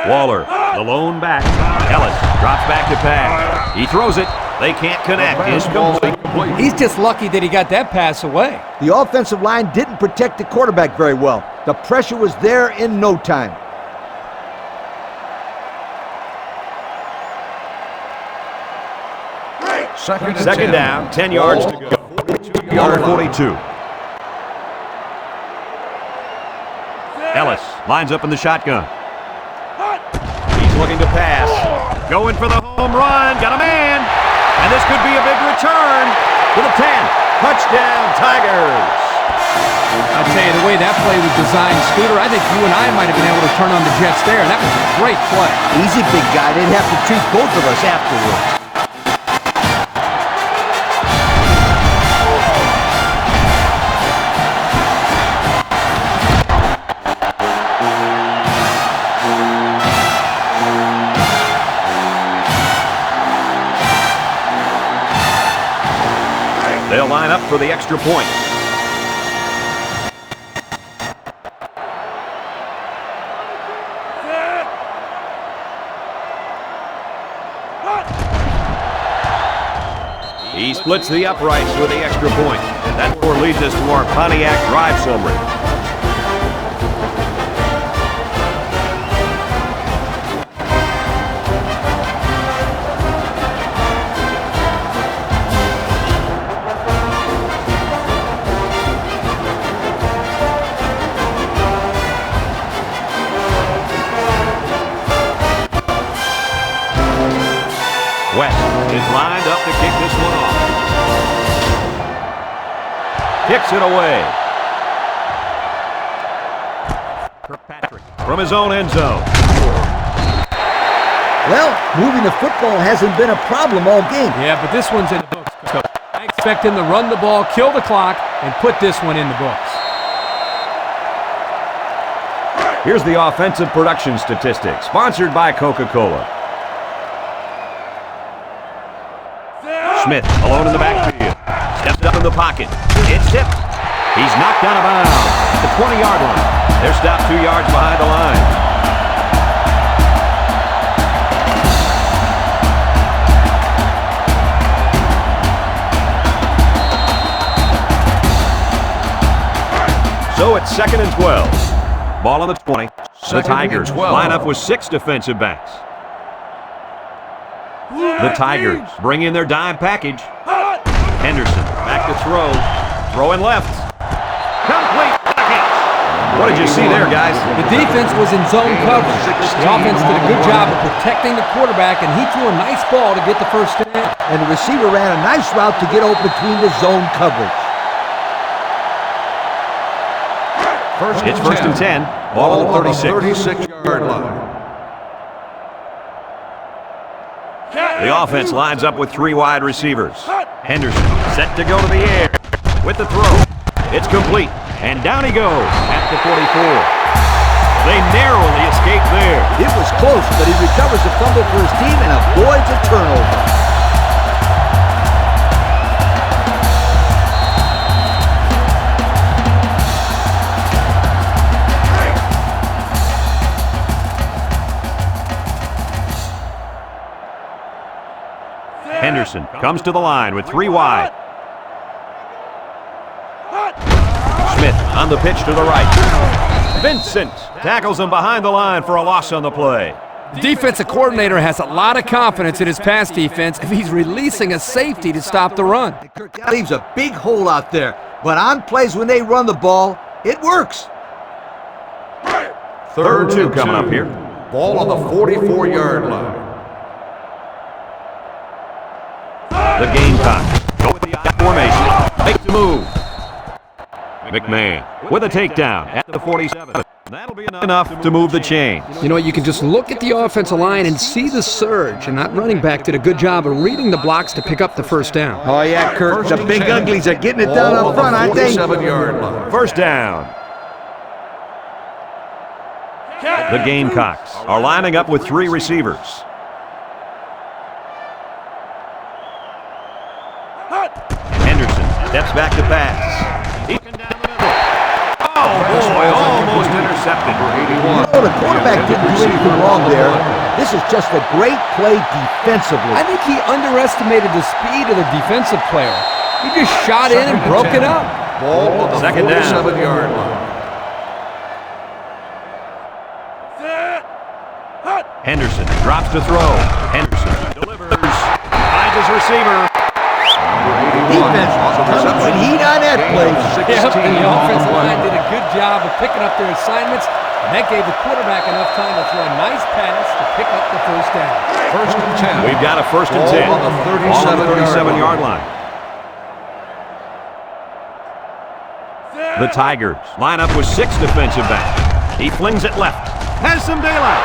Speaker 1: Waller, the lone back. Ellis drops back to pass. He throws it. They can't connect. Incomplete.
Speaker 2: He's just lucky that he got that pass away.
Speaker 3: The offensive line didn't protect the quarterback very well. The pressure was there in no time.
Speaker 4: Second
Speaker 1: down, 10 yards to go. Ball 42. Ellis lines up in the shotgun. He's looking to pass. Going for the home run. Got a man. And this could be a big return to the 10. Touchdown, Tigers.
Speaker 2: I tell you, the way that play was designed, Scooter, I think you and I might have been able to turn on the Jets there. That was a great play.
Speaker 3: Easy, big guy. They'd have to treat both of us afterwards.
Speaker 1: They'll line up for the extra point. He splits the uprights with the extra point. And that score leads us to our Pontiac drive summary. West is lined up to kick this one off. Kicks it away. Kirkpatrick from his own end zone.
Speaker 3: Well, moving the football hasn't been a problem all game.
Speaker 2: Yeah, but this one's in the books, Coach. I expect him to run the ball, kill the clock, and put this one in the books.
Speaker 1: Here's the offensive production statistics, sponsored by Coca-Cola. Smith alone in the backfield. Steps up in the pocket. It's tipped. He's knocked out of bounds at the 20-yard line. They're stopped 2 yards behind the line. So it's 2nd and 12. Ball on the 20. The Tigers line up with 6 defensive backs. The Tigers bring in their dime package. Henderson back to throw. Throwing left. Complete. What did you see there, guys?
Speaker 2: The defense was in zone coverage. The offense did a good job of protecting the quarterback, and he threw a nice ball to get the first down.
Speaker 3: And the receiver ran a nice route to get open between the zone coverage.
Speaker 1: It's 1st and 10. Ball on the
Speaker 4: 36-yard line.
Speaker 1: The offense lines up with 3 wide receivers. Henderson set to go to the air with the throw. It's complete, and down he goes at the 44. They narrowly escape there.
Speaker 3: It was close, but he recovers the fumble for his team and avoids a turnover.
Speaker 1: Henderson comes to the line with 3 wide. Smith on the pitch to the right. Vincent tackles him behind the line for a loss on the play.
Speaker 2: The defensive coordinator has a lot of confidence in his pass defense if he's releasing a safety to stop the run.
Speaker 3: That leaves a big hole out there, but on plays when they run the ball, it works.
Speaker 1: 3rd and 2 coming up here.
Speaker 4: Ball on the 44-yard line.
Speaker 1: The Gamecocks go with the I formation. Make the move. McMahon with a takedown at the 47. That'll be enough to move the chain.
Speaker 2: You know, you can just look at the offensive line and see the surge, and that running back did a good job of reading the blocks to pick up the first down.
Speaker 3: Oh, yeah, Kurt, the big uglies are getting it done up front, aren't they?
Speaker 4: 47-yard line.
Speaker 1: First down. The Gamecocks are lining up with 3 receivers. Henderson steps back to pass. He's down the middle. Oh, boy, almost intercepted.
Speaker 3: The quarterback didn't do anything wrong there. This is just a great play defensively.
Speaker 2: I think he underestimated the speed of the defensive player. He just shot in and broke it up.
Speaker 4: Ball on the
Speaker 1: 2nd down.
Speaker 4: 47-yard line.
Speaker 1: Henderson drops to throw. Henderson delivers. Finds his receiver.
Speaker 3: Defense coming with heat on that play.
Speaker 2: Yep, and the offensive line did a good job of picking up their assignments, and that gave the quarterback enough time to throw a nice pass to pick up the first down.
Speaker 4: 1st and 10.
Speaker 1: We've got a 1st and 10.
Speaker 4: Ball on the
Speaker 1: Ball on the 37-yard line. The Tigers line up with 6 defensive backs. He flings it left. Has some daylight.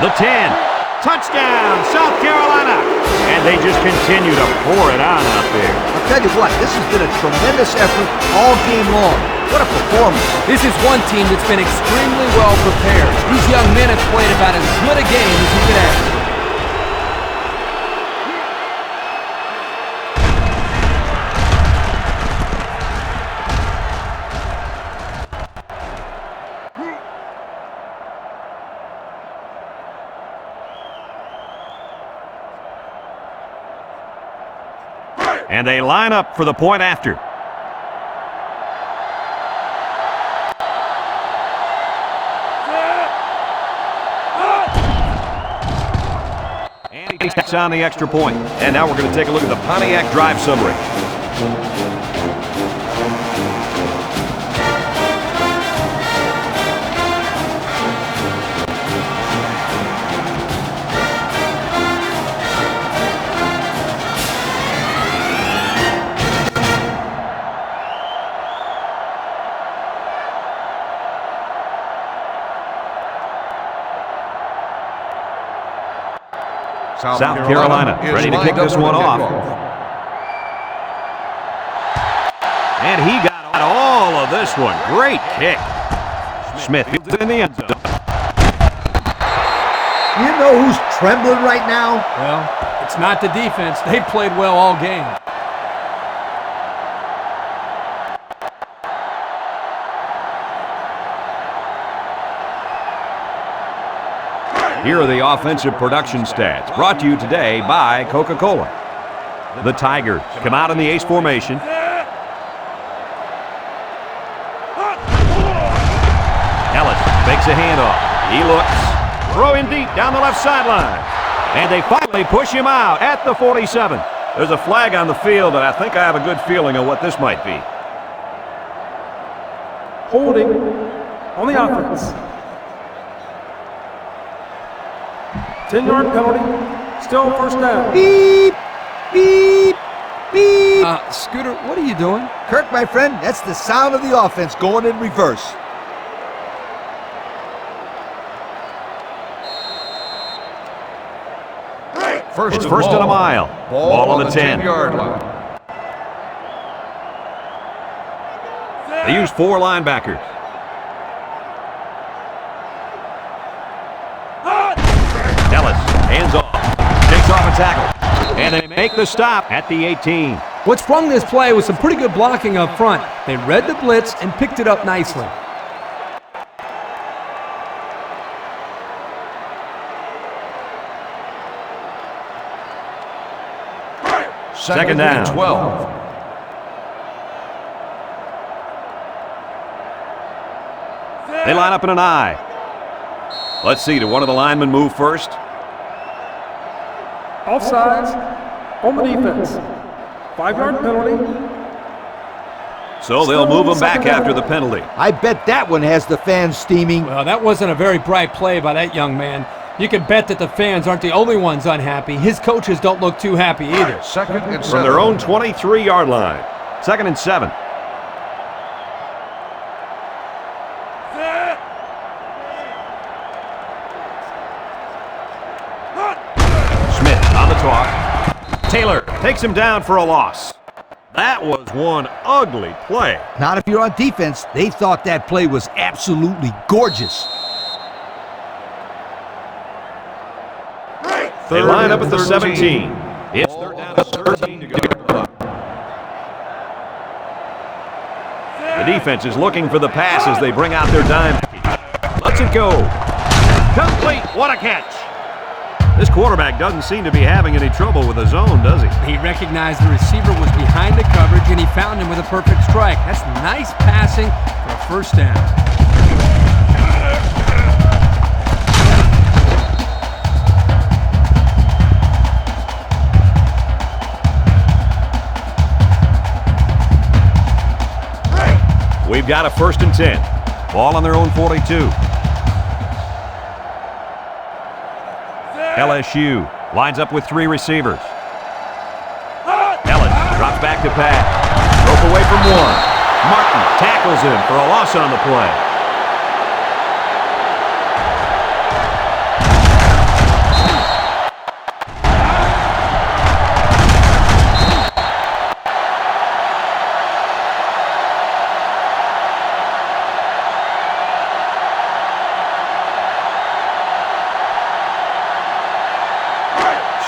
Speaker 1: The 10. Touchdown, South Carolina. And they just continue to pour it on out there.
Speaker 3: I'll tell you what, this has been a tremendous effort all game long. What a performance.
Speaker 2: This is one team that's been extremely well prepared. These young men have played about as good a game as you could ask.
Speaker 1: And they line up for the point after. And he takes on the extra point. And now we're going to take a look at the Pontiac drive summary. South Carolina ready to kick this one off. And he got all of this one. Great kick. Smith in the end zone.
Speaker 3: You know who's trembling right now?
Speaker 2: Well, it's not the defense. They played well all game.
Speaker 1: Here are the offensive production stats, brought to you today by Coca-Cola. The Tigers come out in the ace formation. Ellis makes a handoff. He looks, throwing deep down the left sideline. And they finally push him out at the 47. There's a flag on the field, and I think I have a good feeling of what this might be.
Speaker 6: Holding on the offense. 10-yard penalty. Still first down.
Speaker 3: Beep, beep, beep.
Speaker 2: Scooter, what are you doing?
Speaker 3: Kirk, my friend, that's the sound of the offense going in reverse.
Speaker 1: It's first and a mile. Ball on the 10.
Speaker 4: 10-yard line.
Speaker 1: They use 4 linebackers. Ellis, hands off, takes off a tackle, and they make the stop at the 18.
Speaker 2: What sprung this play was some pretty good blocking up front. They read the blitz and picked it up nicely.
Speaker 1: Second down.
Speaker 4: 12.
Speaker 1: They line up in an I. Let's see, did one of the linemen move first?
Speaker 6: Offsides on the defense. 5-yard penalty.
Speaker 1: So they'll move him back after the penalty.
Speaker 3: I bet that one has the fans steaming.
Speaker 2: Well, that wasn't a very bright play by that young man. You can bet that the fans aren't the only ones unhappy. His coaches don't look too happy either.
Speaker 4: Second and 7.
Speaker 1: From their own 23-yard line. Second and 7. Smith on the toss. Taylor takes him down for a loss. That was one ugly play.
Speaker 3: Not if you're on defense. They thought that play was absolutely gorgeous.
Speaker 1: They line up at the 17. It's third down to 13 to go. The defense is looking for the pass as they bring out their dime package. Let's it go. Complete. What a catch. This quarterback doesn't seem to be having any trouble with the zone, does he?
Speaker 2: He recognized the receiver was behind the coverage, and he found him with a perfect strike. That's nice passing for a first down.
Speaker 1: We've got a first and 10. Ball on their own 42. LSU lines up with 3 receivers. Ellis drops back to pass. Broke away from 1. Martin tackles him for a loss on the play.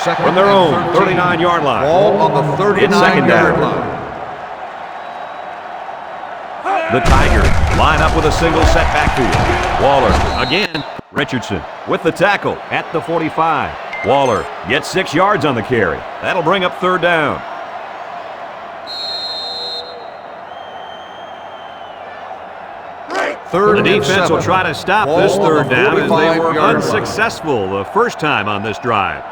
Speaker 1: From their own 39-yard line.
Speaker 4: Ball on the 39-yard line.
Speaker 1: The Tigers line up with a single set backfield. Waller again. Richardson with the tackle at the 45. Waller gets 6 yards on the carry. That'll bring up third down.
Speaker 4: Third
Speaker 1: The
Speaker 4: and
Speaker 1: defense will
Speaker 4: 7.
Speaker 1: try to stop
Speaker 4: Ball
Speaker 1: this
Speaker 4: on
Speaker 1: third
Speaker 4: the
Speaker 1: down as they were
Speaker 4: 45-yard line.
Speaker 1: unsuccessful the first time on this drive.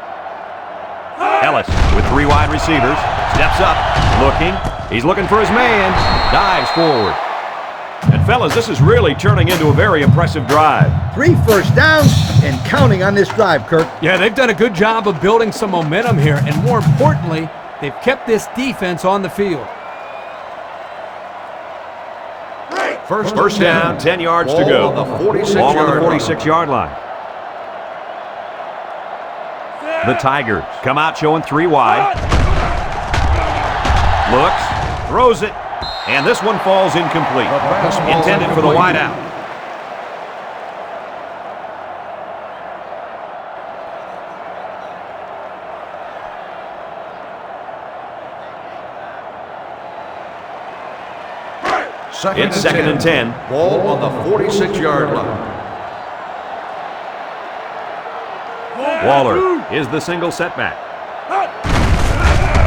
Speaker 1: Ellis with 3 wide receivers. Steps up, looking. He's looking for his man. Dives forward. And fellas, this is really turning into a very impressive drive.
Speaker 3: 3 first downs and counting on this drive, Kirk.
Speaker 2: Yeah, they've done a good job of building some momentum here, and more importantly, they've kept this defense on the field.
Speaker 1: First down, 10 yards to go.
Speaker 4: Ball on the 46-yard
Speaker 1: Ball on the
Speaker 4: line.
Speaker 1: 46-yard line. The Tigers come out showing 3 wide. Looks, throws it, and this one falls incomplete. Intended for the wide out. It's second and 10.
Speaker 4: Ball on the 46-yard line.
Speaker 1: Waller is the single setback.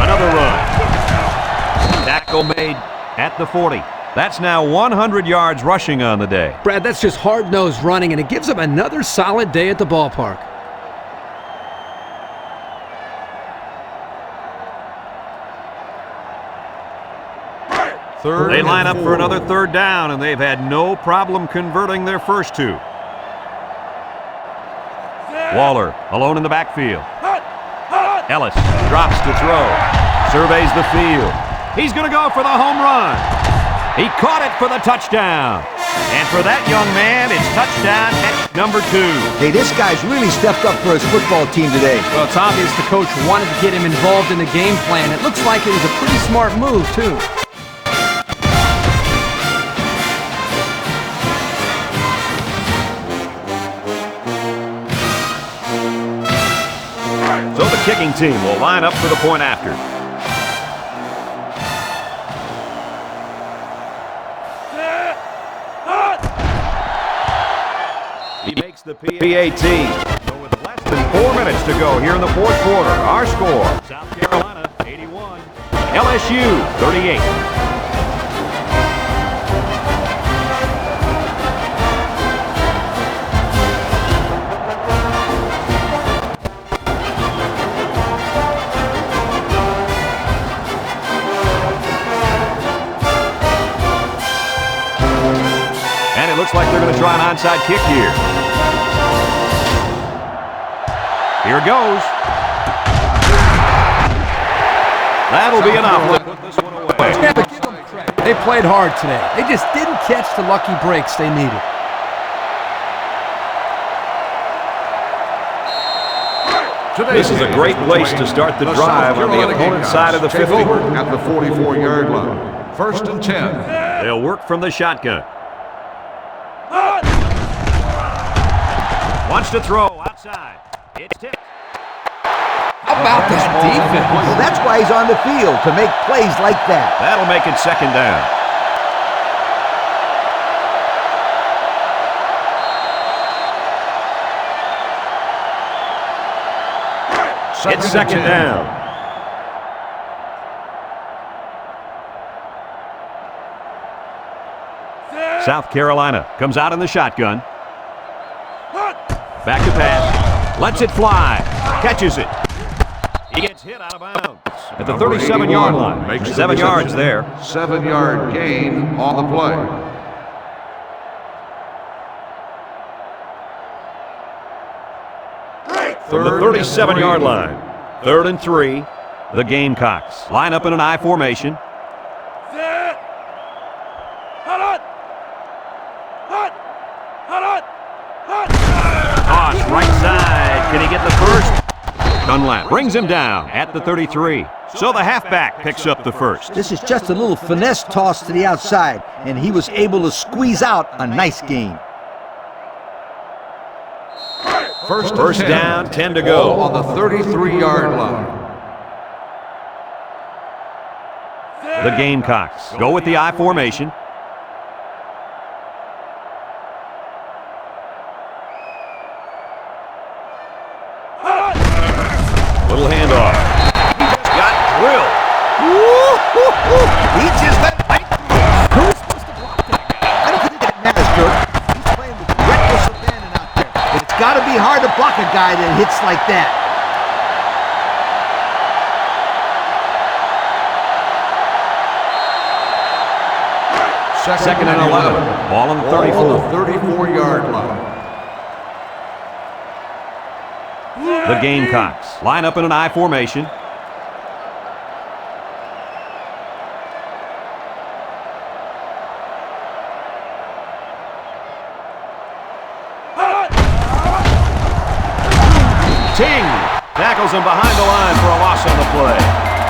Speaker 1: Another run. Tackle made at the 40. That's now 100 yards rushing on the day.
Speaker 2: Brad, that's just hard-nosed running, and it gives them another solid day at the ballpark.
Speaker 1: They line up for another third down, and they've had no problem converting their first 2. Waller alone in the backfield. Ellis drops to throw. Surveys the field. He's going to go for the home run. He caught it for the touchdown. And for that young man, it's touchdown catch number 2.
Speaker 3: Hey, this guy's really stepped up for his football team today.
Speaker 2: Well, it's obvious the coach wanted to get him involved in the game plan. It looks like it was a pretty smart move, too.
Speaker 1: So the kicking team will line up for the point after. He makes the PAT. So with less than 4 minutes to go here in the fourth quarter, our score, South Carolina 81, LSU 38. It looks like they're going to try an onside kick here. Here it goes. That'll be enough to put this one away.
Speaker 2: Yeah, but give them credit. They played hard today. They just didn't catch the lucky breaks they needed.
Speaker 1: This is a great place to start the drive on the opponent's side of the 50.
Speaker 4: At the 44-yard line. First and 10.
Speaker 1: They'll work from the shotgun. Wants to throw outside. It's tipped.
Speaker 2: How about this defense?
Speaker 3: Well, that's why he's on the field, to make plays like that.
Speaker 1: That'll make it second down. It's second down. South Carolina comes out in the shotgun. Back to pass. Lets it fly. Catches it. He gets hit out of bounds at the 37-yard line.
Speaker 4: Makes
Speaker 1: 7 yards there.
Speaker 4: 7-yard gain on the play.
Speaker 1: From the 37-yard line. 3rd and 3. The Gamecocks line up in an I formation. Toss right side. Can he get the first? Dunlap brings him down at the 33. So the halfback picks up the first.
Speaker 3: This is just a little finesse toss to the outside, and he was able to squeeze out a nice gain.
Speaker 1: First down, 10 to go.
Speaker 4: On the 33-yard line.
Speaker 1: The Gamecocks go with the I formation. Little handoff. He just got drilled.
Speaker 3: He just went right through. Who's supposed to block that guy? I don't think that matters, Kirk. guy that hits like that.
Speaker 4: Second and 11.
Speaker 1: Ball on the
Speaker 4: Ball
Speaker 1: 34.
Speaker 4: on the 34-yard line.
Speaker 1: The Gamecocks line up in an I formation. Ting tackles him behind the line for a loss on the play.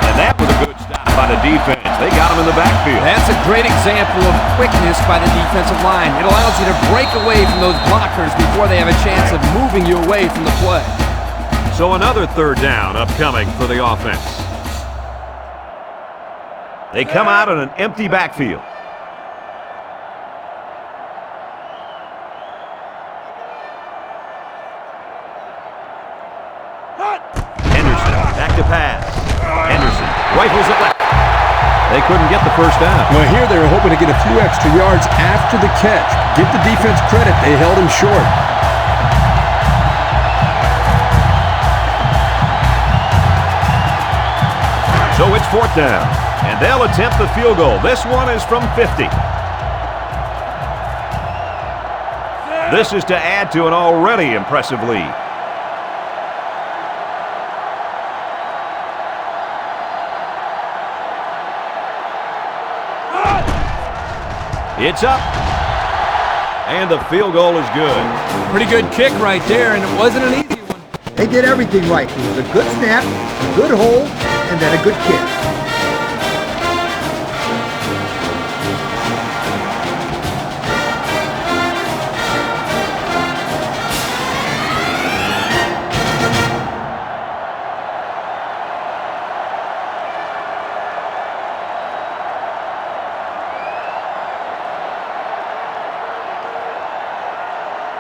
Speaker 1: And that was a good stop by the defense. They got him in the backfield.
Speaker 2: That's a great example of quickness by the defensive line. It allows you to break away from those blockers before they have a chance of moving you away from the play.
Speaker 1: So another third down upcoming for the offense. They come out in an empty backfield. Henderson back to pass. Henderson rifles it left. They couldn't get the first down.
Speaker 5: Well, here they were hoping to get a few extra yards after the catch. Give the defense credit. They held him short.
Speaker 1: So it's fourth down, and they'll attempt the field goal. This one is from 50. This is to add to an already impressive lead. It's up, and the field goal is good.
Speaker 2: Pretty good kick right there, and it wasn't an easy one.
Speaker 3: They did everything right. It was a good snap, a good hold, and then a good kick.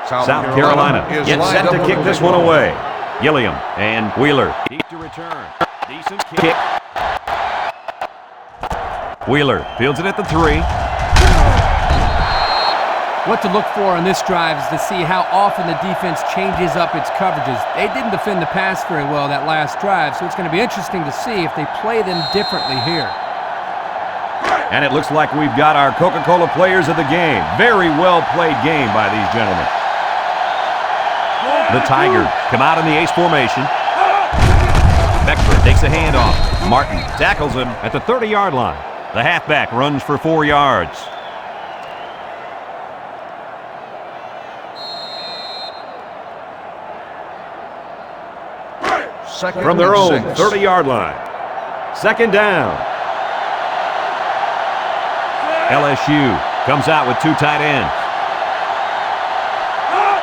Speaker 1: South Carolina gets set to kick this one away. Gilliam and Wheeler deep to return. Decent kick. Wheeler fields it at the 3.
Speaker 2: What to look for on this drive is to see how often the defense changes up its coverages. They didn't defend the pass very well that last drive, so it's going to be interesting to see if they play them differently here.
Speaker 1: And it looks like we've got our Coca-Cola players of the game. Very well played game by these gentlemen. The Tigers come out in the ace formation. Beckford takes a handoff. Martin tackles him at the 30-yard line. The halfback runs for 4 yards. From their own 30-yard line. Second down. LSU comes out with 2 tight ends.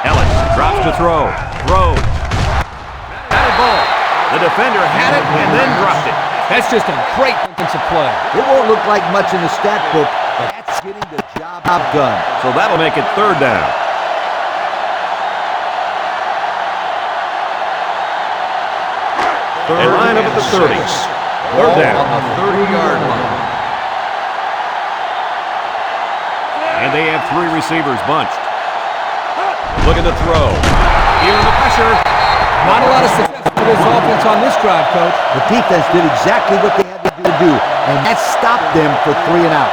Speaker 1: Ellis drops to throw. Throws. Batted ball. The defender had it and then dropped it.
Speaker 2: That's just a great defensive play.
Speaker 3: It won't look like much in the stat book, but that's getting the job done.
Speaker 1: So that'll make it third down. They line up at the 30. Third down.
Speaker 4: On the 30-yard line.
Speaker 1: And they have 3 receivers bunched. Looking to throw. Feeling the pressure.
Speaker 2: Not a lot of success for this offense on this drive, Coach.
Speaker 3: The defense did exactly what they had to do, and that stopped them for 3 and out.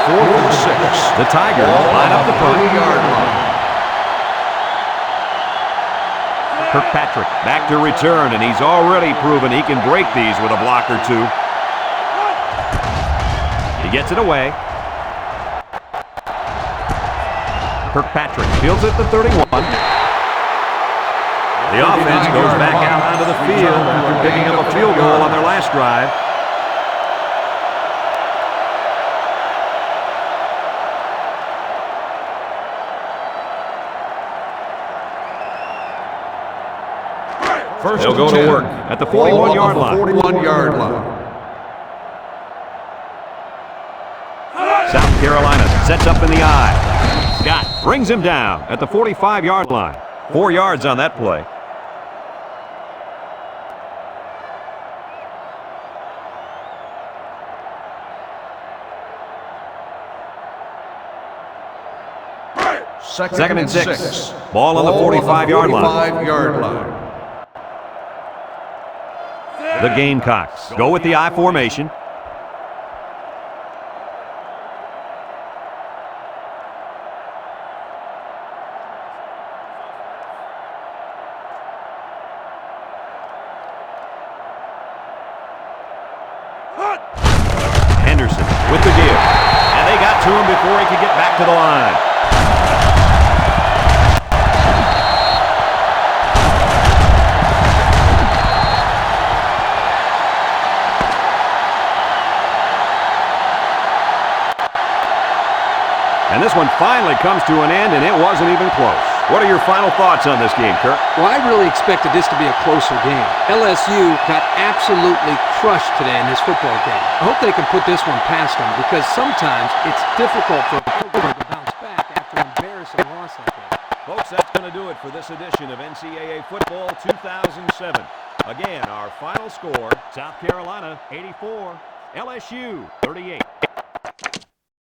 Speaker 4: 4th and 6.
Speaker 1: The Tigers line up the front.
Speaker 4: 30-yard line.
Speaker 1: Kirkpatrick back to return, and he's already proven he can break these with a block or 2. He gets it away. Kirkpatrick fields it at the 31. The offense goes back out onto the field after picking up a field goal on their last drive. They'll go to work at the 41-yard line.
Speaker 4: 41-yard line.
Speaker 1: South Carolina sets up in the eye. Scott brings him down at the 45-yard line. 4 yards on that play. Second and 6. Ball on the 45-yard line.
Speaker 4: 45-yard line.
Speaker 1: The Gamecocks go with the I formation. Henderson with the give. And they got to him before he could get back to the line. And this one finally comes to an end, and it wasn't even close. What are your final thoughts on this game, Kirk?
Speaker 2: Well, I really expected this to be a closer game. LSU got absolutely crushed today in this football game. I hope they can put this one past them, because sometimes it's difficult for a program to bounce back after an embarrassing loss like that.
Speaker 1: Folks, that's going to do it for this edition of NCAA Football 2007. Again, our final score, South Carolina 84, LSU 38.